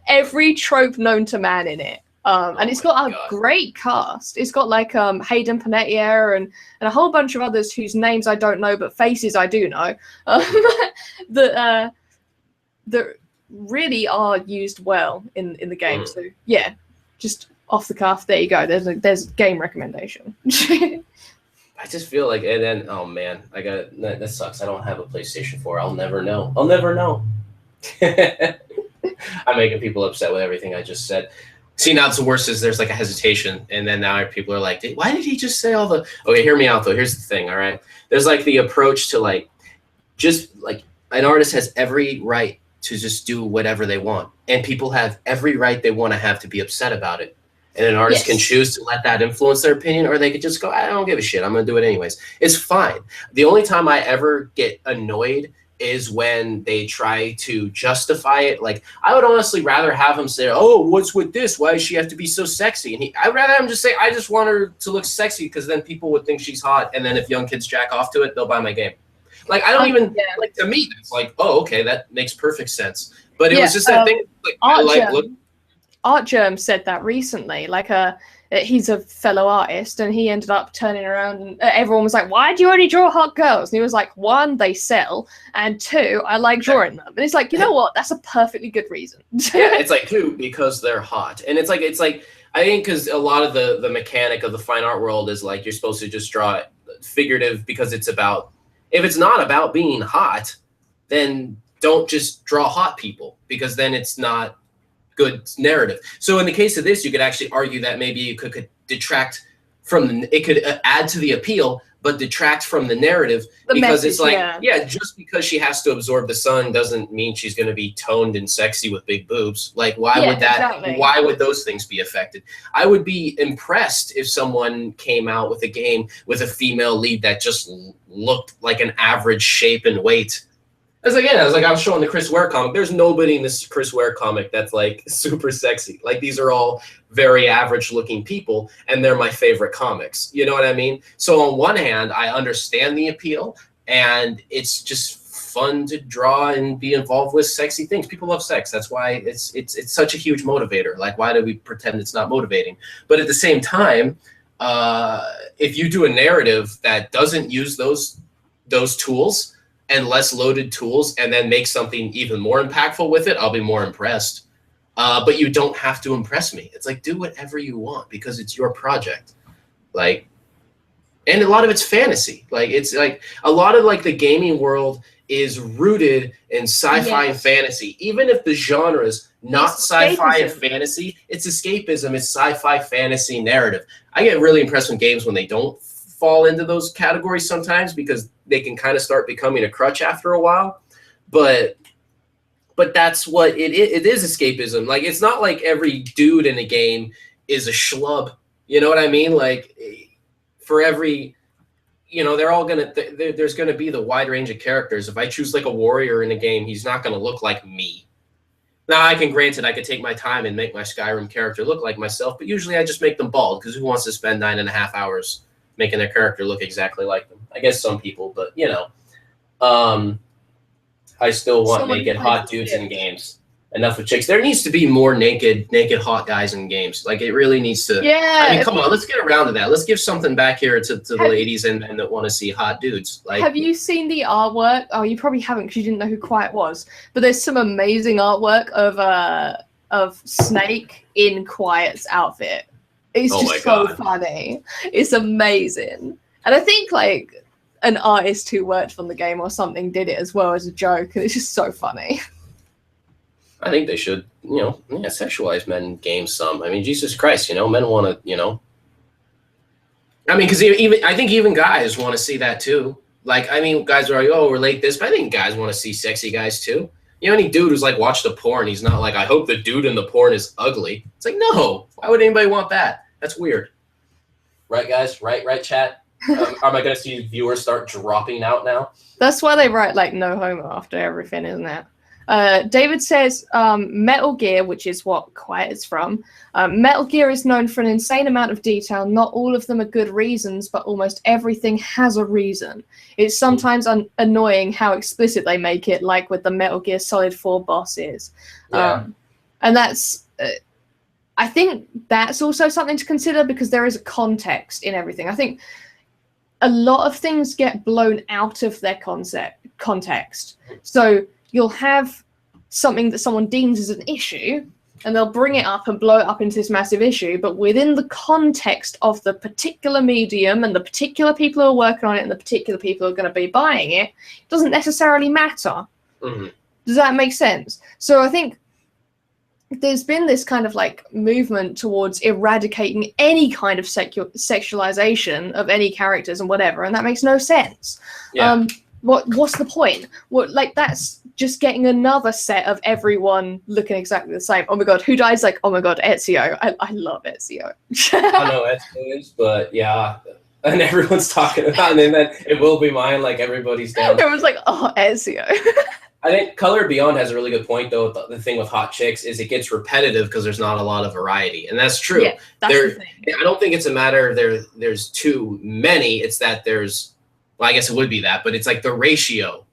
every trope known to man in it. And it's got a great cast. It's got like Hayden Panettiere and a whole bunch of others whose names I don't know, but faces I do know. That really are used well in the game. So yeah, just off the cuff, there you go. There's game recommendation. I just feel like, and then oh man, that sucks. I don't have a PlayStation 4. I'll never know. I'll never know. I'm making people upset with everything I just said. See, now it's the worst is there's like a hesitation, and then now people are like, why did he just say all the... Okay, hear me out, though. Here's the thing, all right? There's like the approach to like, just like an artist has every right to just do whatever they want, and people have every right they want to have to be upset about it. And an artist can choose to let that influence their opinion, or they could just go, I don't give a shit. I'm going to do it anyways. It's fine. The only time I ever get annoyed is when they try to justify it. Like, I would honestly rather have him say, oh, what's with this? Why does she have to be so sexy? And I'd rather him just say, I just want her to look sexy, because then people would think she's hot. And then if young kids jack off to it, they'll buy my game. Like, I don't even, like, to me, it's like, oh, okay, that makes perfect sense. But it was just that thing. Like, Artgerm said that recently. Like, he's a fellow artist, and he ended up turning around, and everyone was like, why do you only draw hot girls? And he was like, one, they sell, and two, I like drawing them. And it's like, you know what? That's a perfectly good reason. Yeah, it's like, two, because they're hot. And it's like I think because a lot of the mechanic of the fine art world is like, you're supposed to just draw it figurative, because it's about, if it's not about being hot, then don't just draw hot people, because then it's not good narrative. So in the case of this, you could actually argue that maybe you could detract from it could add to the appeal, but detract from the narrative, because it's like, just because she has to absorb the sun doesn't mean she's going to be toned and sexy with big boobs. Like, why would that? Exactly. Why would those things be affected? I would be impressed if someone came out with a game with a female lead that just looked like an average shape and weight. I was showing the Chris Ware comic. There's nobody in this Chris Ware comic that's like super sexy. Like, these are all very average looking people, and they're my favorite comics. You know what I mean? So on one hand, I understand the appeal, and it's just fun to draw and be involved with sexy things. People love sex. That's why it's such a huge motivator. Like, why do we pretend it's not motivating? But at the same time, if you do a narrative that doesn't use those tools and less loaded tools, and then make something even more impactful with it, I'll be more impressed. But you don't have to impress me. It's like, do whatever you want, because it's your project. Like, and a lot of it's fantasy. Like, it's like a lot of like the gaming world is rooted in sci-fi and fantasy. Even if the genre's not sci-fi and fantasy, it's escapism. It's sci-fi fantasy narrative. I get really impressed with games when they don't fall into those categories sometimes, because they can kind of start becoming a crutch after a while. But that's what it is escapism. Like, it's not like every dude in a game is a schlub. You know what I mean? Like, for every, they're all there's gonna be the wide range of characters. If I choose like a warrior in a game, he's not gonna look like me. Now, I could take my time and make my Skyrim character look like myself, but usually I just make them bald, because who wants to spend 9.5 hours making their character look exactly like them? I guess some people, but I still want naked hot dudes in games. Enough with chicks. There needs to be more naked hot guys in games. Like, it really needs to. Yeah. I mean, come on, let's get around to that. Let's give something back here to the ladies and men that want to see hot dudes. Like, have you seen the artwork? Oh, you probably haven't, because you didn't know who Quiet was. But there's some amazing artwork of Snake in Quiet's outfit. It's just so funny. It's amazing. And I think, like, an artist who worked on the game or something did it as well as a joke, and it's just so funny. I think they should, sexualize men in games some. I mean, Jesus Christ, men want to, I mean, because I think even guys want to see that too. Like, I mean, guys are like, oh, relate this, but I think guys want to see sexy guys too. Any dude who's like watched the porn, he's not like, I hope the dude in the porn is ugly. It's like, no, why would anybody want that? That's weird. Right, guys? Right, chat? Am I going to see viewers start dropping out now? That's why they write like no homo after everything, isn't it? David says Metal Gear, which is what Quiet is from. Metal Gear is known for an insane amount of detail. Not all of them are good reasons, but almost everything has a reason. It's sometimes annoying how explicit they make it, like with the Metal Gear Solid 4 bosses. Yeah. And that's... I think that's also something to consider because there is a context in everything. I think a lot of things get blown out of their context. So you'll have something that someone deems as an issue, and they'll bring it up and blow it up into this massive issue, but within the context of the particular medium and the particular people who are working on it and the particular people who are going to be buying it, it doesn't necessarily matter. Mm-hmm. Does that make sense? So I think there's been this kind of like movement towards eradicating any kind of sexualization of any characters and whatever, and that makes no sense. Yeah. What's the point? That's just getting another set of everyone looking exactly the same. Oh my god, who dies? Like, oh my god, Ezio. I love Ezio. I know Ezio is, but yeah. And everyone's talking about it, and then it will be mine, like everybody's down. Everyone's like, oh, Ezio. I think Color Beyond has a really good point, though. The thing with hot chicks is it gets repetitive because there's not a lot of variety, and that's true. Yeah, that's the thing. I don't think it's a matter of there's too many. It's that well, I guess it would be that, but it's like the ratio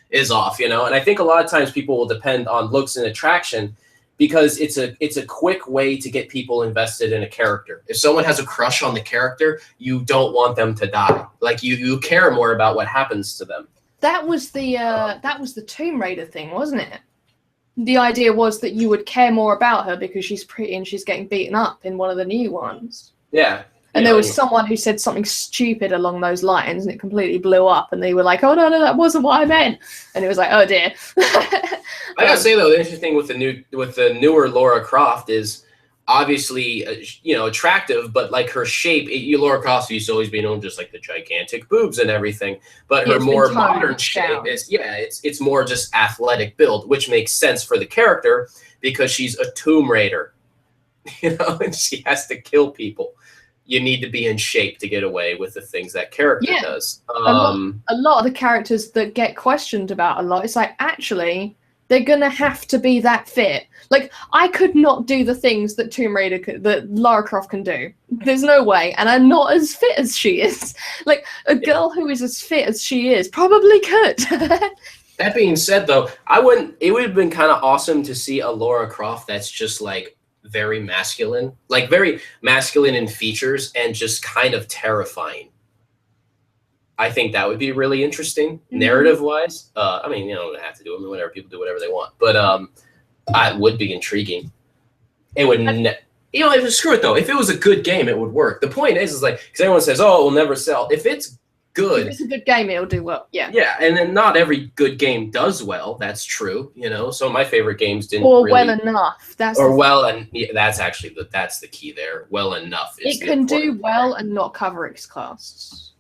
is off, And I think a lot of times people will depend on looks and attraction because it's a quick way to get people invested in a character. If someone has a crush on the character, you don't want them to die. Like you care more about what happens to them. That was the Tomb Raider thing, wasn't it? The idea was that you would care more about her because she's pretty and she's getting beaten up in one of the new ones. Yeah. And there was someone who said something stupid along those lines, and it completely blew up. And they were like, "Oh no, that wasn't what I meant." And it was like, "Oh dear." I gotta say though, the interesting thing with the newer Lara Croft is obviously attractive, but like her shape, Lara Croft used to always be known just like the gigantic boobs and everything. But her more modern shape is it's more just athletic build, which makes sense for the character because she's a Tomb Raider, and she has to kill people. You need to be in shape to get away with the things that character does. A lot of the characters that get questioned about a lot, it's like, actually, they're going to have to be that fit. Like, I could not do the things that that Lara Croft can do. There's no way. And I'm not as fit as she is. Like, a girl who is as fit as she is probably could. That being said, though, it would have been kind of awesome to see a Lara Croft that's just like, very masculine in features and just kind of terrifying. I think that would be really interesting narrative wise. I mean, don't have to do it. I mean, whatever, people do whatever they want, but it would be intriguing. It would, screw it though. If it was a good game, it would work. The point is like, because everyone says, "Oh, it will never sell." If it's good, if it's a good game, it'll do well. Yeah. Yeah, and then not every good game does well. That's true. Some of my favorite games didn't. Or really, well enough. That's actually that's the key there. Well enough. It can do well and not cover its costs.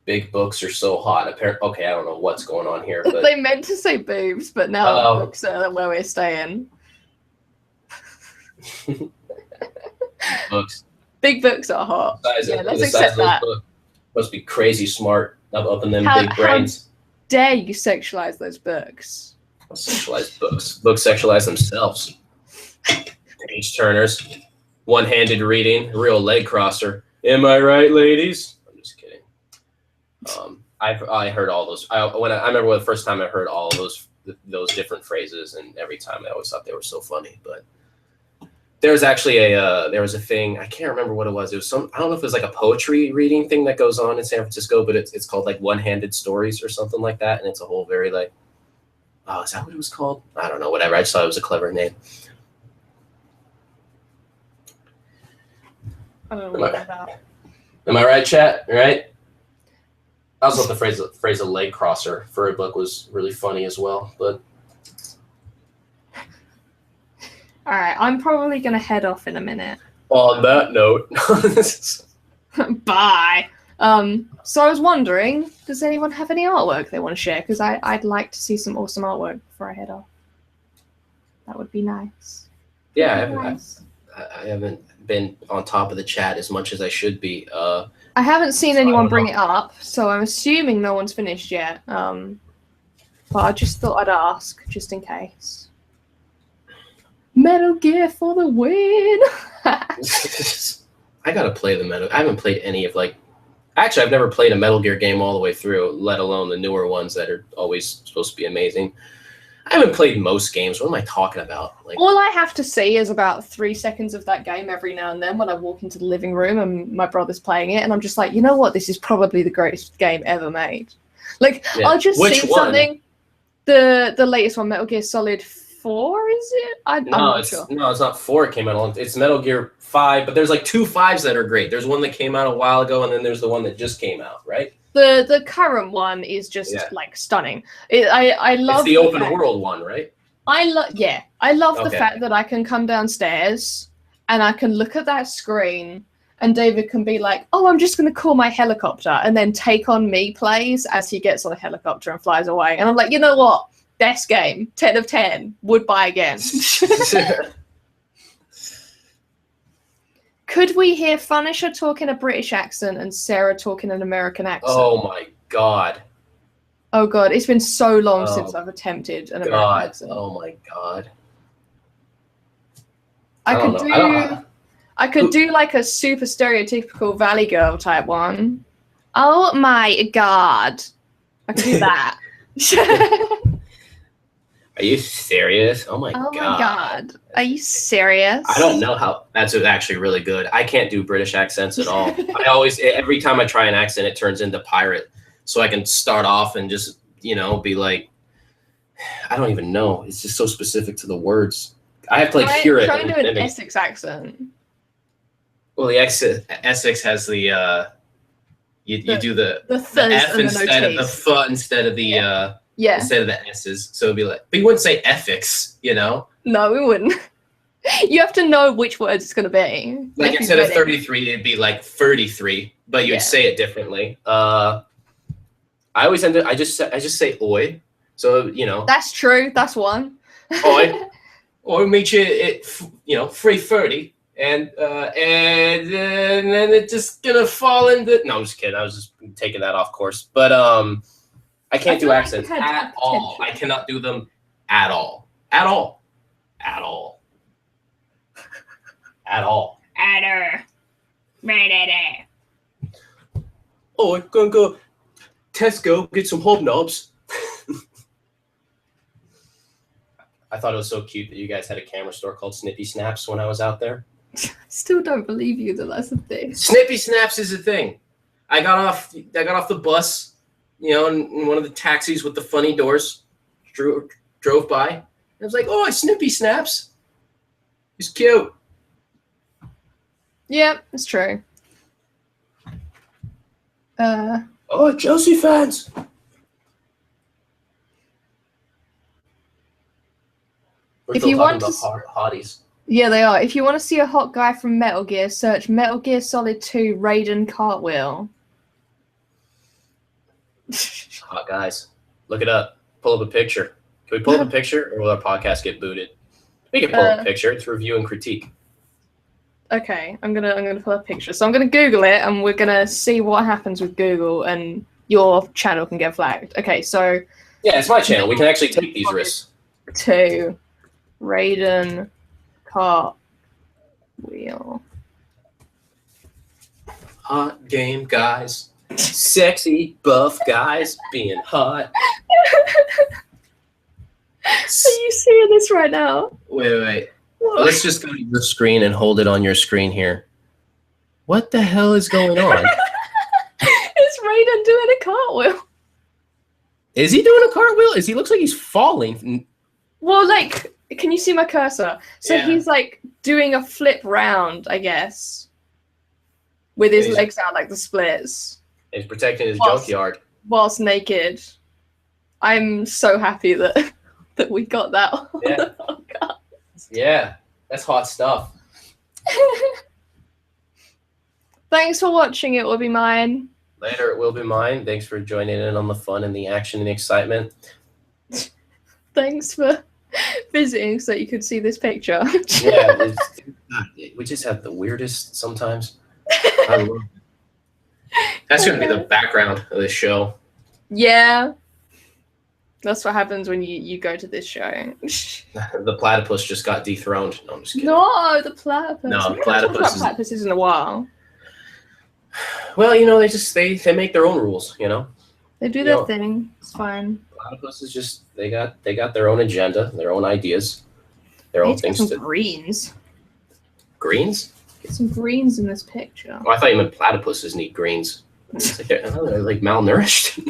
Big books are so hot. Okay, I don't know what's going on here. But they meant to say boobs, but now books are where we're staying. Books. Big books are hot. Let's accept that. Must be crazy smart up in them big brains. How dare you sexualize those books? Sexualize books. Books sexualize themselves. Page turners. One-handed reading. Real leg crosser. Am I right, ladies? I'm just kidding. I heard all those. I remember the first time I heard all of those different phrases, and every time I always thought they were so funny, but. There was actually there was a thing, I can't remember what it was. It was I don't know if it was like a poetry reading thing that goes on in San Francisco, but it's called like One-Handed Stories or something like that. And it's a whole very like, oh, is that what it was called? I don't know, whatever. I just thought it was a clever name. I don't know what about. Am I right, chat? Right? I also thought the phrase a leg crosser for a book was really funny as well. But All right, I'm probably gonna head off in a minute. on that note, Bye. So I was wondering, does anyone have any artwork they want to share? Because I'd like to see some awesome artwork before I head off. That would be nice. yeah, Nice. I haven't been on top of the chat as much as I should be. I haven't seen So I anyone don't bring know. it up, so I'm assuming no one's finished yet. But I just thought I'd ask, just in case. Metal Gear for the win! I gotta play the Metal. I haven't played any of Actually, I've never played a Metal Gear game all the way through, let alone the newer ones that are always supposed to be amazing. I haven't played most games. What am I talking about? All I have to see is about 3 seconds of that game every now and then when I walk into the living room and my brother's playing it, and I'm just like, you know what? This is probably the greatest game ever made. Like, Yeah. I'll just Which see one? something. The latest one, Metal Gear Solid 4, is it? I'm not sure. No, it's not 4. It came out on. It's Metal Gear 5, but there's like 2 5s that are great. There's one that came out a while ago, and then there's the one that just came out, right? The current one is just like stunning. I love It's the open fact- world one, right? I love the Okay. fact that I can come downstairs and I can look at that screen and David can be like, "Oh, I'm just going to call my helicopter," and then Take On Me plays as he gets on a helicopter and flies away. And I'm like, you know what? Best game, 10 of 10. Would buy again. Could we hear Funisher talking a British accent and Sarah talking an American accent? Oh my god. Oh god, it's been so long Oh, since I've attempted an American God. accent. Oh my god. I don't could know. I could do like a super stereotypical Valley Girl type one. Oh my god. I could do that. Are you serious? Oh my Oh god. my god. Are you serious? I don't know how. That's actually really good. I can't do British accents at all. I always, every time I try an accent, it turns into pirate. So I can start off and just, be like, I don't even know. It's just so specific to the words. I have to hear it. Try and do an mimic. Essex accent. Well, the Essex has the you do the The F and instead of the T's. F instead of the Yeah. instead of the S's. So it'd be like, but you wouldn't say Effix, No, we wouldn't. You have to know which words it's going to be. Like If instead you're of ready. 33, it'd be like 33, but you'd Yeah. say it differently. I always I just say oi. So, That's true. That's one. oi. Or meet you at 3:30 and then it's just gonna fall into. No, I'm just kidding. I was just taking that off course. But I can't do feel like accents you had at all. potential. I cannot do them at all. At all. At all. At all. Oh, I'm gonna go Tesco, get some hobnobs. I thought it was so cute that you guys had a camera store called Snippy Snaps when I was out there. I still don't believe you that that's a thing. Snippy Snaps is a thing. I got off the bus, in one of the taxis with the funny doors. Drove by. I was like, "Oh, it's Snippy Snaps. He's cute." Yeah, it's true. Oh, Chelsea fans. We're If still you talking want about hotties. Yeah, they are. If you want to see a hot guy from Metal Gear, search Metal Gear Solid 2 Raiden Cartwheel. Hot guys. Look it up. Pull up a picture. Can we pull up a picture, or will our podcast get booted? We can pull up a picture. It's review and critique. Okay, I'm gonna pull up a picture. So I'm gonna Google it, and we're gonna see what happens with Google, and your channel can get flagged. Okay, so Yeah, it's my channel. We can actually take these risks. 2 Raiden Cartwheel. Hot game guys. Sexy buff guys being hot. Are you seeing this right now? Wait. Let's just go to your screen and hold it on your screen here. What the hell is going on? It's Raiden doing a cartwheel. Is he doing a cartwheel? He looks like he's falling. Well, like, can you see my cursor? So Yeah. he's like doing a flip round, I guess, with his He's- legs out like the splits. He's protecting his Well, junkyard. whilst naked. I'm so happy that that we got that on Yeah. the podcast. Yeah, that's hot stuff. Thanks for watching. It will be mine. Later, it will be mine. Thanks for joining in on the fun and the action and the excitement. Thanks for visiting so you could see this picture. Yeah, we just have the weirdest sometimes. I love it. That's going to be the background of this show. Yeah. That's what happens when you go to this show. The platypus just got dethroned. No, I'm just kidding. No, the platypus. No, We haven't platypus talked is- about platypuses in a while. Well, they make their own rules, They do You their know- thing. It's fine. Platypus is just they got their own agenda, their own ideas, their I own need to get things some to greens. greens. Get some greens in this picture. Oh, I thought you meant platypuses need greens. It's like, they're like malnourished.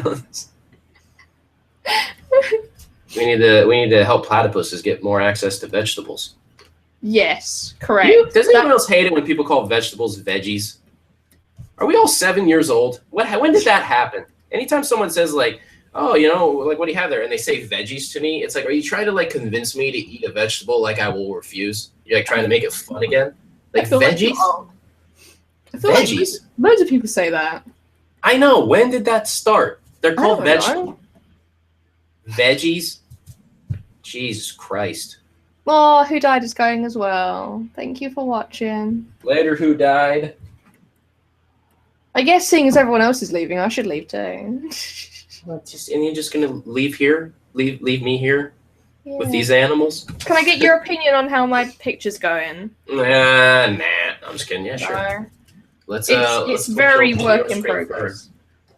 We need to help platypuses get more access to vegetables. Yes, correct. Doesn't anyone else hate it when people call vegetables veggies? Are we all 7 years old? When did that happen? Anytime someone says like, oh, like what do you have there? And they say veggies to me, it's like, are you trying to like convince me to eat a vegetable like I will refuse? You're like trying to make it fun again? Like I feel veggies? I feel like Veggies? loads of people say that. I know. When did that start? They're I called don't vegetables. know. Veggies? Jesus Christ. Oh, Who Died is going as well. Thank you for watching. Later, who died? I guess seeing as everyone else is leaving, I should leave too. And you're just gonna leave here? Leave me here with Yeah. these animals? Can I get your opinion on how my picture's going? Nah. I'm just kidding. Yeah, sure. No. Let's. It's let's very go to work the in screen progress.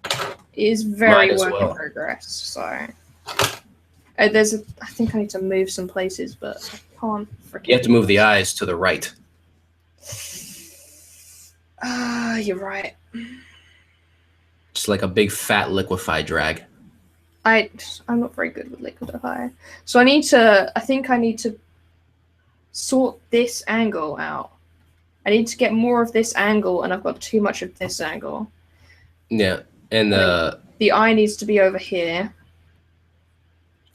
It is very Mine as work well. in progress. So I think I need to move some places, but I can't freaking. You have to move the eyes to the right. Ah, you're right. Just like a big fat liquefied drag. I'm not very good with liquidify. So I think I need to sort this angle out. I need to get more of this angle, and I've got too much of this angle. Yeah, and The eye needs to be over here.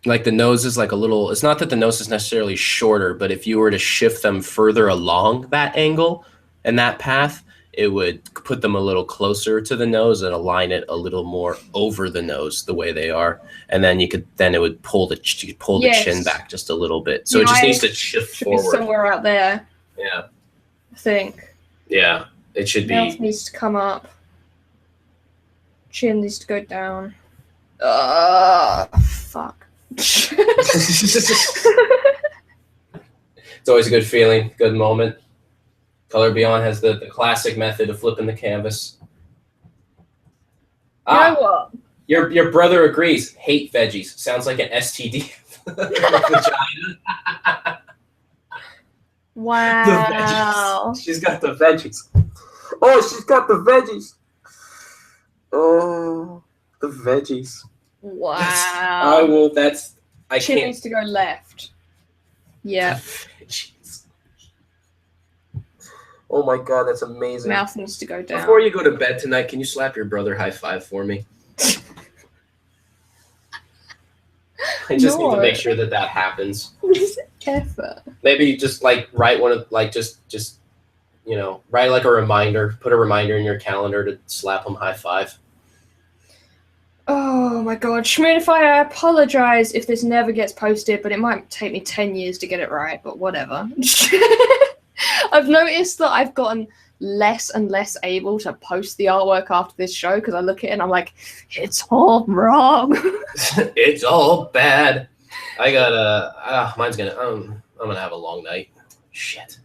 like the nose is like a little. It's not that the nose is necessarily shorter, but if you were to shift them further along that angle and that path, it would put them a little closer to the nose and align it a little more over the nose the way they are, and then it would pull the Yes. chin back just a little bit. So The it just eye needs to shift Should be forward. somewhere out there, Yeah, I think. yeah, it should Mouth be. needs to come up. Chin needs to go down. Fuck. It's always a good feeling, good moment. Color Beyond has the classic method of flipping the canvas. You know what? Your brother agrees. Hate veggies. Sounds like an STD. Vagina. Wow. She's got the veggies. Oh, she's got the veggies. Oh, the veggies. Wow. I will. I Chin can't. needs to go left. Yeah. Veggies. Oh my god, that's amazing. Mouth needs to go down. Before you go to bed tonight, can you slap your brother high five for me? I just need to make sure that happens. This effort. Maybe you just like write one of just write like a reminder. Put a reminder in your calendar to slap him high five. Oh my god. Schmoonify, I apologize if this never gets posted, but it might take me 10 years to get it right, but whatever. I've noticed that I've gotten less and less able to post the artwork after this show because I look at it and I'm like, it's all wrong. It's all bad. I got mine's gonna. I'm gonna have a long night. Shit.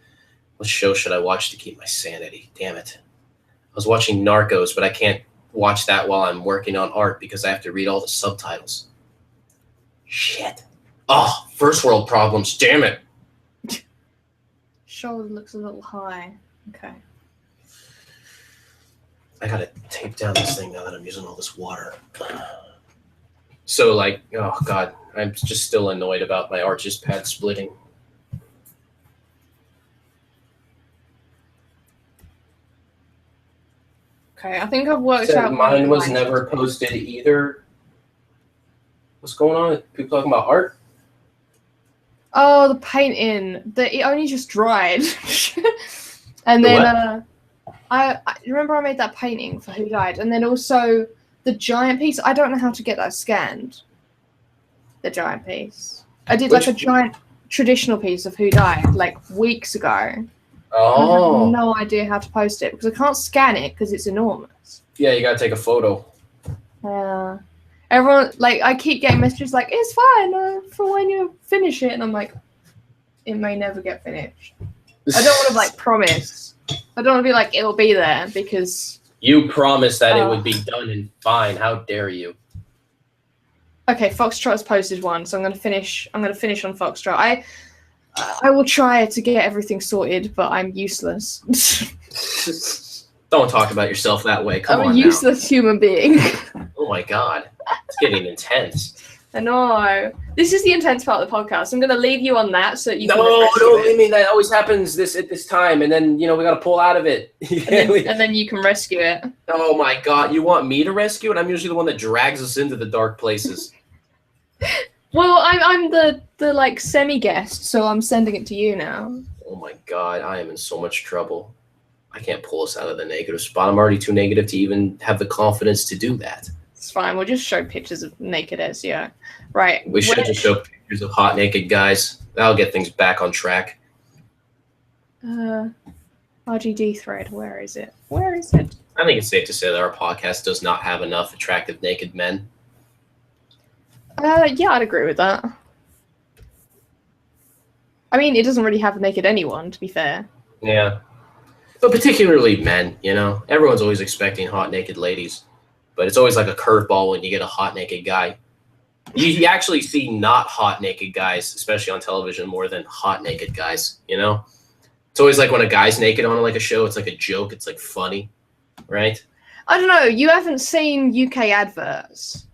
What show should I watch to keep my sanity? Damn it. I was watching Narcos, but I can't watch that while I'm working on art because I have to read all the subtitles. Shit. Oh, first world problems. Damn it. Shoulder looks a little high. Okay. I gotta tape down this thing now that I'm using all this water. So, like, oh god, I'm just still annoyed about my arches pad splitting. Okay, I think I've worked Said out. mine was never posted either. What's going on? People talking about art? Oh, the painting. It only just dried. And The then I remember I made that painting for Who Died, and then also the giant piece. I don't know how to get that scanned. The giant piece. I did like a giant traditional piece of Who Died like weeks ago. Oh. I have no idea how to post it because I can't scan it because it's enormous. Yeah, you gotta take a photo. Yeah. Everyone, like, I keep getting messages like, it's fine for when you finish it. And I'm like, it may never get finished. I don't want to, like, promise. I don't want to be like, it'll be there because... You promised that it would be done and fine. How dare you? Okay, Foxtrot's posted one, so I'm gonna finish on Foxtrot. I will try to get everything sorted, but I'm useless. Don't talk about yourself that way. Come on I'm a useless human being. Oh my god. It's getting intense. I know. This is the intense part of the podcast. I'm going to leave you on that so that you can don't leave me. That always happens at this time, and then, we got to pull out of it. and then you can rescue it. Oh my god. You want me to rescue it? I'm usually the one that drags us into the dark places. Well, I'm the like semi-guest, so I'm sending it to you now. Oh my god. I am in so much trouble. I can't pull us out of the negative spot. I'm already too negative to even have the confidence to do that. It's fine. We'll just show pictures of naked SEO. Right. We should just show pictures of hot naked guys. That'll get things back on track. RGD thread. Where is it? Where is it? I think it's safe to say that our podcast does not have enough attractive naked men. Yeah, I'd agree with that. I mean, it doesn't really have naked anyone, to be fair. Yeah. But particularly men, Everyone's always expecting hot naked ladies. But it's always like a curveball when you get a hot naked guy. You actually see not hot naked guys, especially on television, more than hot naked guys, It's always like when a guy's naked on like a show, it's like a joke, it's like funny, right? I don't know, you haven't seen UK adverts.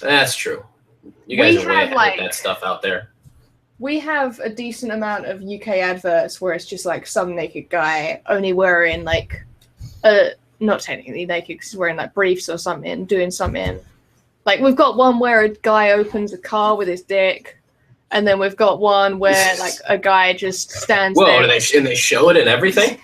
That's true. You guys are way ahead of that stuff out there. We have a decent amount of UK adverts where it's just like some naked guy only wearing like, not technically naked because he's wearing like briefs or something, doing something. Like we've got one where a guy opens a car with his dick, and then we've got one where like a guy just stands there. And they show it and everything?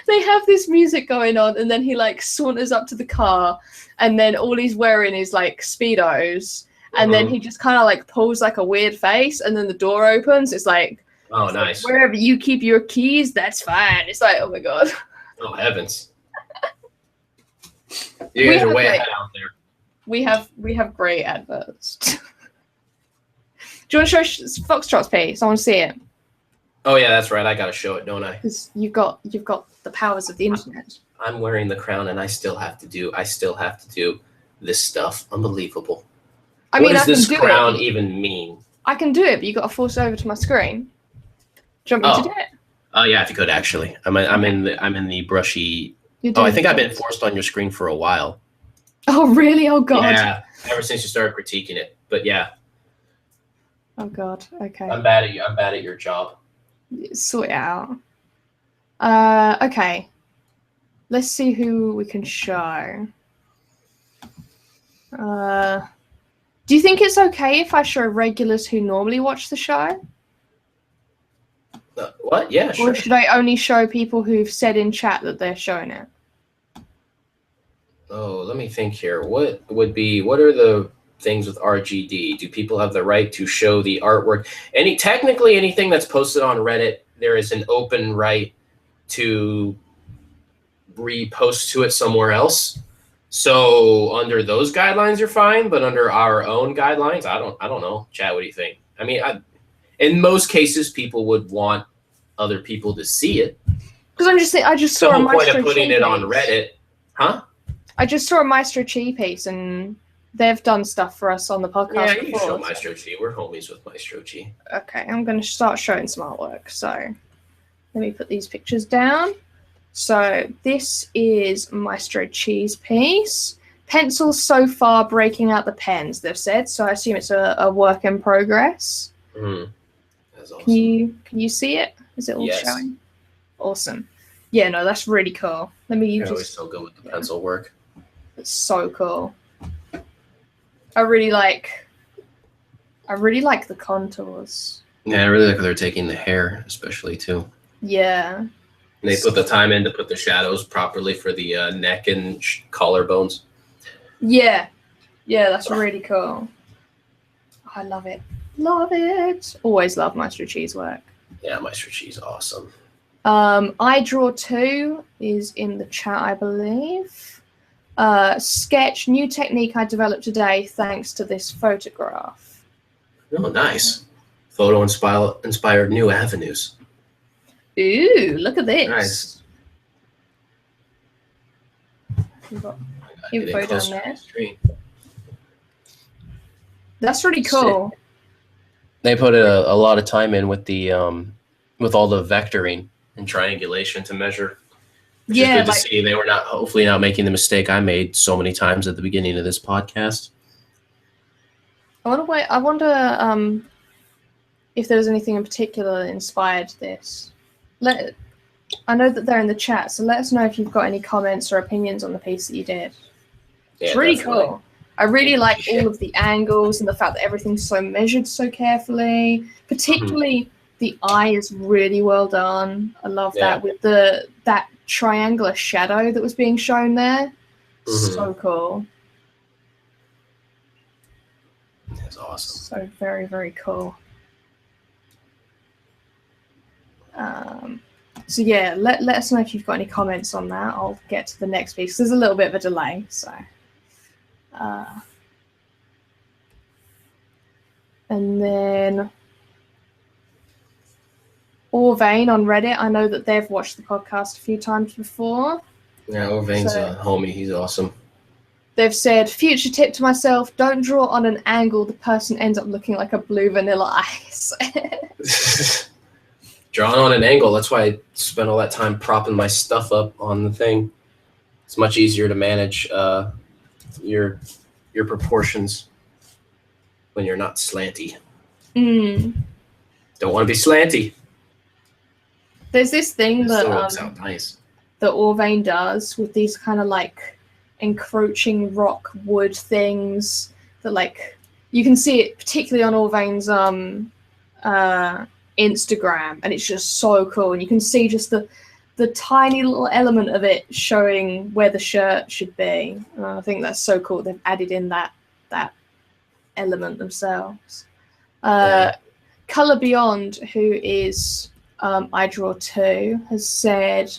They have this music going on, and then he like saunters up to the car, and then all he's wearing is like Speedos. And then he just kind of like pulls like a weird face, and then the door opens. It's like, oh, nice. Like, wherever you keep your keys, that's fine. It's like, oh my god. Oh heavens. You guys are way ahead out there. We have great adverts. Do you want to show Foxtrot's piece? I want to see it. Oh yeah, that's right. I gotta show it, don't I? Because you've got the powers of the internet. I'm wearing the crown, and I still have to do this stuff. Unbelievable. What does this crown even mean? I can do it, but you got to force it over to my screen. Do you want me to do it? Oh yeah, if you could actually. I'm in the brushy. I think I've been forced on your screen for a while. Oh really? Oh god. Yeah, ever since you started critiquing it. But yeah. Oh god. Okay. I'm bad at your job. Sort it out. Okay. Let's see who we can show. Do you think it's okay if I show regulars who normally watch the show? What? Yeah, sure. Or should I only show people who've said in chat that they're showing it? Oh, let me think here. What are the things with RGD? Do people have the right to show the artwork? Technically anything that's posted on Reddit, there is an open right to repost to it somewhere else. So under those guidelines, you're fine, but under our own guidelines, I don't know. Chat, what do you think? I mean, in most cases, people would want other people to see it. Because I'm just saying, I just saw a Maestro Chi piece. The whole point of putting it on Reddit, huh? I just saw a Maestro Chi piece, and they've done stuff for us on the podcast. Yeah, you can show Maestro Chi. We're homies with Maestro Chi. Okay, I'm going to start showing some artwork. So let me put these pictures down. So this is Maestro Chi's piece. Pencils so far breaking out the pens, they've said. So I assume it's a work in progress. That's Can awesome. you see it? Is it all Yes. showing? Awesome. Yeah, no, that's really cool. Let me You're always just. so good with the pencil work. It's so cool. I really like the contours. Yeah, I really like how they're taking the hair, especially too. Yeah. And they put the time in to put the shadows properly for the neck and collarbones. Yeah. Yeah, that's really cool. I love it. Love it. Always love Maestro Cheese work. Yeah, Maestro Cheese, awesome. I Draw 2 is in the chat, I believe. Sketch, new technique I developed today thanks to this photograph. Oh, nice. Photo inspired new avenues. Ooh, look at this. Nice. We've got Getting info down closer to there. the screen. That's really cool. They put a lot of time in with the with all the vectoring and triangulation to measure. Which is good to see. They were hopefully not making the mistake I made so many times at the beginning of this podcast. I wonder if there was anything in particular that inspired this. I know that they're in the chat, so let us know if you've got any comments or opinions on the piece that you did. Yeah, it's really definitely. cool. I really like all of the angles and the fact that everything's so measured so carefully. Particularly the eye is really well done. I love that with that triangular shadow that was being shown there. So cool. That's awesome. So very, very cool. So yeah, let us know if you've got any comments on that. I'll get to the next piece. There's a little bit of a delay, so. And then Orvain on Reddit. I know that they've watched the podcast a few times before. Yeah, Orvain's a homie. He's awesome. They've said, future tip to myself, don't draw on an angle the person ends up looking like a blue vanilla ice. Drawing on an angle. That's why I spent all that time propping my stuff up on the thing. It's much easier to manage your proportions when you're not slanty. Don't want to be slanty. There's this thing that works out nice. That Orvain does with these kind of like encroaching rock wood things that like you can see it particularly on Orvain's Instagram, and it's just so cool, and you can see just the tiny little element of it showing where the shirt should be. I think that's so cool. They've added in that element themselves. Color Beyond, who is I Draw 2, has said,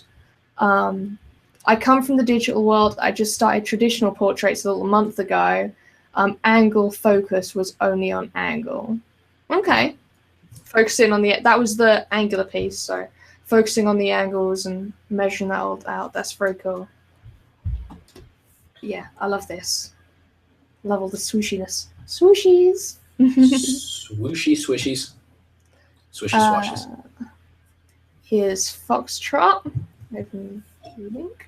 I come from the digital world. I just started traditional portraits a little month ago. Angle focus was only on angle. Okay. Focusing on that was the angular piece, so focusing on the angles and measuring that all out. That's very cool. Yeah, I love this. Love all the swooshiness. Swooshies. Swishies. Swashes. Here's Foxtrot. Open link.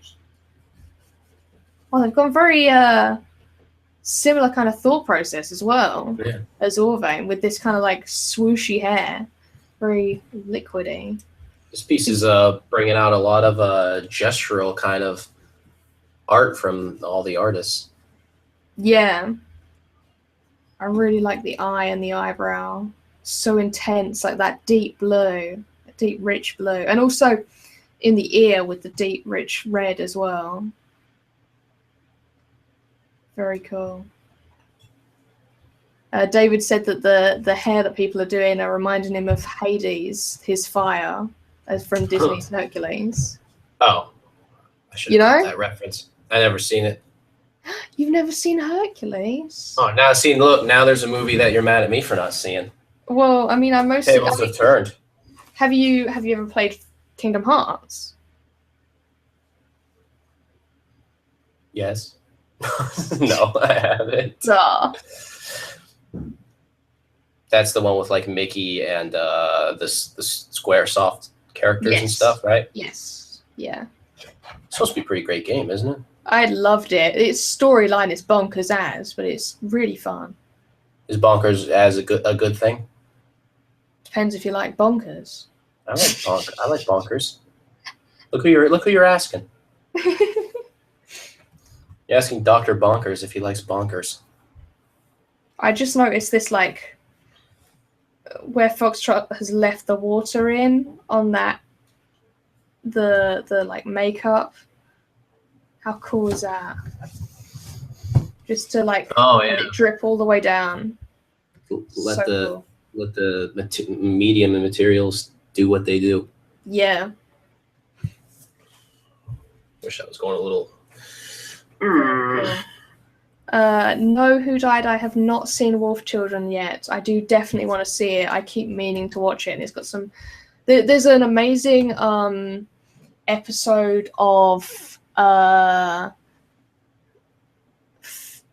Oh, they've got very similar kind of thought process as well as Orvain, with this kind of like swooshy hair, very liquidy. This piece is bringing out a lot of gestural kind of art from all the artists. Yeah. I really like the eye and the eyebrow. So intense, like that deep blue, deep rich blue. And also in the ear with the deep rich red as well. Very cool. David said that the hair that people are doing are reminding him of Hades, his fire, as from Disney's Hercules. Oh, I should have got that reference. I never seen it. You've never seen Hercules? Oh, now there's a movie that you're mad at me for not seeing. Well, I mean, Tables have turned. Have you ever played Kingdom Hearts? Yes. No, I haven't. Duh. That's the one with like Mickey and the Squaresoft characters and stuff, right? Yes. Yeah. It's supposed to be a pretty great game, isn't it? I loved it. Its storyline is bonkers as, but it's really fun. Is bonkers as a good thing? Depends if you like bonkers. I like bonkers. Look who you're asking. You're asking Dr. Bonkers if he likes bonkers. I just noticed this, like, where Foxtrot has left the water in on that, the like makeup. How cool is that? Just to like let it drip all the way down. Let the medium and materials do what they do. Yeah. Wish I was going a little. No, Who Died? I have not seen Wolf Children yet. I do definitely want to see it. I keep meaning to watch it, and it's got some. There's an amazing episode of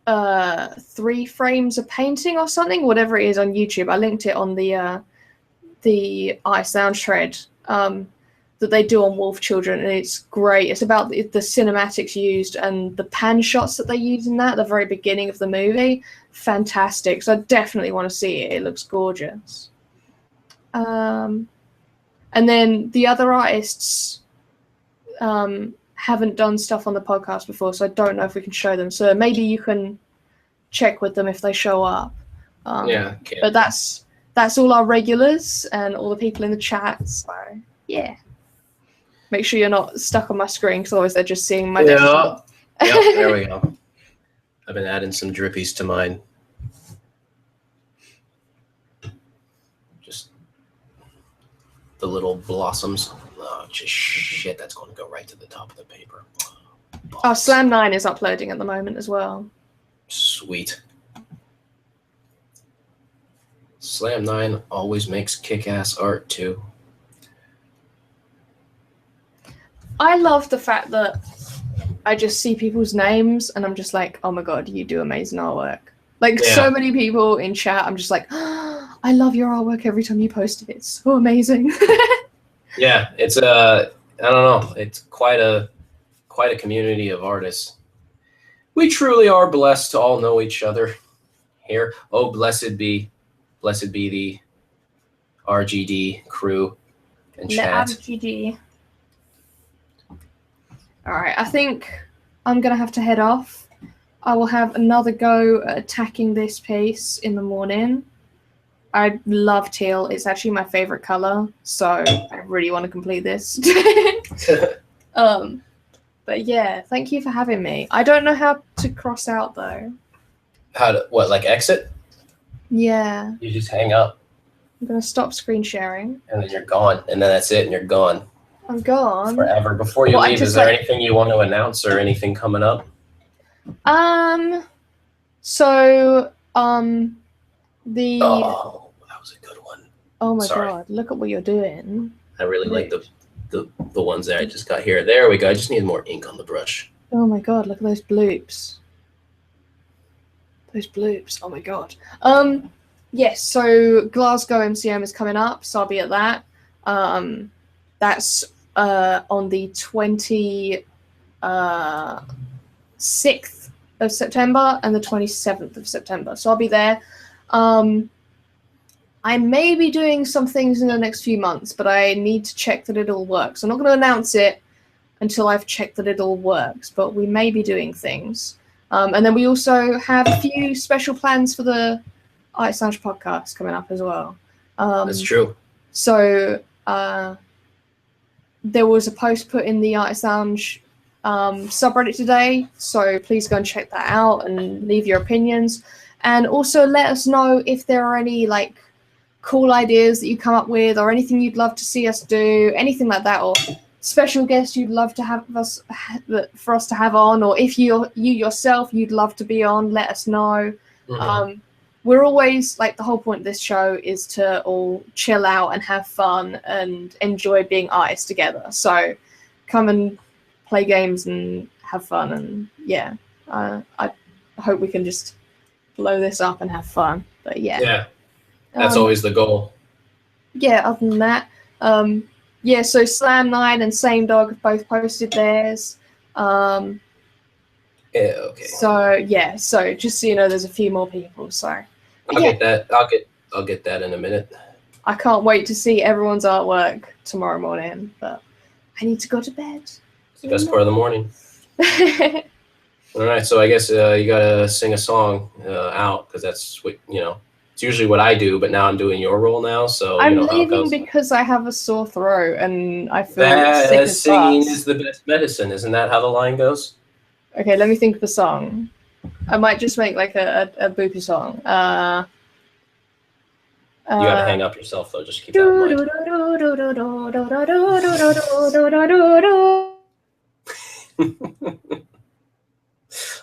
3 frames of painting or something, whatever it is, on YouTube. I linked it on the iSound thread that they do on Wolf Children, and it's great. It's about the cinematics used and the pan shots that they use in that at the very beginning of the movie. Fantastic. So I definitely want to see it. It looks gorgeous. And then the other artists haven't done stuff on the podcast before, so I don't know if we can show them. So maybe you can check with them if they show up. Yeah. But that's all our regulars and all the people in the chat. So yeah. Make sure you're not stuck on my screen, because otherwise they're just seeing my desktop. Yep, there we go. I've been adding some drippies to mine. Just the little blossoms. Oh, just shit, that's going to go right to the top of the paper. Oh, Slam 9 is uploading at the moment as well. Sweet. Slam 9 always makes kick-ass art, too. I love the fact that I just see people's names and I'm just like, oh my god, you do amazing artwork. Like, so many people in chat, I'm just like, oh, I love your artwork every time you post it. It's so amazing. Yeah, it's I don't know, it's quite a community of artists. We truly are blessed to all know each other here. Oh, blessed be the RGD crew and chat. RGD. All right, I think I'm going to have to head off. I will have another go at attacking this piece in the morning. I love teal. It's actually my favorite color, so I really want to complete this. But yeah, thank you for having me. I don't know how to cross out, though. What, like exit? Yeah. You just hang up. I'm going to stop screen sharing. And then you're gone. And then that's it, and you're gone. I'm gone. Forever. Before you leave, is there anything you want to announce or anything coming up? So, Oh, that was a good one. Oh my god, look at what you're doing. I really like the ones that I just got here. There we go. I just need more ink on the brush. Oh my god, look at those bloops. Those bloops. Oh my god. Yes, so Glasgow MCM is coming up, so I'll be at that. That's on the 26th of September and the 27th of September. So I'll be there. I may be doing some things in the next few months, but I need to check that it all works. I'm not going to announce it until I've checked that it all works, but we may be doing things. And then we also have a few special plans for the Art Sound podcast coming up as well. That's true. So there was a post put in the Art Sound subreddit today, so please go and check that out and leave your opinions. And also let us know if there are any like cool ideas that you come up with, or anything you'd love to see us do, anything like that, or special guests you'd love to have for us to have on, or if you yourself you'd love to be on, let us know. Mm-hmm. We're always, like, the whole point of this show is to all chill out and have fun and enjoy being artists together. So come and play games and have fun, and yeah, I hope we can just blow this up and have fun. But yeah, that's always the goal. Yeah, other than that, yeah, so Slam 9 and Same Dog have both posted theirs. Yeah, okay. So yeah, so just so you know, there's a few more people. So I'll get that. I'll get that in a minute. I can't wait to see everyone's artwork tomorrow morning, but I need to go to bed. Best part of the morning. All right, so I guess you gotta sing a song out because that's what it's usually what I do, but now I'm doing your role now, so I'm you know how it leaving goes. because I have a sore throat and I feel That sick as singing fuck. is the best medicine, isn't that how the line goes? Okay, let me think of a song. I might just make like a boopy song. You gotta hang up yourself though. Just keep that in mind.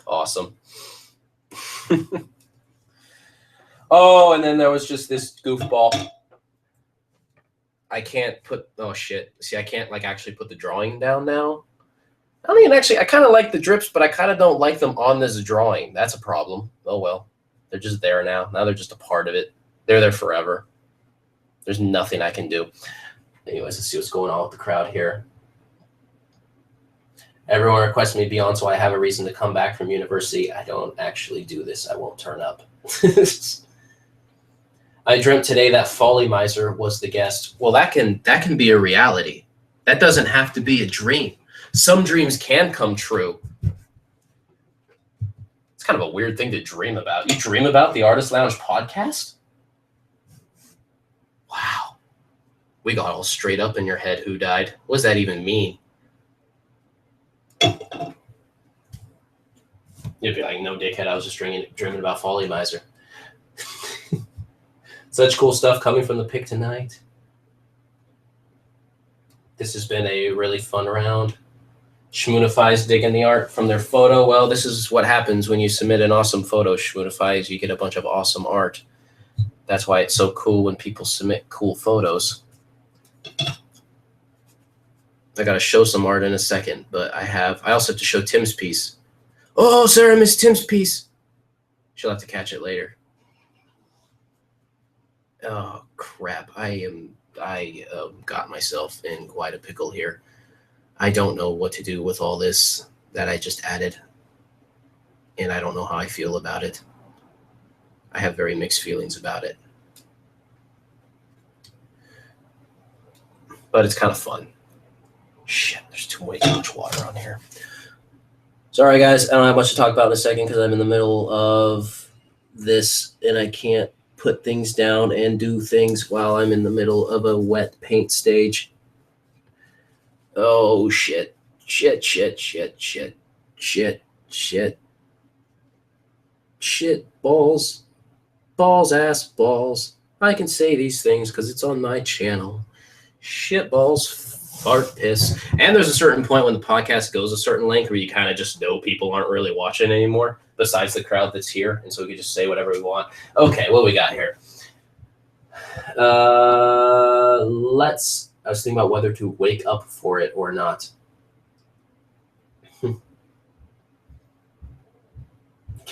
Awesome. Oh, and then there was just this goofball. I can't put. Oh shit! See, I can't like actually put the drawing down now. I mean, actually, I kind of like the drips, but I kind of don't like them on this drawing. That's a problem. Oh well, they're just there now. Now they're just a part of it. They're there forever. There's nothing I can do. Anyways, let's see what's going on with the crowd here. Everyone requests me to be on, so I have a reason to come back from university. I don't actually do this. I won't turn up. I dreamt today that Folly Miser was the guest. Well, that can be a reality. That doesn't have to be a dream. Some dreams can come true. It's kind of a weird thing to dream about. You dream about the Artist Lounge podcast? Wow. We got all straight up in your head. Who died? What does that even mean? You'd be like, no, dickhead, I was just dreaming about Folly Miser. Such cool stuff coming from the pick tonight. This has been a really fun round. Schmoonify's digging the art from their photo. Well, this is what happens when you submit an awesome photo, Schmoonify's. You get a bunch of awesome art. That's why it's so cool when people submit cool photos. I got to show some art in a second, but I also have to show Tim's piece. Oh, Sarah missed Tim's piece. She'll have to catch it later. Oh, crap. I got myself in quite a pickle here. I don't know what to do with all this that I just added, and I don't know how I feel about it. I have very mixed feelings about it. But it's kind of fun. Shit, there's way too much water on here. Sorry, guys. I don't have much to talk about in a second because I'm in the middle of this, and I can't put things down and do things while I'm in the middle of a wet paint stage. Oh, shit. Shit, shit, shit, shit, shit, shit. Shit, balls. Balls, ass, balls. I can say these things because it's on my channel. Shit, balls, fart, piss. And there's a certain point when the podcast goes a certain length where you kind of just know people aren't really watching anymore, besides the crowd that's here. And so we can just say whatever we want. Okay, what we got here? I was thinking about whether to wake up for it or not. Can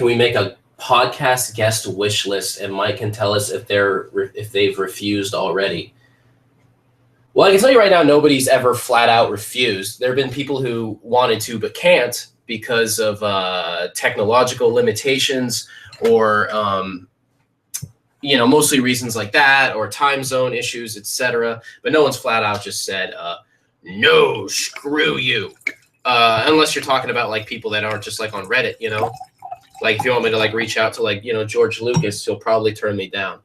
we make a podcast guest wish list and Mike can tell us if they've refused already? Well, I can tell you right now, nobody's ever flat out refused. There have been people who wanted to but can't because of technological limitations or mostly reasons like that, or time zone issues, etc. But no one's flat out just said, no, screw you. Unless you're talking about like people that aren't just like on Reddit, Like if you want me to like reach out to like, George Lucas, he'll probably turn me down.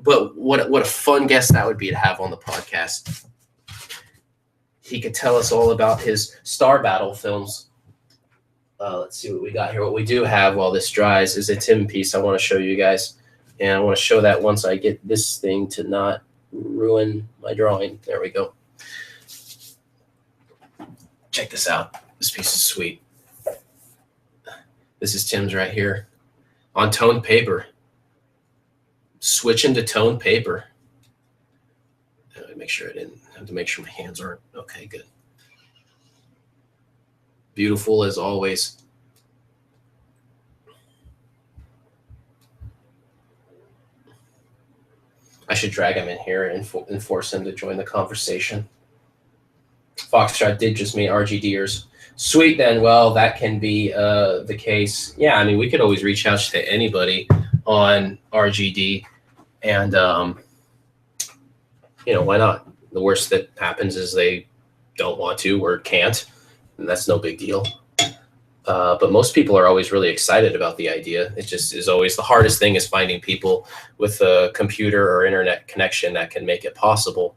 But what a fun guest that would be to have on the podcast. He could tell us all about his Star Battle films. Let's see what we got here. What we do have while this dries is a Tim piece I want to show you guys. And I want to show that once I get this thing to not ruin my drawing. There we go. Check this out. This piece is sweet. This is Tim's right here on toned paper. Switching to toned paper. Make sure I didn't have to make sure my hands aren't okay. Good. Beautiful as always. I should drag him in here and force him to join the conversation. Foxtrot did just meet RGDers. Sweet then. Well, that can be the case. Yeah, I mean, we could always reach out to anybody on RGD. And, why not? The worst that happens is they don't want to or can't, and that's no big deal. But most people are always really excited about the idea. It just is always the hardest thing is finding people with a computer or internet connection that can make it possible,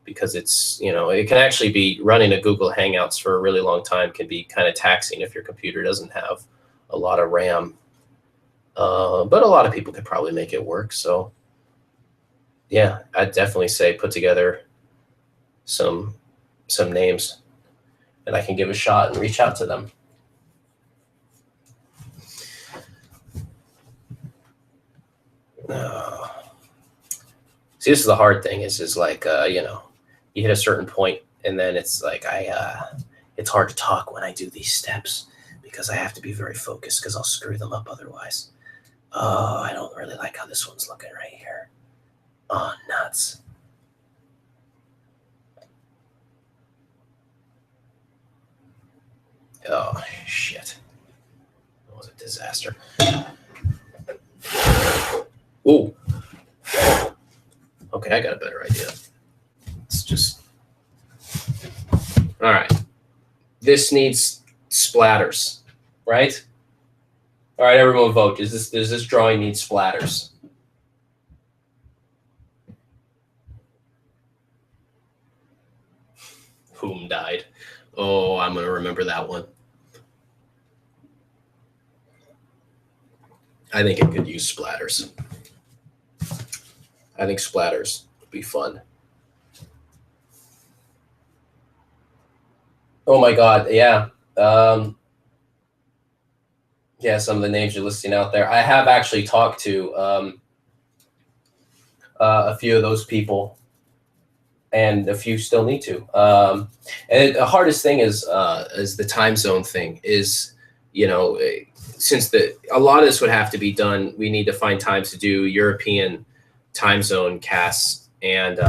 because it's, it can actually be running a Google Hangouts for a really long time can be kind of taxing if your computer doesn't have a lot of RAM. But a lot of people could probably make it work. So yeah, I'd definitely say put together some names and I can give a shot and reach out to them. See, this is the hard thing is like, you hit a certain point and then it's like, it's hard to talk when I do these steps because I have to be very focused because I'll screw them up otherwise. Oh, I don't really like how this one's looking right here. Oh, nuts. Oh, shit. That was a disaster. Ooh. Okay, I got a better idea. It's just... All right. This needs splatters, right? All right, everyone vote. Does this drawing need splatters? Whom died? Oh, I'm going to remember that one. I think it could use splatters. I think splatters would be fun. Oh my God, yeah. Yeah, some of the names you're listing out there. I have actually talked to a few of those people, and a few still need to. And the hardest thing is the time zone thing. Is, since a lot of this would have to be done, we need to find times to do European time zone casts, and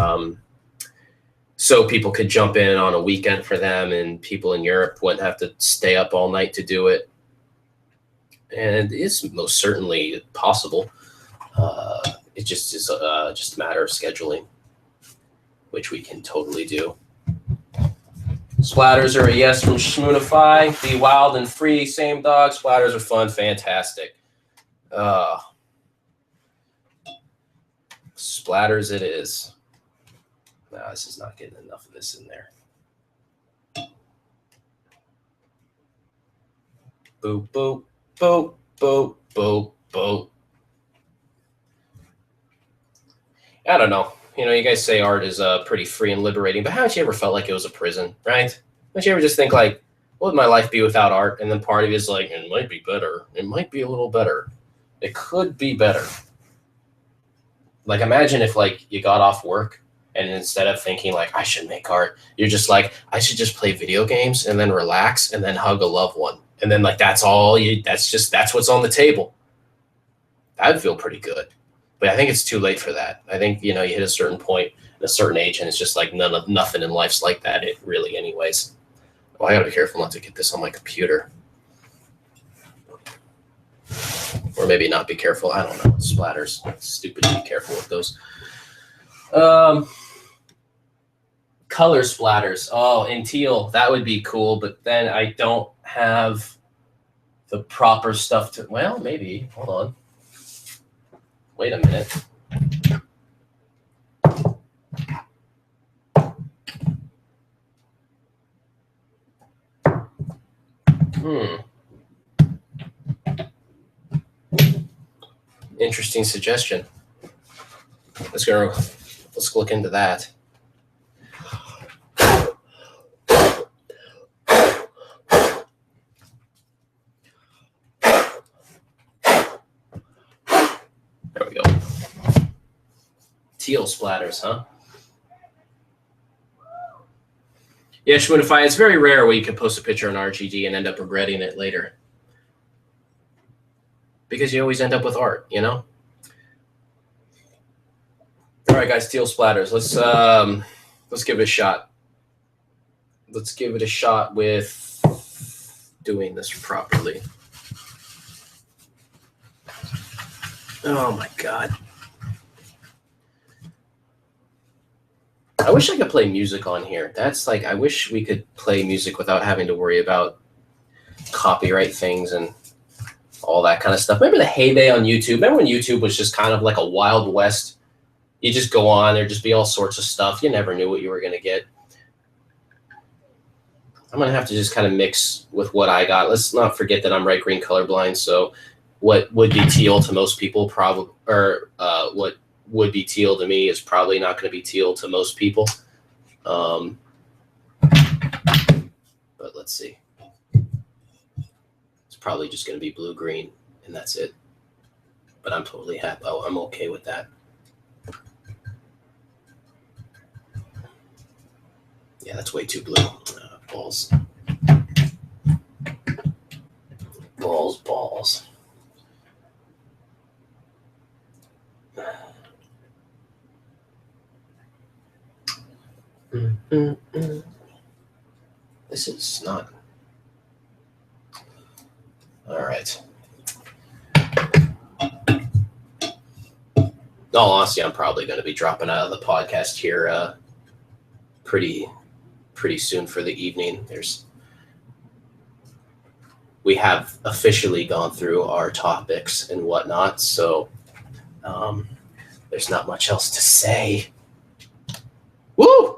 so people could jump in on a weekend for them, and people in Europe wouldn't have to stay up all night to do it. And it's most certainly possible. It just is just a matter of scheduling, which we can totally do. Splatters are a yes from Schmoonify. Be wild and free, same dog. Splatters are fun, fantastic. Splatters it is. No, this is not getting enough of this in there. Boop, boop, boop, boop, boop, boop. I don't know. You guys say art is pretty free and liberating, but haven't you ever felt like it was a prison, right? Don't you ever just think like, what would my life be without art? And then part of you is like, it might be better. It might be a little better. It could be better. Like, imagine if like you got off work and instead of thinking like, I should make art, you're just like, I should just play video games and then relax and then hug a loved one. And then like, that's what's on the table. That'd feel pretty good. But I think it's too late for that. I think, you hit a certain point, a certain age, and it's just like nothing in life's like that. It really, anyways. Well, I gotta be careful not to get this on my computer. Or maybe not be careful. I don't know. Splatters. It's stupid to be careful with those. Color splatters. Oh, in teal. That would be cool. But then I don't have the proper stuff to... Well, maybe. Hold on. Wait a minute. Interesting suggestion. Let's look into that. There we go. Teal splatters, huh? Yeah, Schmoonify, it's very rare where you can post a picture on RGG and end up regretting it later. Because you always end up with art, All right, guys, teal splatters. Let's give it a shot. Let's give it a shot with doing this properly. Oh my God. I wish I could play music on here. That's like, I wish we could play music without having to worry about copyright things and all that kind of stuff. Remember the heyday on YouTube? Remember when YouTube was just kind of like a Wild West? You just go on, there'd just be all sorts of stuff. You never knew what you were going to get. I'm going to have to just kind of mix with what I got. Let's not forget that I'm right green colorblind. So what would be teal to most people probably, or what would be teal to me is probably not going to be teal to most people. But let's see. It's probably just going to be blue-green, and that's it. But I'm totally happy. Oh, I'm okay with that. Yeah, that's way too blue. Balls. Balls. This is not. All right. In all honesty, I'm probably going to be dropping out of the podcast here pretty soon for the evening. We have officially gone through our topics and whatnot, so there's not much else to say. Woo!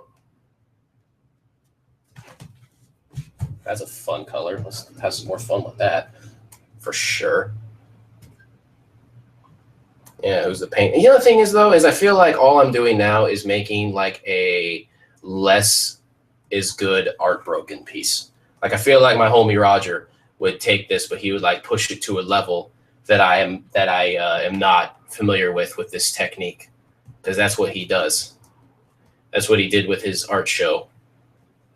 That's a fun color. Let's have some more fun with that, for sure. Yeah, it was the paint. And the other thing is, though, is I feel like all I'm doing now is making like a less is good art broken piece. Like I feel like my homie Roger would take this, but he would like push it to a level that I am not familiar with this technique, because that's what he does. That's what he did with his art show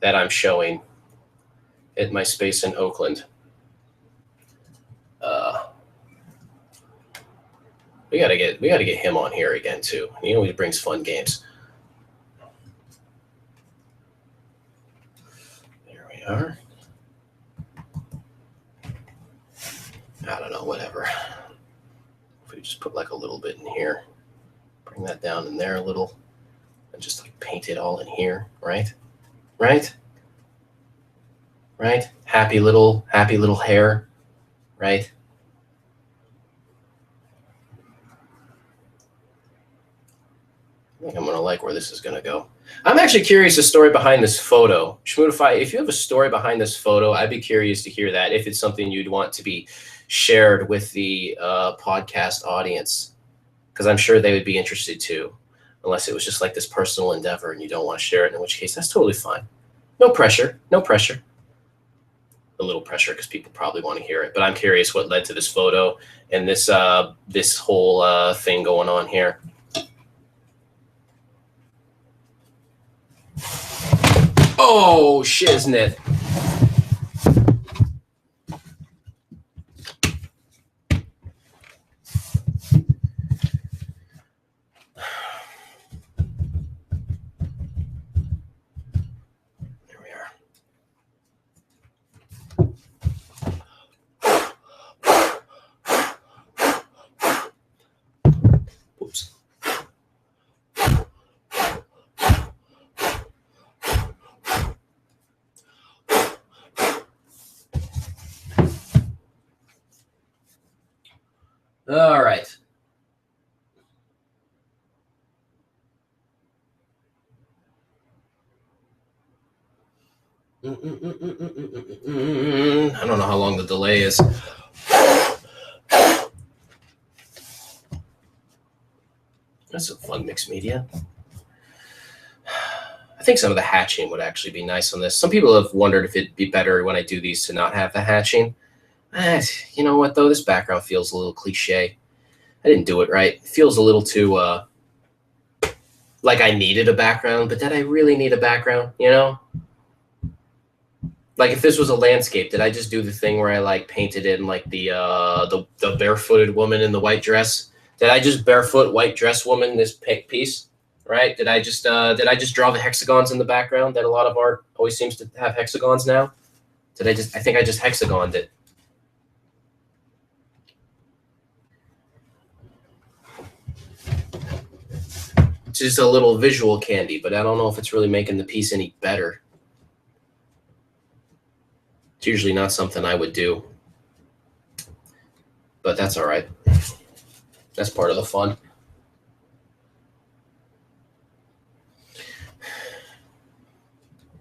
that I'm showing at my space in Oakland. We gotta get him on here again too. He always brings fun games. There we are. I don't know, whatever. If we just put like a little bit in here, bring that down in there a little, and just like paint it all in here, right? Right? Right? Happy little hair, right? I think I'm going to like where this is going to go. I'm actually curious the story behind this photo. Shmootify, if you have a story behind this photo, I'd be curious to hear that, if it's something you'd want to be shared with the podcast audience, because I'm sure they would be interested too, unless it was just like this personal endeavor and you don't want to share it, in which case that's totally fine. No pressure. A little pressure because people probably want to hear it, but I'm curious what led to this photo and this this whole thing going on here. Oh, shiznit. There we are. Oops. All right. I don't know how long the delay is. That's some fun mixed media. I think some of the hatching would actually be nice on this. Some people have wondered if it'd be better when I do these to not have the hatching. You know what, though? This background feels a little cliche. I didn't do it right. It feels a little too, like I needed a background, but did I really need a background, you know? Like if this was a landscape, did I just do the thing where I like painted in like the barefooted woman in the white dress? Did I just barefoot white dress woman this piece, right? Did I just draw the hexagons in the background that a lot of art always seems to have hexagons now? I think I just hexagoned it. just a little visual candy, but I don't know if it's really making the piece any better. It's usually not something I would do, but that's all right. That's part of the fun.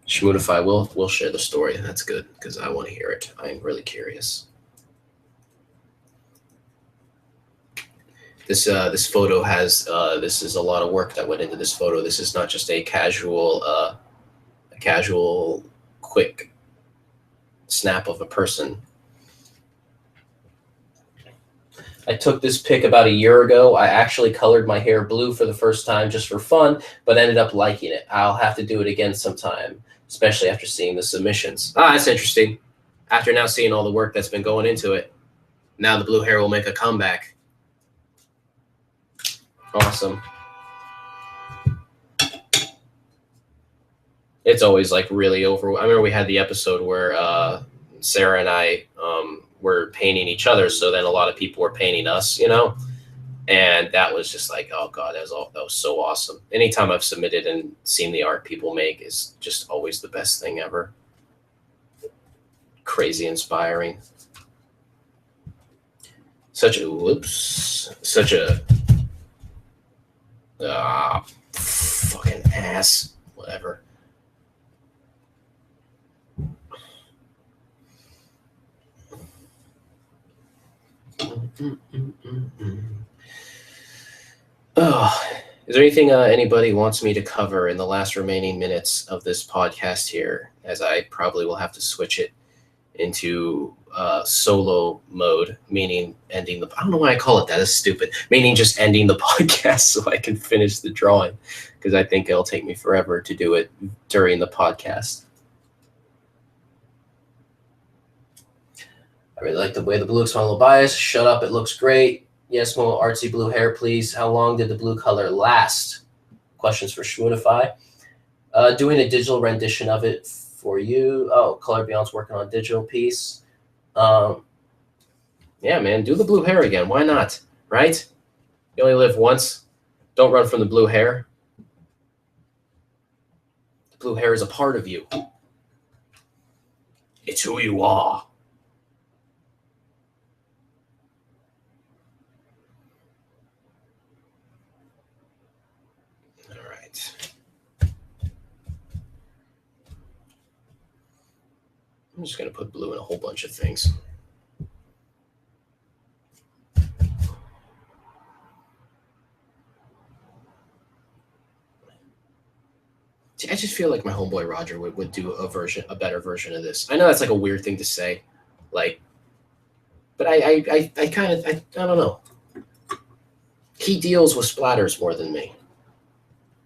Schmoodify, we'll share the story. That's good because I want to hear it. I'm really curious. This photo has this is a lot of work that went into this photo. This is not just a casual quick snap of a person. I took this pic about a year ago. I actually colored my hair blue for the first time just for fun, but ended up liking it. I'll have to do it again sometime, especially after seeing the submissions. That's interesting. After now seeing all the work that's been going into it, now the blue hair will make a comeback. Awesome. It's always like really I remember we had the episode where Sarah and I were painting each other, so then a lot of people were painting us, you know, and that was just like, oh god, that was so awesome. Anytime I've submitted and seen the art people make is just always the best thing ever. Crazy inspiring. Such a fucking ass. Whatever. Oh, is there anything anybody wants me to cover in the last remaining minutes of this podcast here, as I probably will have to switch it into solo mode, meaning ending the, I don't know why I call it that, it's stupid, meaning just ending the podcast so I can finish the drawing, because I think it'll take me forever to do it during the podcast. I really like the way the blue looks on a little bias. Shut up, it looks great. Yes, more artsy blue hair, please. How long did the blue color last? Questions for Schmoodify. Doing a digital rendition of it for you. Oh, Color Beyond's working on a digital piece. Yeah, man, do the blue hair again. Why not? Right? You only live once. Don't run from the blue hair. The blue hair is a part of you. It's who you are. All right. I'm just going to put blue in a whole bunch of things. See, I just feel like my homeboy Roger would do a better version of this. I know that's like a weird thing to say, like, but I don't know. He deals with splatters more than me.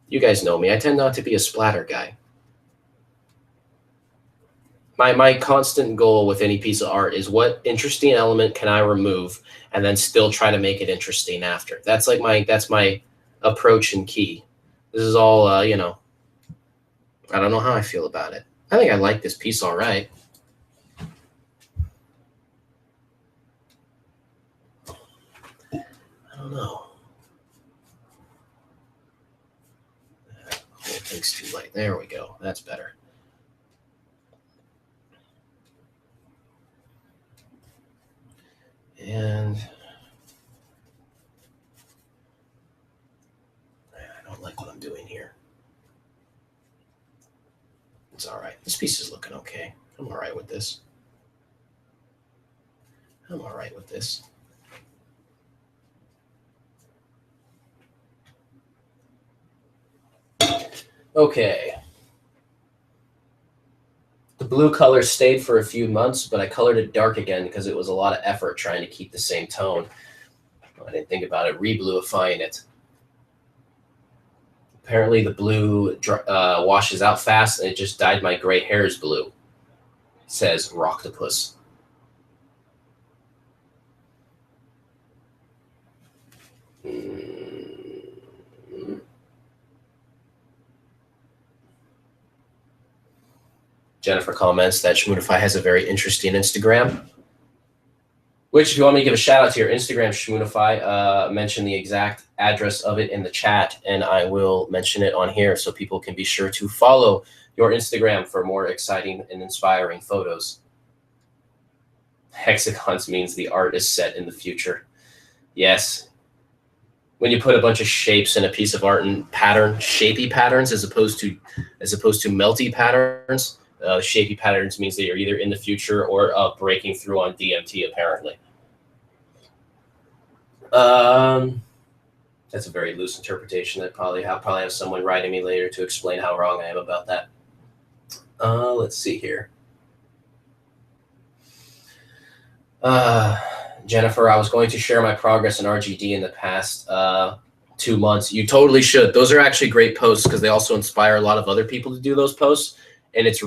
You guys know me. I tend not to be a splatter guy. My constant goal with any piece of art is what interesting element can I remove and then still try to make it interesting after. That's my approach and key. This is all, you know, I don't know how I feel about it. I think I like this piece all right. I don't know. The whole thing's too light. There we go. That's better. And I don't like what I'm doing here. It's all right. This piece is looking okay. I'm all right with this. I'm all right with this. Okay. The blue color stayed for a few months, but I colored it dark again because it was a lot of effort trying to keep the same tone. I didn't think about it re-bluifying it. Apparently the blue washes out fast and it just dyed my gray hairs blue, says Rocktopus. Jennifer comments that Schmoodify has a very interesting Instagram. Which, if you want me to give a shout out to your Instagram, Shmoonify, mention the exact address of it in the chat, and I will mention it on here so people can be sure to follow your Instagram for more exciting and inspiring photos. Hexagons means the art is set in the future. Yes. When you put a bunch of shapes in a piece of art and shapy patterns as opposed to melty patterns, shapy patterns means that you're either in the future or breaking through on DMT, apparently. That's a very loose interpretation. I'll probably have someone writing me later to explain how wrong I am about that. Let's see here. Jennifer, I was going to share my progress in RGD in the past 2 months. You totally should. Those are actually great posts because they also inspire a lot of other people to do those posts. And it's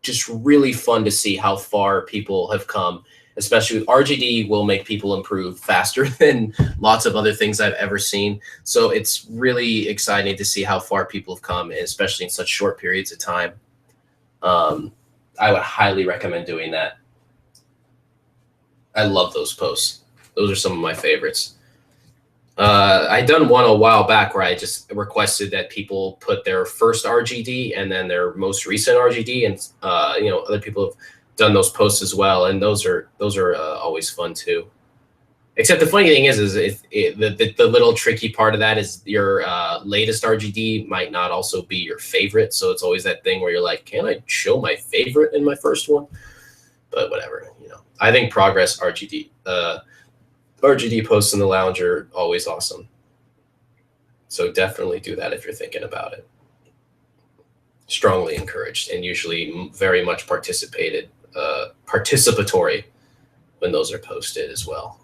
just really fun to see how far people have come, especially with RGD will make people improve faster than lots of other things I've ever seen. So it's really exciting to see how far people have come, especially in such short periods of time. I would highly recommend doing that. I love those posts. Those are some of my favorites. I done one a while back where I just requested that people put their first RGD and then their most recent RGD, and other people have done those posts as well, and those are always fun too. Except the funny thing is the little tricky part of that is your latest RGD might not also be your favorite, so it's always that thing where you're like, can I show my favorite in my first one? But whatever, I think progress RGD posts in the lounge are always awesome. So definitely do that if you're thinking about it. Strongly encouraged and usually very much participatory when those are posted as well.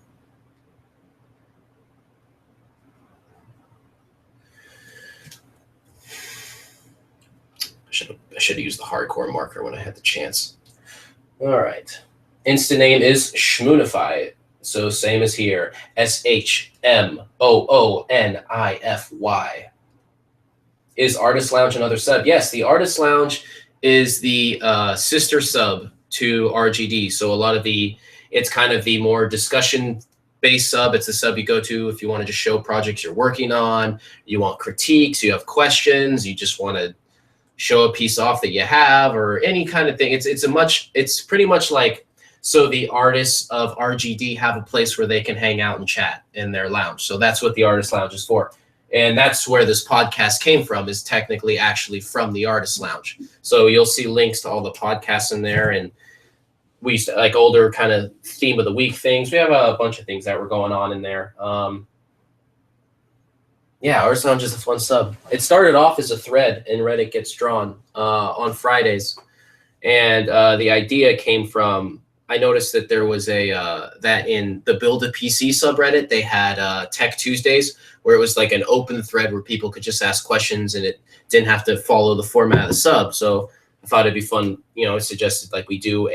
I should have used the hardcore marker when I had the chance. All right. Insta name is Shmoonify. So same as here, SHMOONIFY. Is Artist Lounge another sub? Yes, the Artist Lounge is the sister sub to RGD. So it's kind of the more discussion-based sub. It's the sub you go to if you want to just show projects you're working on, you want critiques, you have questions, you just want to show a piece off that you have, or any kind of thing. It's pretty much like, so the artists of RGD have a place where they can hang out and chat in their lounge. So that's what the Artist Lounge is for. And that's where this podcast came from, is technically actually from the Artist Lounge. So you'll see links to all the podcasts in there. And we used to, like, older kind of theme of the week things. We have a bunch of things that were going on in there. Yeah, Artist Lounge is a fun sub. It started off as a thread in Reddit Gets Drawn on Fridays. And the idea came from, I noticed that there was that in the Build a PC subreddit, they had Tech Tuesdays, where it was like an open thread where people could just ask questions and it didn't have to follow the format of the sub. So I thought it'd be fun, I suggested like we do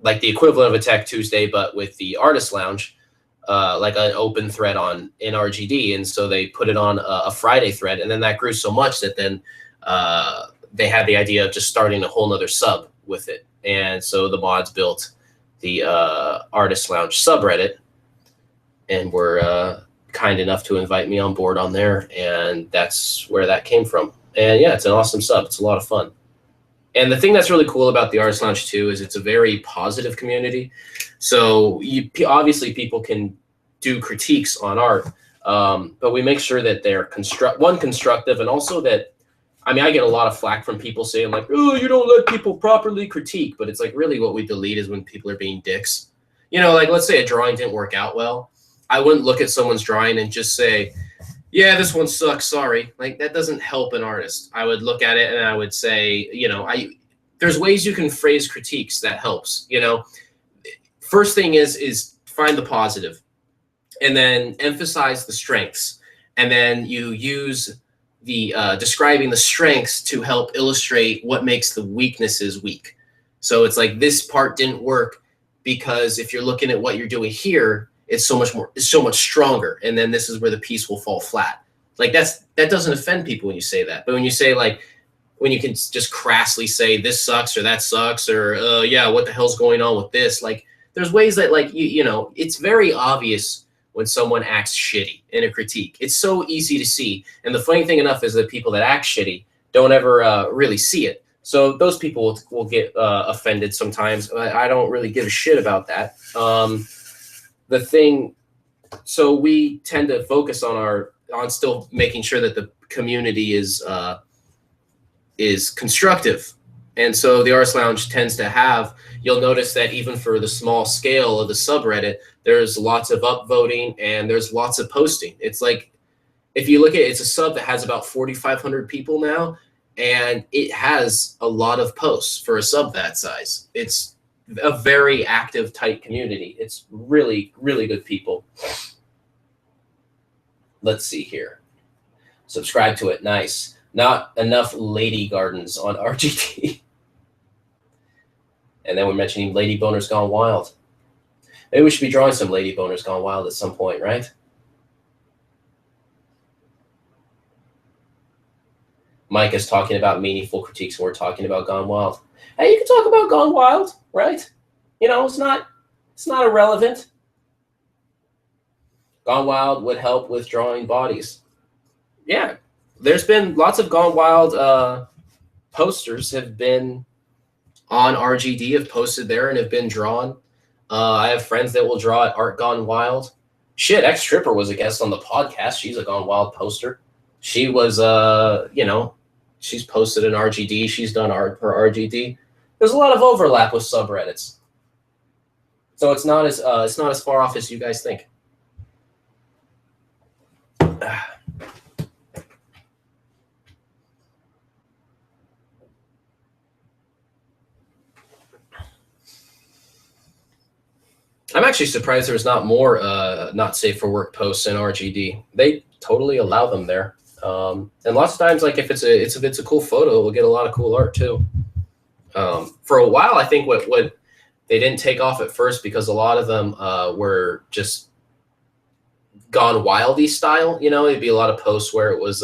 like the equivalent of a Tech Tuesday, but with the Artist Lounge, like an open thread in RGD. And so they put it on a Friday thread, and then that grew so much that then they had the idea of just starting a whole nother sub with it. And so the mods built the Artist Lounge subreddit and were kind enough to invite me on board on there. And that's where that came from. And yeah, it's an awesome sub. It's a lot of fun. And the thing that's really cool about the Artist Lounge too is it's a very positive community. So obviously people can do critiques on art, but we make sure that they're constructive, and also that, I get a lot of flack from people saying like, oh, you don't let people properly critique. But it's like, really what we delete is when people are being dicks. Like, let's say a drawing didn't work out well. I wouldn't look at someone's drawing and just say, yeah, this one sucks, sorry. Like, that doesn't help an artist. I would look at it and I would say, there's ways you can phrase critiques that helps. First thing is find the positive, and then emphasize the strengths. And then you use the describing the strengths to help illustrate what makes the weaknesses weak. So it's like, this part didn't work because if you're looking at what you're doing here, it's so much stronger. And then this is where the piece will fall flat. Like that doesn't offend people when you say that. But when you say like, when you can just crassly say this sucks or that sucks or yeah, what the hell's going on with this? Like, there's ways that like you know, it's very obvious when someone acts shitty in a critique. It's so easy to see. And the funny thing enough is that people that act shitty don't ever really see it. So those people will get offended sometimes. I don't really give a shit about that. The thing, so we tend to focus on still making sure that the community is constructive. And so the Arts Lounge tends to have, you'll notice that even for the small scale of the subreddit, there's lots of upvoting and there's lots of posting. It's like, if you look at it, it's a sub that has about 4,500 people now, and it has a lot of posts for a sub that size. It's a very active, tight community. It's really, really good people. Let's see here. Subscribe to it. Nice. Not enough lady gardens on RGT. And then we're mentioning Lady Boners Gone Wild. Maybe we should be drawing some Lady Boners Gone Wild at some point, right? Mike is talking about meaningful critiques, and we're talking about Gone Wild. Hey, you can talk about Gone Wild, right? You know, it's not irrelevant. Gone Wild would help with drawing bodies. Yeah, there's been lots of Gone Wild posters have been on RGD, have posted there and have been drawn. I have friends that will draw at Art Gone Wild. Shit, X Tripper was a guest on the podcast. She's a Gone Wild poster. She was, you know, she's posted in RGD. She's done art for RGD. There's a lot of overlap with subreddits, so it's not as far off as you guys think. I'm actually surprised there's not more not safe for work posts in RGD. They totally allow them there. And lots of times, like if it's a cool photo, we'll get a lot of cool art too. For a while, I think what they didn't take off at first because a lot of them were just Gone Wildy style. You know, it'd be a lot of posts where it was,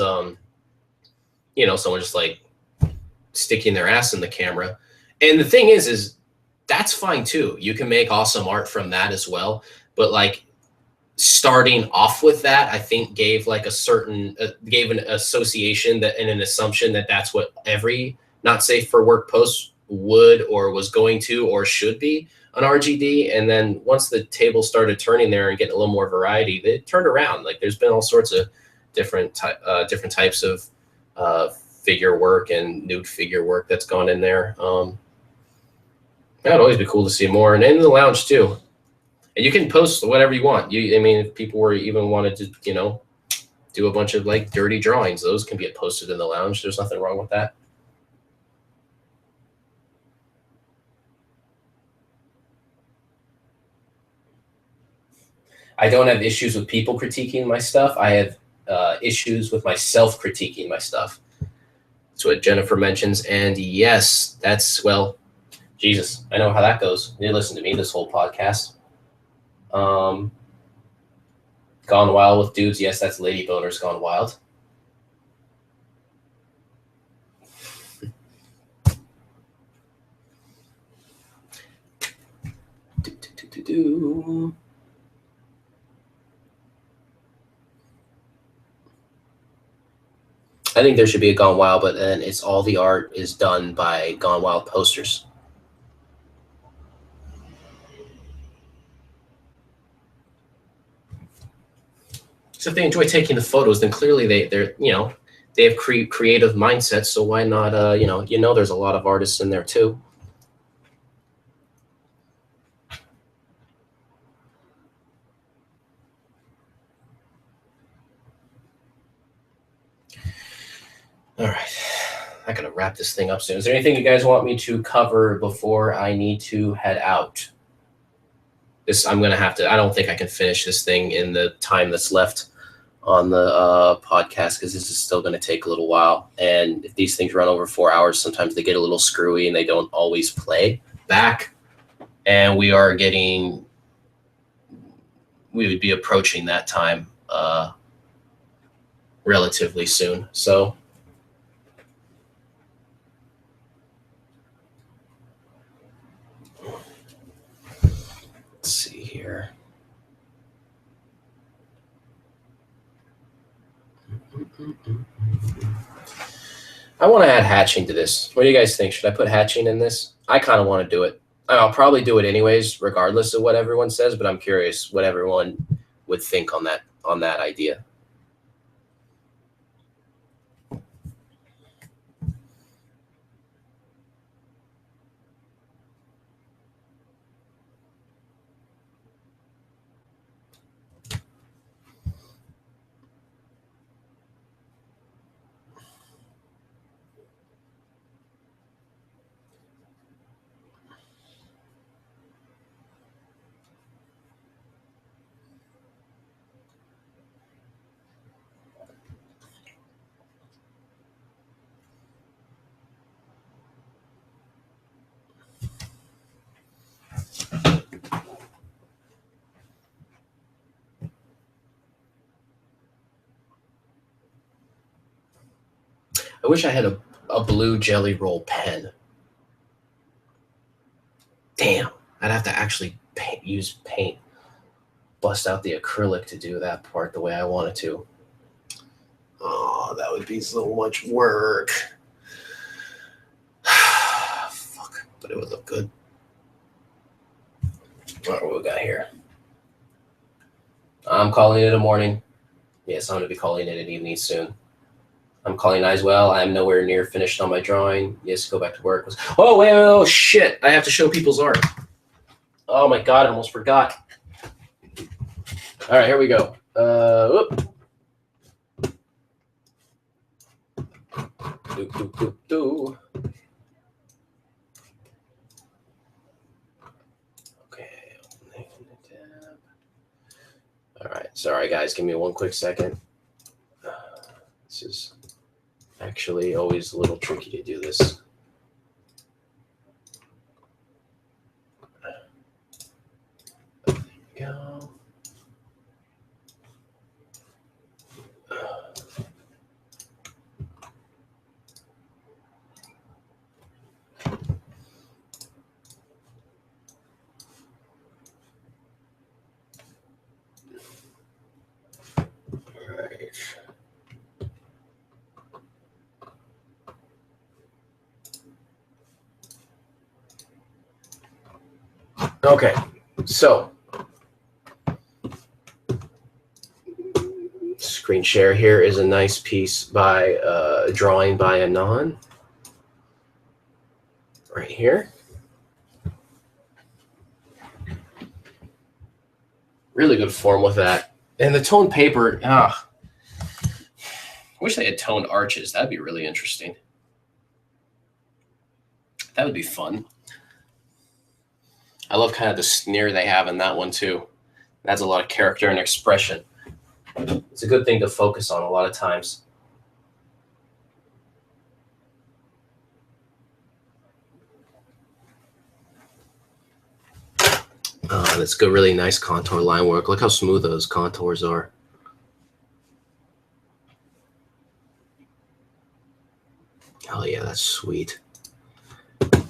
you know, someone just like sticking their ass in the camera. And the thing is that's fine too. You can make awesome art from that as well. But like starting off with that, I think gave like a certain, gave an association that and an assumption that that's what every not safe for work post would or was going to or should be on RGD. And then once the table started turning there and getting a little more variety, they turned around. Like there's been all sorts of different types of figure work and nude figure work that's gone in there. That'd always be cool to see more, and in the lounge too. And you can post whatever you want. I mean, if people were even wanted to, you know, do a bunch of like dirty drawings, those can get posted in the lounge. There's nothing wrong with that. I don't have issues with people critiquing my stuff. I have issues with myself critiquing my stuff. That's what Jennifer mentions. And yes, that's, well, Jesus, I know how that goes. You listen to me this whole podcast. Gone Wild with dudes. Yes, that's Lady Boners Gone Wild. I think there should be a Gone Wild, but then it's all the art is done by Gone Wild posters. So if they enjoy taking the photos, then clearly they're you know, they have creative mindsets. So why not you know there's a lot of artists in there too. All right, I gotta wrap this thing up soon. Is there anything you guys want me to cover before I need to head out? This I'm gonna have to. I don't think I can finish this thing in the time that's left on the podcast because this is still going to take a little while. And if these things run over 4 hours, sometimes they get a little screwy and they don't always play back. And we would be approaching that time relatively soon. So I want to add hatching to this. What do you guys think? Should I put hatching in this? I kind of want to do it. I'll probably do it anyways, regardless of what everyone says. But I'm curious what everyone would think on that idea. I wish I had a blue jelly roll pen. Damn, I'd have to actually use paint. Bust out the acrylic to do that part the way I wanted to. Oh, that would be so much work. Fuck, but it would look good. What we got here? I'm calling it a morning. Yes, I'm going to be calling it an evening soon. I'm calling eyes well. I'm nowhere near finished on my drawing. Yes, go back to work. Oh, wait, oh, shit. I have to show people's art. Oh, my God, I almost forgot. All right, here we go. Whoop. Do. Okay. All right, sorry, guys. Give me one quick second. This is actually always a little tricky to do this. There we go. All right. Okay, so screen share here is a nice piece by drawing by Anon right here. Really good form with that. And the toned paper, I wish they had toned arches. That'd be really interesting. That would be fun. I love kind of the sneer they have in that one too. That's a lot of character and expression. It's a good thing to focus on a lot of times. That's good, really nice contour line work. Look how smooth those contours are. Hell yeah, that's sweet.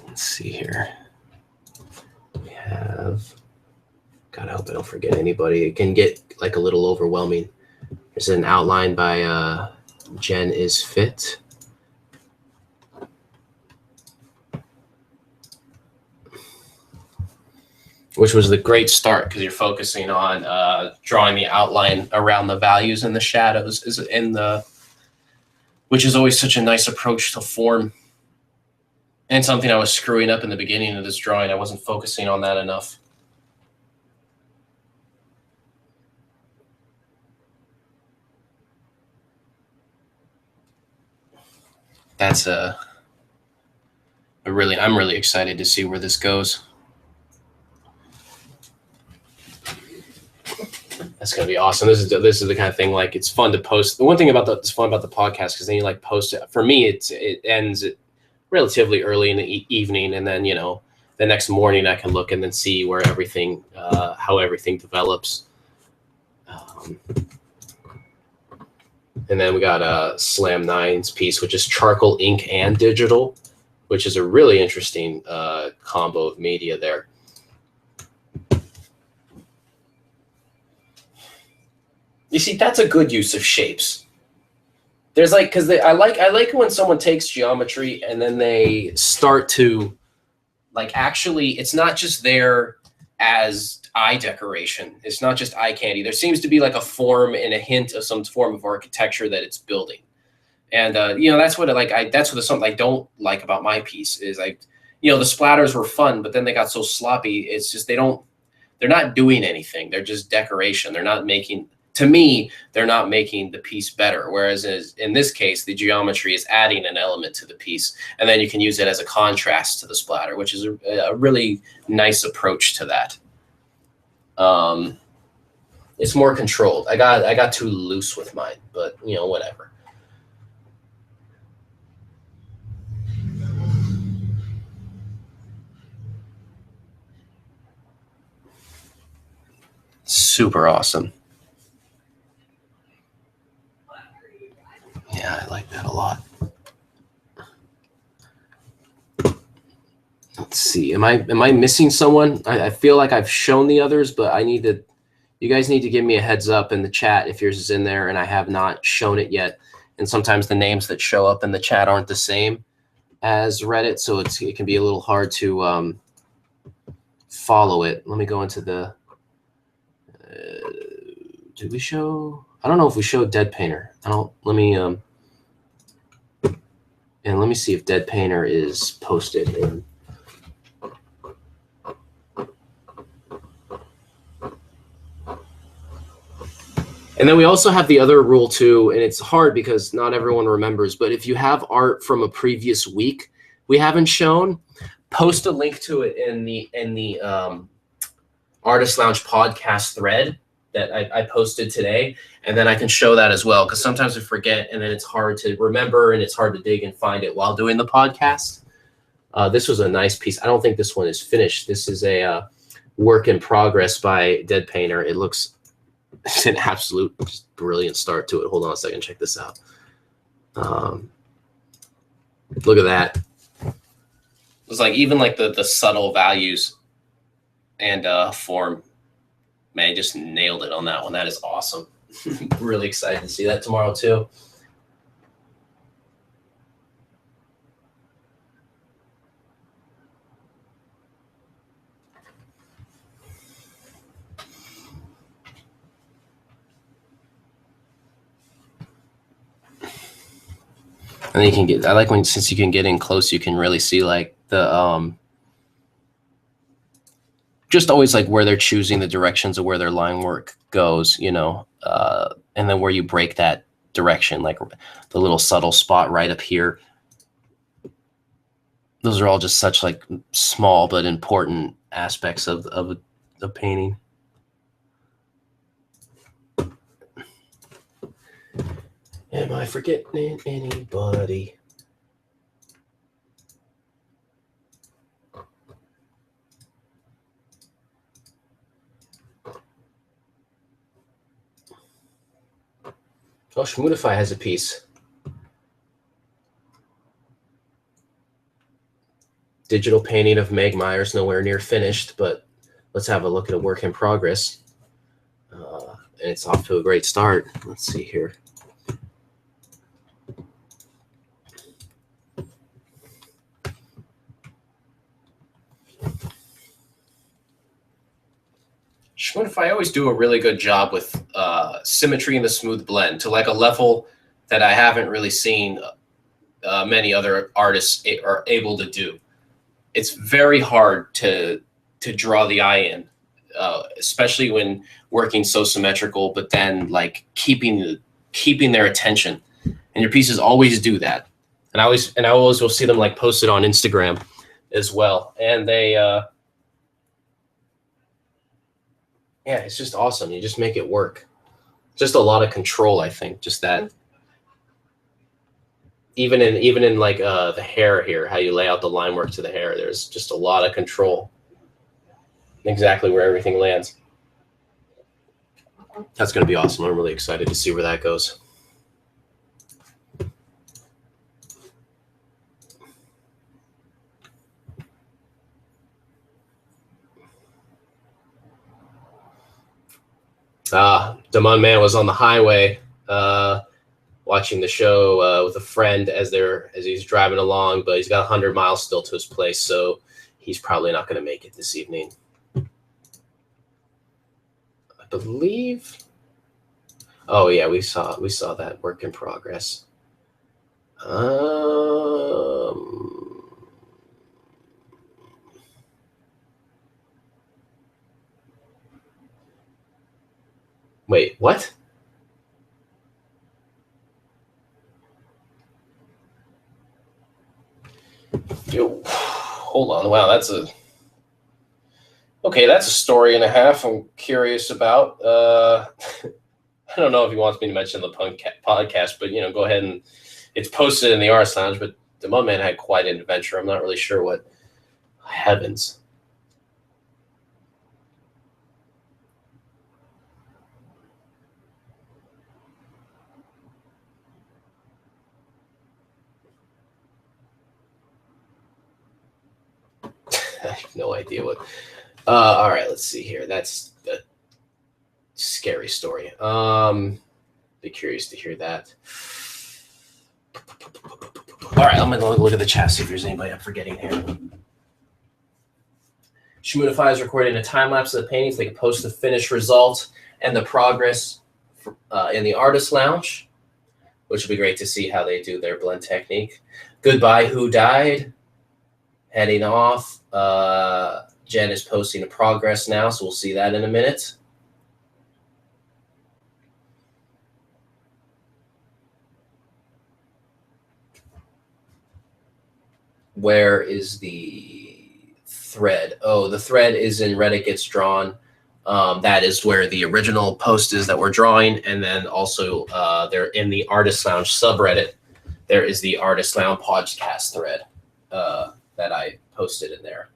Let's see here. We have, God, I hope I don't forget anybody. It can get like a little overwhelming. There's an outline by Jen is Fit. Which was the great start because you're focusing on drawing the outline around the values and the shadows is in the, which is always such a nice approach to form. And something I was screwing up in the beginning of this drawing. I wasn't focusing on that enough. That's I'm really excited to see where this goes. That's gonna be awesome. This is the kind of thing, like, it's fun to post. The one thing it's fun about the podcast, because then you like post it. For me, it ends relatively early in the evening, and then the next morning I can look and then see where everything how everything develops. And then we got Slam 9's piece, which is charcoal, ink, and digital, which is a really interesting combo of media there. You see, that's a good use of shapes. There's like, because I like when someone takes geometry and then they start to like actually, it's not just there as eye decoration. It's not just eye candy. There seems to be like a form and a hint of some form of architecture that it's building. And that's what that's what something I don't like about my piece is the splatters were fun, but then they got so sloppy. It's just they're not doing anything. They're just decoration. They're not making, to me, they're not making the piece better. Whereas in this case, the geometry is adding an element to the piece, and then you can use it as a contrast to the splatter, which is a really nice approach to that. It's more controlled. I got too loose with mine, but whatever. Super awesome. Yeah, I like that a lot. Let's see. Am I missing someone? I feel like I've shown the others, but you guys need to give me a heads up in the chat if yours is in there and I have not shown it yet. And sometimes the names that show up in the chat aren't the same as Reddit, so it can be a little hard to follow it. Let me go into the did we show? I don't know if we showed Dead Painter. Let me see if Dead Painter is posted in. And then we also have the other rule too, and it's hard because not everyone remembers, but if you have art from a previous week we haven't shown, post a link to it in the Artist Lounge podcast thread that I posted today, and then I can show that as well, because sometimes we forget and then it's hard to remember and it's hard to dig and find it while doing the podcast. This was a nice piece. I don't think this one is finished. This is a work in progress by Dead Painter. It's an absolute just brilliant start to it. Hold on a second, check this out. Look at that. It's like even like the subtle values and form. Man, just nailed it on that one. That is awesome. Really excited to see that tomorrow too. And you can get, I like when, since you can get in close, you can really see like the, just always like where they're choosing the directions of where their line work goes, and then where you break that direction, like the little subtle spot right up here. Those are all just such like small but important aspects of painting. Am I forgetting anybody? Oh, Schmoodify has a piece. Digital painting of Meg Myers, nowhere near finished, but let's have a look at a work in progress. And it's off to a great start. Let's see here. Schmoodify always do a really good job with symmetry and the smooth blend to like a level that I haven't really seen many other artists are able to do. It's very hard to draw the eye in, especially when working so symmetrical, but then like keeping their attention. And your pieces always do that. And I always will see them like posted on Instagram as well. And they yeah, it's just awesome. You just make it work. Just a lot of control, I think. Just that. Even in like the hair here, how you lay out the line work to the hair, there's just a lot of control. Exactly where everything lands. That's going to be awesome. I'm really excited to see where that goes. Damon Man was on the highway watching the show with a friend as he's driving along, but he's got 100 miles still to his place, so he's probably not going to make it this evening. I believe. Oh yeah, we saw that work in progress. Wait, what? Yo, hold on. Wow, that's a story and a half. I'm curious about. I don't know if he wants me to mention the podcast, but go ahead and it's posted in the Artist Lounge. But the Mud Man had quite an adventure. I'm not really sure what. Heavens. I have no idea what. All right, let's see here. That's a scary story. Be curious to hear that. All right, I'm gonna look at the chat, see if there's anybody I'm forgetting here. Shimudify is recording a time lapse of the paintings. They can post the finished result and the progress in the Artist Lounge, which will be great to see how they do their blend technique. Goodbye, Who Died? Heading off. Jen is posting a progress now, so we'll see that in a minute. Where is the thread? Oh, the thread is in Reddit Gets Drawn. That is where the original post is that we're drawing, and then also they're in the Artist Lounge subreddit. There is the Artist Lounge podcast thread that I posted in there.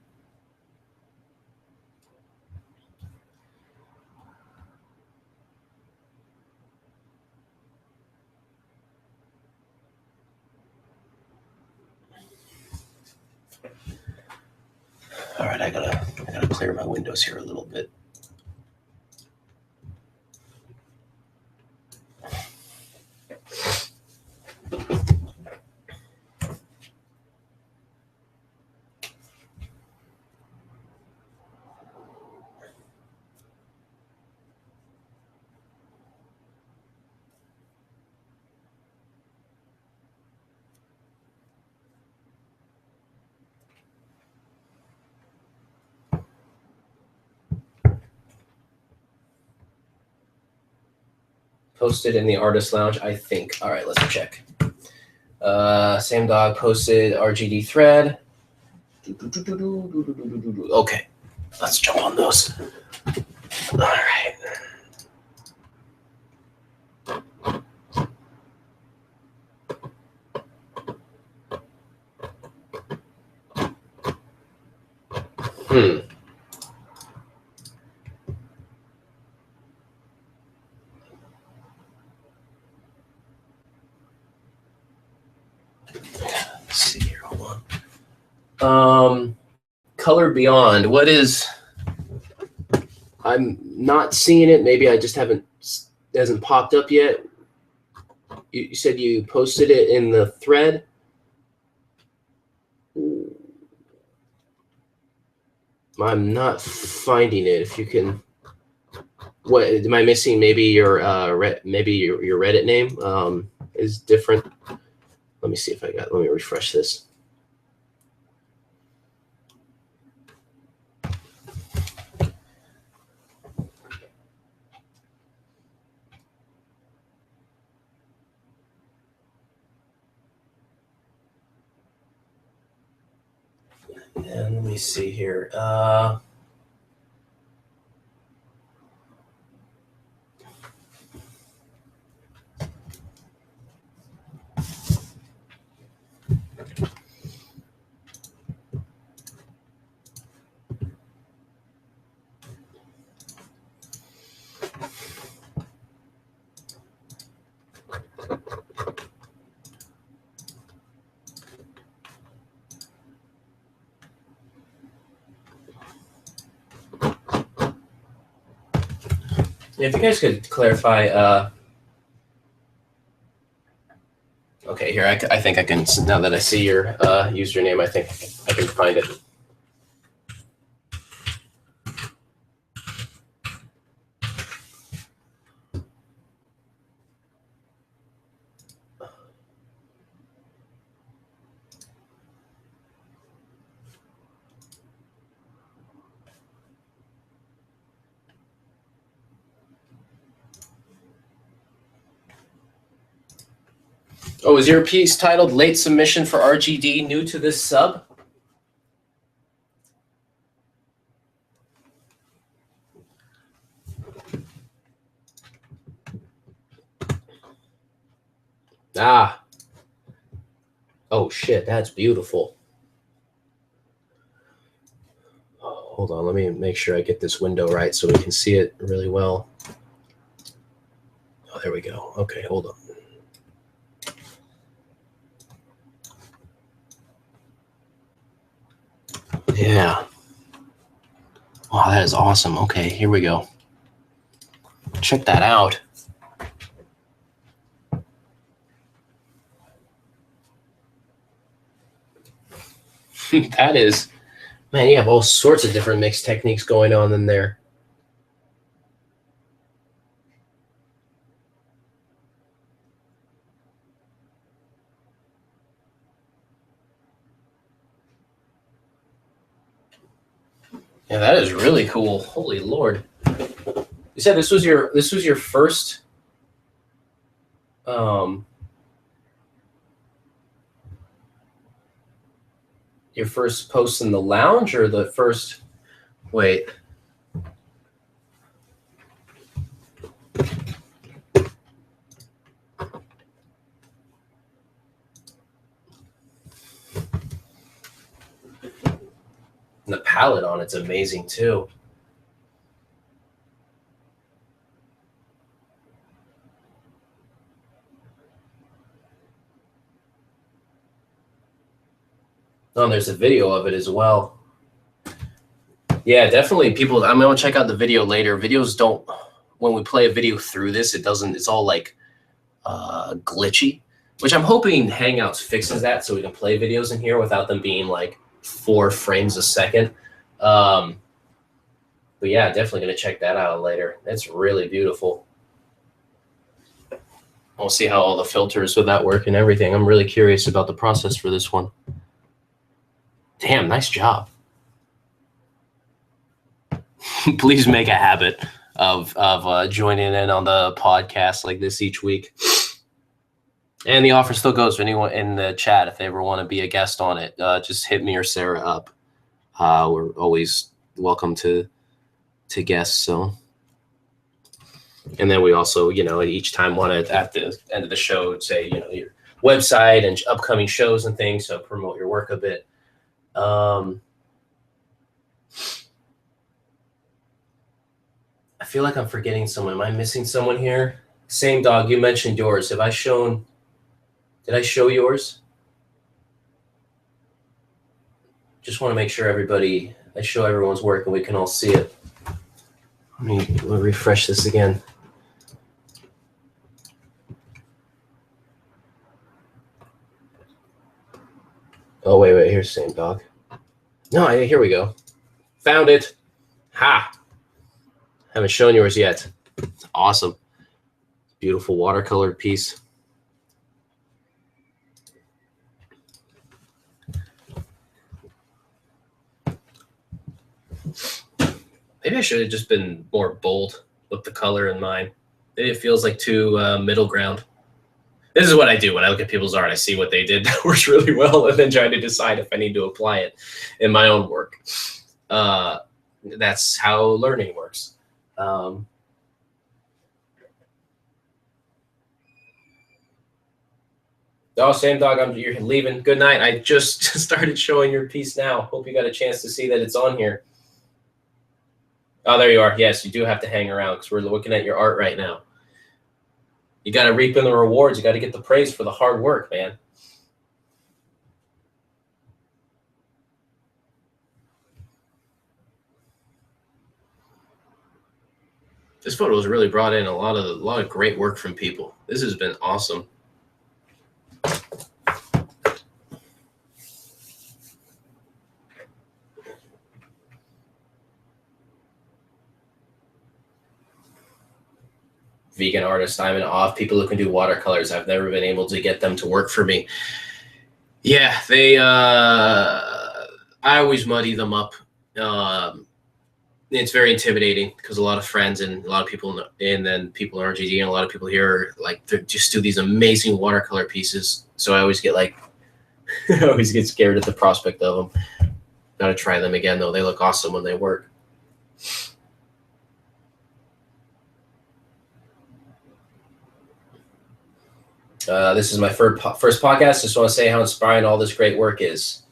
All right, I gotta clear my windows here a little bit. Posted in the Artist Lounge, I think. All right, let's check. Sam Dog posted RGD thread. Okay, let's jump on those. All right. Let's see here. Hold on. Color Beyond. What is? I'm not seeing it. Maybe I just hasn't popped up yet. You said you posted it in the thread. I'm not finding it. If you can, what am I missing? Maybe your your Reddit name is different. Let me see if let me refresh this. And let me see here. If you guys could clarify, Okay, here, I think I can, now that I see your username, I think I can find it. Oh, is your piece titled Late Submission for RGD New to This Sub? Ah. Oh, shit, that's beautiful. Oh, hold on, let me make sure I get this window right so we can see it really well. Oh, there we go. Okay, hold on. Yeah. Wow, that is awesome. Okay, here we go. Check that out. That is, man, you have all sorts of different mix techniques going on in there. Yeah, that is really cool. Holy Lord. You said this was your first post in the lounge, or the first, wait. And the palette on it's amazing too. Oh, and there's a video of it as well. Yeah, definitely people, I'm going to check out the video later. Videos don't, when we play a video through this, it doesn't, it's all like glitchy, which I'm hoping Hangouts fixes that so we can play videos in here without them being like 4 frames a second. But yeah, definitely going to check that out later. That's really beautiful. We'll see how all the filters with that work and everything. I'm really curious about the process for this one. Damn, nice job. Please make a habit of joining in on the podcast like this each week. And the offer still goes for anyone in the chat. If they ever want to be a guest on it, just hit me or Sarah up. We're always welcome to guests. So, and then we also, each time want to, at the end of the show, say, your website and upcoming shows and things. So promote your work a bit. I feel like I'm forgetting someone. Am I missing someone here? Same dog, you mentioned yours. Did I show yours? Just want to make sure I show everyone's work and we can all see it. Let me refresh this again. Oh, wait, here's same dog. No, here we go. Found it. Ha! Haven't shown yours yet. It's awesome. Beautiful watercolored piece. Maybe I should have just been more bold with the color in mine. Maybe it feels like too middle ground. This is what I do when I look at people's art. I see what they did that works really well and then try to decide if I need to apply it in my own work. That's how learning works. Oh, same dog, you're leaving. Good night. I just started showing your piece now. Hope you got a chance to see that it's on here. Oh, there you are. Yes, you do have to hang around because we're looking at your art right now. You got to reap in the rewards. You got to get the praise for the hard work, man. This photo has really brought in a lot of great work from people. This has been awesome. vegan artist. I'm in awe of people who can do watercolors. I've never been able to get them to work for me. Yeah, I always muddy them up. It's very intimidating because a lot of friends and a lot of people, and then people in RGD and a lot of people here, like, they just do these amazing watercolor pieces. So I always get I always get scared at the prospect of them. Got to try them again, though. They look awesome when they work. This is my first podcast. Just want to say how inspiring all this great work is.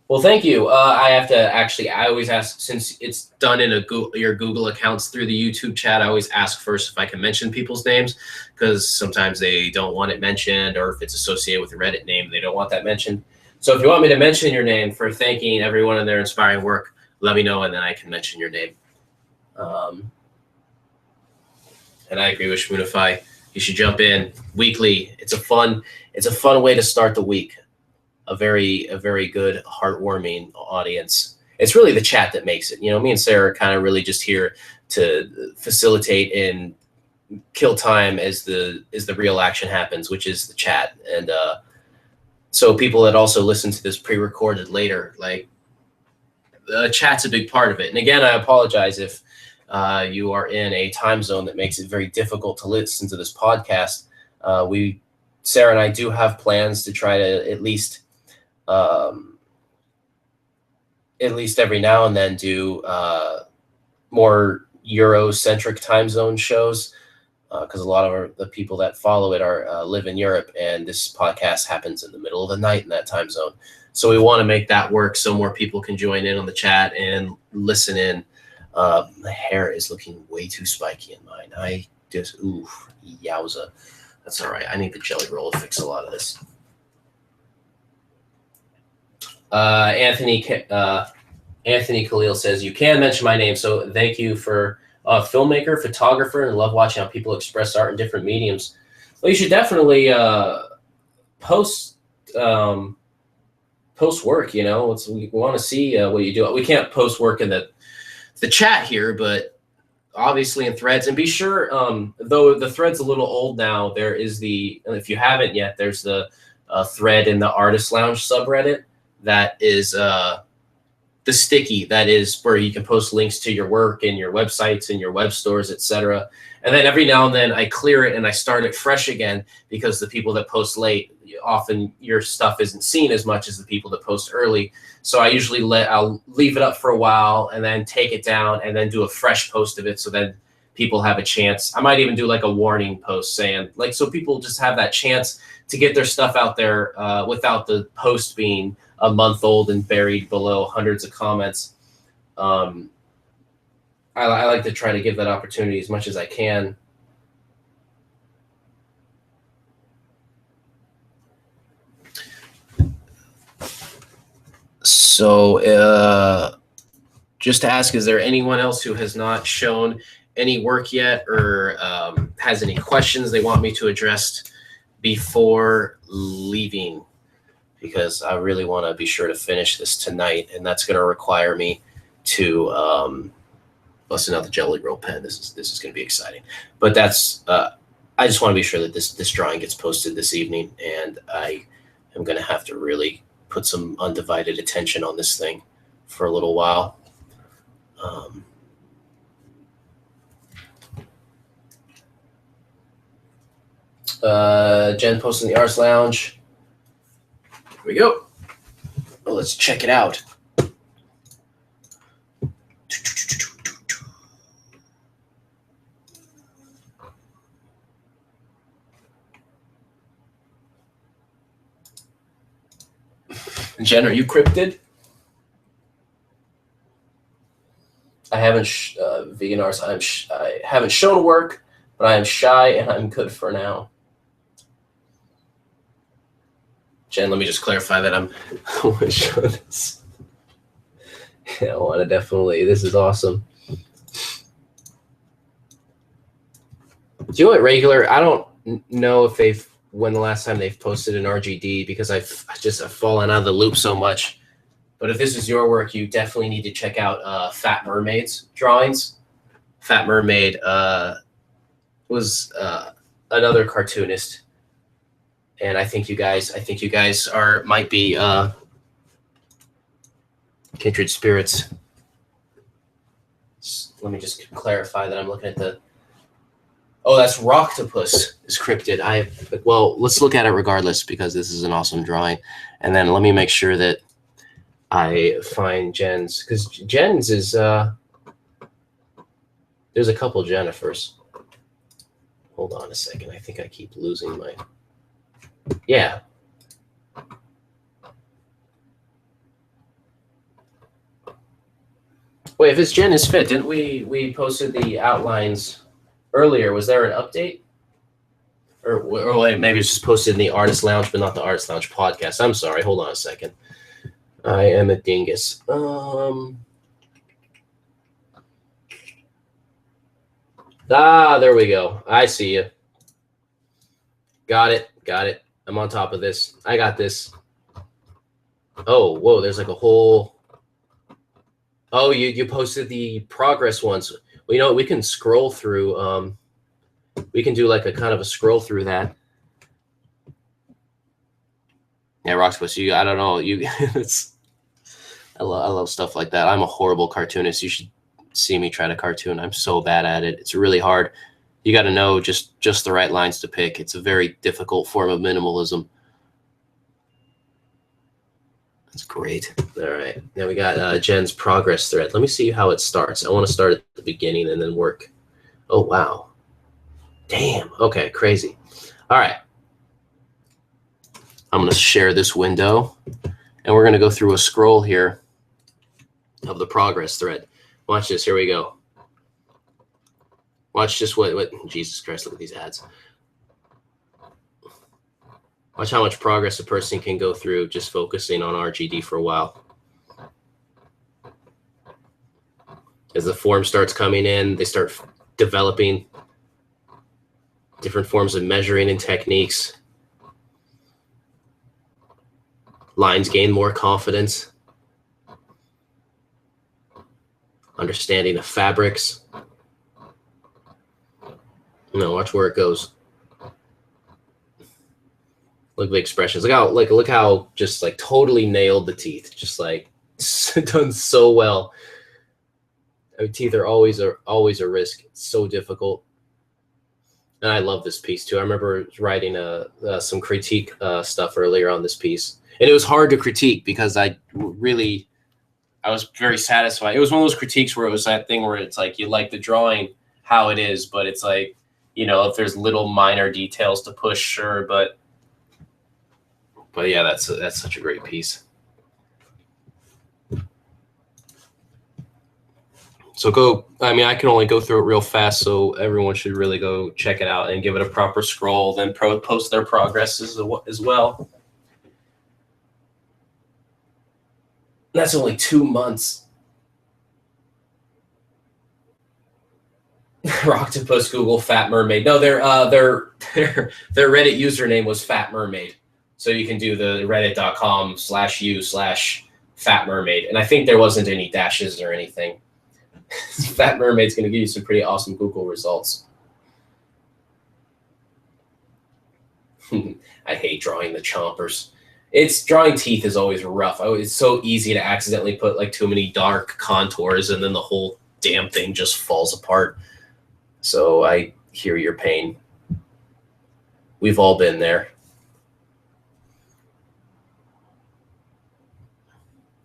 Well, thank you. I have to I always ask, since it's done in your Google accounts through the YouTube chat, I always ask first if I can mention people's names, because sometimes they don't want it mentioned, or if it's associated with a Reddit name, they don't want that mentioned. So if you want me to mention your name for thanking everyone in their inspiring work, let me know, and then I can mention your name. And I agree with Shmoonify. You should jump in weekly. It's a fun way to start the week. A very good, heartwarming audience. It's really the chat that makes it. You know, me and Sarah are kind of really just here to facilitate and kill time as the real action happens, which is the chat. And so people that also listen to this pre-recorded later, like, chat's a big part of it. And again, I apologize if you are in a time zone that makes it very difficult to listen to this podcast. Sarah and I do have plans to try to at least every now and then do more Euro-centric time zone shows, because a lot of the people that follow it live in Europe, and this podcast happens in the middle of the night in that time zone. So we want to make that work so more people can join in on the chat and listen in. My hair is looking way too spiky in mine. I just, yowza. That's all right. I need the jelly roll to fix a lot of this. Anthony Khalil says, you can mention my name. So thank you for filmmaker, photographer, and love watching how people express art in different mediums. Well, you should definitely post work. You know, we want to see what you do. We can't post work in the chat here, but obviously in threads. And be sure, though the thread's a little old now, there is if you haven't yet, there's the thread in the Artist Lounge subreddit that is the sticky, that is where you can post links to your work and your websites and your web stores, etc. And then every now and then I clear it and I start it fresh again, because the people that post late, often your stuff isn't seen as much as the people that post early. So I usually I'll leave it up for a while and then take it down and then do a fresh post of it, so then people have a chance. I might even do like a warning post saying, like, so people just have that chance to get their stuff out there without the post being a month old and buried below hundreds of comments. I like to try to give that opportunity as much as I can. So just to ask, is there anyone else who has not shown any work yet, or has any questions they want me to address before leaving? Because I really want to be sure to finish this tonight, and that's going to require me to busting out the Jelly Roll pen. This is going to be exciting. But that's I just want to be sure that this drawing gets posted this evening, and I am going to have to really put some undivided attention on this thing for a little while. Jen posting the Arts Lounge. Here we go. Well, let's check it out. Jen, are you cryptid? I haven't vegan arts. I haven't shown work, but I am shy and I'm good for now. Jen, let me just clarify that I want to show this. Yeah, I want to definitely. This is awesome. Do you know what regular? I don't know if when the last time they've posted an RGD, because I've fallen out of the loop so much. But if this is your work, you definitely need to check out Fat Mermaid's drawings. Fat Mermaid was another cartoonist, and I think you guys might be kindred spirits. Let me just clarify that I'm looking at the. Oh, that's Rocktopus is cryptid. Well, let's look at it regardless because this is an awesome drawing, and then let me make sure that I find Jen's, because Jen's is there's a couple Jennifers. Hold on a second. I think I keep losing my. Yeah. Wait, if it's Jen is fit, didn't we posted the outlines earlier? Was there an update? Or wait, maybe it's just posted in the Artist Lounge, but not the Artist Lounge podcast. I'm sorry. Hold on a second. I am a dingus. There we go. I see you. Got it. I'm on top of this. I got this. Oh, whoa, there's like a whole. Oh, you posted the progress ones. Well, you know, we can scroll through. We can do like a kind of a scroll through that. Yeah, Roxbus, I don't know. I love stuff like that. I'm a horrible cartoonist. You should see me try to cartoon. I'm so bad at it. It's really hard. You got to know just the right lines to pick. It's a very difficult form of minimalism. That's great. All right. Now we got Jen's progress thread. Let me see how it starts. I want to start at the beginning and then work. Oh, wow. Damn. Okay, crazy. All right. I'm going to share this window, and we're going to go through a scroll here of the progress thread. Watch this. Here we go. Watch just what Jesus Christ, look at these ads. Watch how much progress a person can go through just focusing on RGD for a while. As the form starts coming in, they start developing different forms of measuring and techniques. Lines gain more confidence. Understanding of fabrics. Watch where it goes. Look at the expressions. Look how just like totally nailed the teeth. Just like done so well. I mean, teeth are always a risk. It's so difficult. And I love this piece too. I remember writing some critique stuff earlier on this piece, and it was hard to critique because I was very satisfied. It was one of those critiques where it was that thing where it's like you like the drawing how it is, but it's like, if there's little minor details to push, sure, but yeah, that's such a great piece. So I can only go through it real fast, so everyone should really go check it out and give it a proper scroll, then post their progress as well. That's only 2 months. Rocktopus, Google, Fat Mermaid. No, their Reddit username was Fat Mermaid. So you can do the reddit.com/u/Fat Mermaid. And I think there wasn't any dashes or anything. Fat Mermaid's going to give you some pretty awesome Google results. I hate drawing the chompers. Drawing teeth is always rough. It's so easy to accidentally put like too many dark contours and then the whole damn thing just falls apart. So I hear your pain. We've all been there.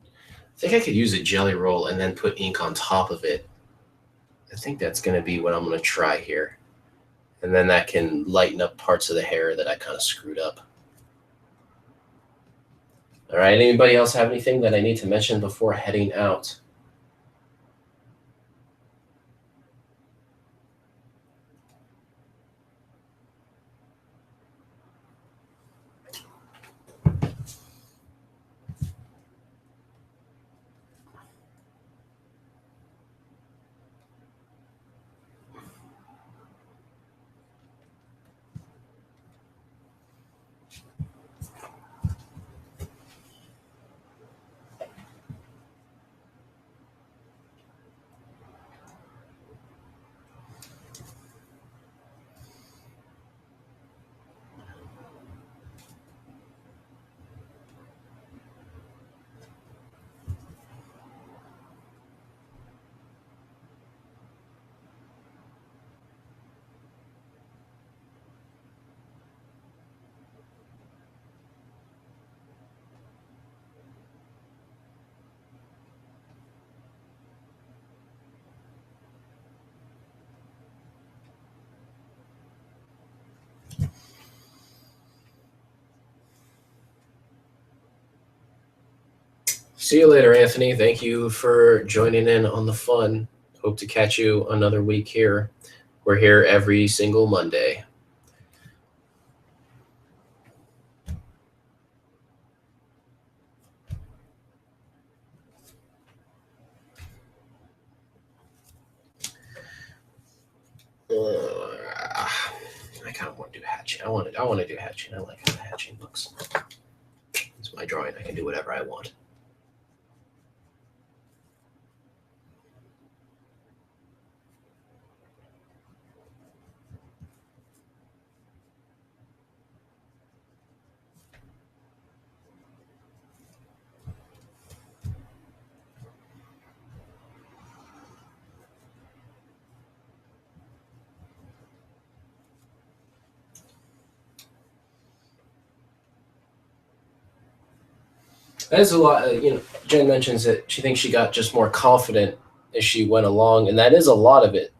I think I could use a jelly roll and then put ink on top of it. I think that's going to be what I'm going to try here. And then that can lighten up parts of the hair that I kind of screwed up. All right, anybody else have anything that I need to mention before heading out? See you later, Anthony. Thank you for joining in on the fun. Hope to catch you another week here. We're here every single Monday. I kind of want to do hatching. I want to do hatching. I like how the hatching looks. It's my drawing. I can do whatever I want. That's a lot. Jen mentions that she thinks she got just more confident as she went along, and that is a lot of it.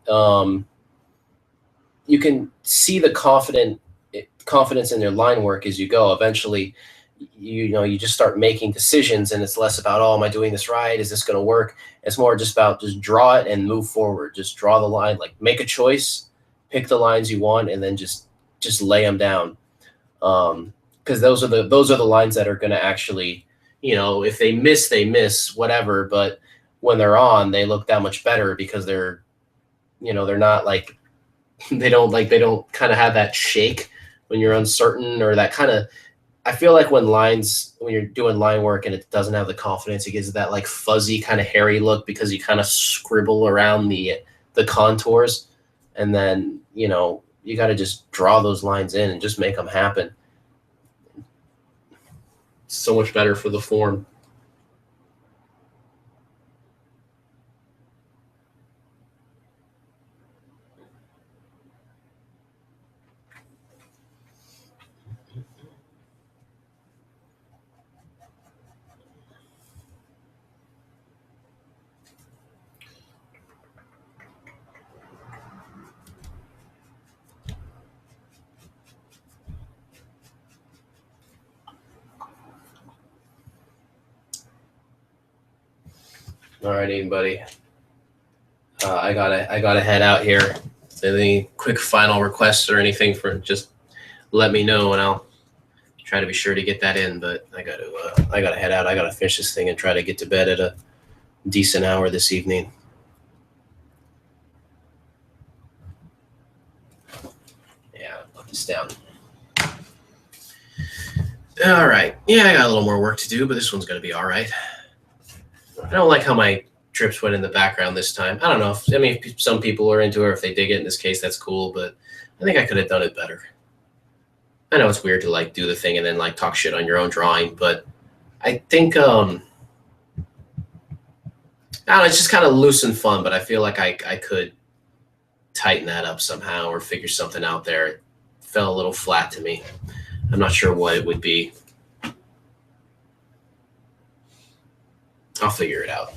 You can see the confidence in their line work as you go. Eventually, you just start making decisions, and it's less about, oh, am I doing this right? Is this going to work? It's more just about just draw it and move forward. Just draw the line, like make a choice, pick the lines you want, and then just lay them down. Because those are the lines that are going to actually, if they miss, whatever. But when they're on, they look that much better because they're not like they don't kind of have that shake when you're uncertain, or that kind of. I feel like when you're doing line work and it doesn't have the confidence, it gives it that like fuzzy kind of hairy look because you kind of scribble around the contours, and then you got to just draw those lines in and just make them happen. It's so much better for the form. All right, anybody. I gotta head out here. Any quick final requests or anything, for just let me know and I'll try to be sure to get that in. But I gotta head out. I gotta finish this thing and try to get to bed at a decent hour this evening. Yeah, I'll put this down. All right. Yeah, I got a little more work to do, but this one's gonna be all right. I don't like how my trips went in the background this time. I don't know. If some people are into it, or if they dig it. In this case, that's cool, but I think I could have done it better. I know it's weird to like do the thing and then like talk shit on your own drawing, but I think I don't know, it's just kind of loose and fun, but I feel like I could tighten that up somehow or figure something out there. It fell a little flat to me. I'm not sure what it would be. I'll figure it out.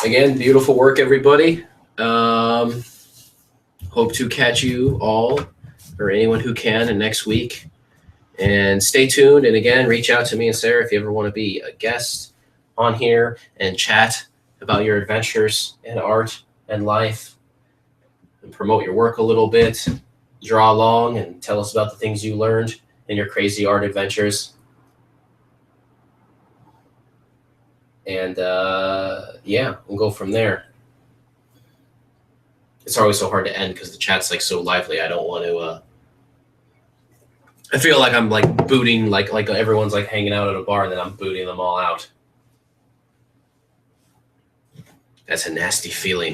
Again, beautiful work, everybody. Hope to catch you all, or anyone who can, next week. And stay tuned. And again, reach out to me and Sarah if you ever want to be a guest on here and chat about your adventures in art and life, and promote your work a little bit, draw along and tell us about the things you learned in your crazy art adventures. And yeah, we'll go from there. It's always so hard to end because the chat's like so lively. I don't want to I feel like I'm like booting, like everyone's like hanging out at a bar and then I'm booting them all out. That's a nasty feeling.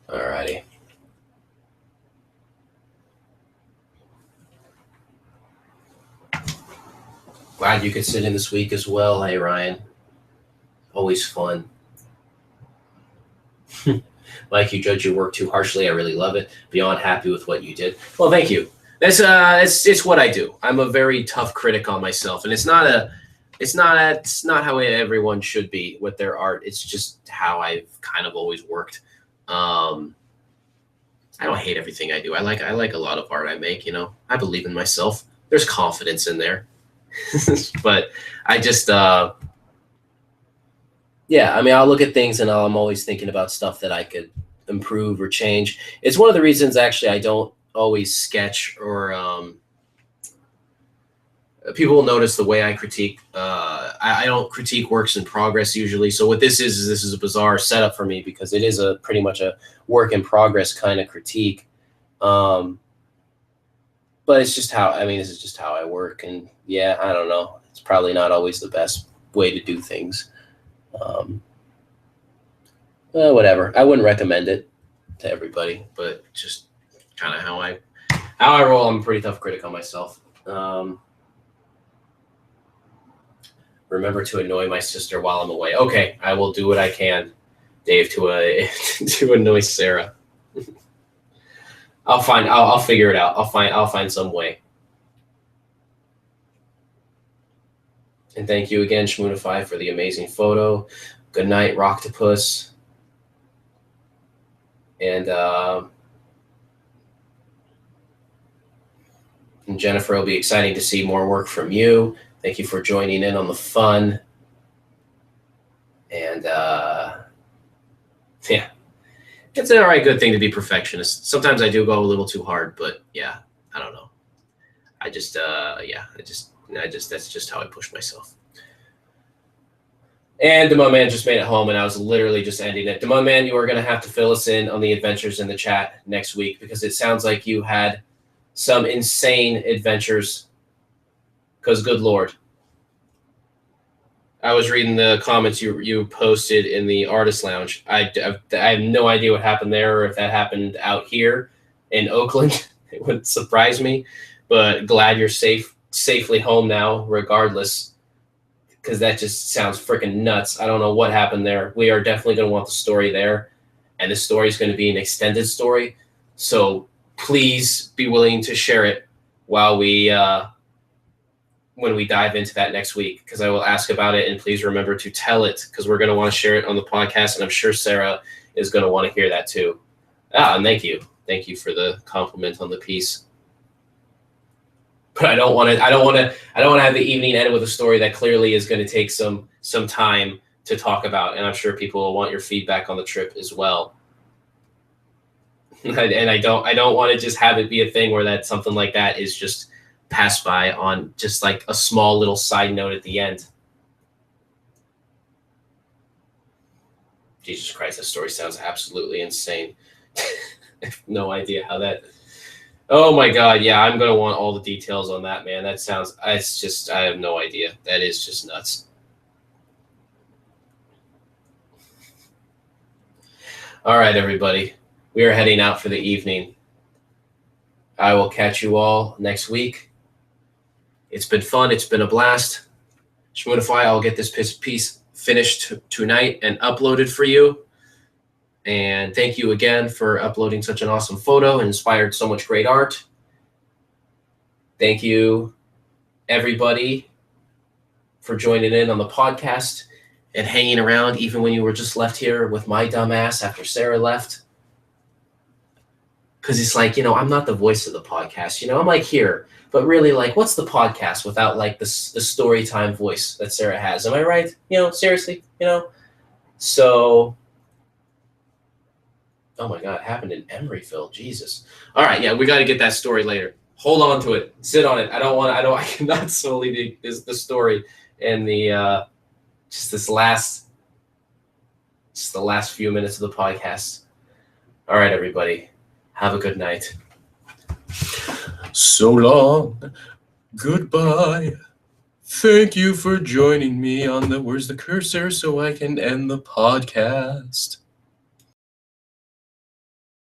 Alrighty. Glad you could sit in this week as well. Hey, Ryan. Always fun. Like you judge your work too harshly. I really love it. Beyond happy with what you did. Well, thank you. It's what I do. I'm a very tough critic on myself, and it's not how everyone should be with their art. It's just how I've kind of always worked. I don't hate everything I do. I like a lot of art I make, you know. I believe in myself. There's confidence in there. But I just yeah, I mean, I'll look at things and I'm always thinking about stuff that I could improve or change. It's one of the reasons actually I don't always sketch or people will notice the way I critique. I don't critique works in progress usually. So what this is a bizarre setup for me because it is pretty much a work in progress kind of critique. But it's just this is just how I work. And yeah, I don't know. It's probably not always the best way to do things. Whatever. I wouldn't recommend it to everybody, but just kind of how I roll. I'm a pretty tough critic on myself. Remember to annoy my sister while I'm away. Okay, I will do what I can, Dave, to annoy Sarah. I'll figure it out. I'll find some way. And thank you again, Schmoonify, for the amazing photo. Good night, Rocktopus. And Jennifer, it'll be exciting to see more work from you. Thank you for joining in on the fun. And yeah, it's an all right, good thing to be perfectionist. Sometimes I do go a little too hard, but yeah, I don't know. That's just how I push myself. And Demon Man just made it home, and I was literally just ending it. Demon Man, you are going to have to fill us in on the adventures in the chat next week because it sounds like you had some insane adventures. Because good Lord. I was reading the comments you posted in the Artist Lounge. I have no idea what happened there or if that happened out here in Oakland. It wouldn't surprise me. But glad you're safely home now, regardless. Because that just sounds freaking nuts. I don't know what happened there. We are definitely going to want the story there. And the story is going to be an extended story. So please be willing to share it while we... when we dive into that next week, because I will ask about it, and please remember to tell it, because we're going to want to share it on the podcast, and I'm sure Sarah is going to want to hear that too. And thank you for the compliment on the piece. But I don't want to have the evening end with a story that clearly is going to take some time to talk about, and I'm sure people will want your feedback on the trip as well. And I don't want to just have it be a thing where that something like that is just pass by on just like a small little side note at the end. Jesus Christ, this story sounds absolutely insane. I have no idea how that... Oh my God, yeah, I'm going to want all the details on that, man. I have no idea. That is just nuts. All right, everybody. We are heading out for the evening. I will catch you all next week. It's been fun. It's been a blast. Schmoonify, I'll get this piece finished tonight and uploaded for you. And thank you again for uploading such an awesome photo and inspired so much great art. Thank you, everybody, for joining in on the podcast and hanging around even when you were just left here with my dumb ass after Sarah left. Because it's like, I'm not the voice of the podcast. I'm like here. But really, like, what's the podcast without, like, the story time voice that Sarah has? Am I right? Seriously, So, oh, my God, it happened in Emeryville. Jesus. All right, yeah, we got to get that story later. Hold on to it. Sit on it. I cannot solely the story and the the last few minutes of the podcast. All right, everybody. Have a good night. So long. Goodbye. Thank you for joining me on where's the cursor so I can end the podcast?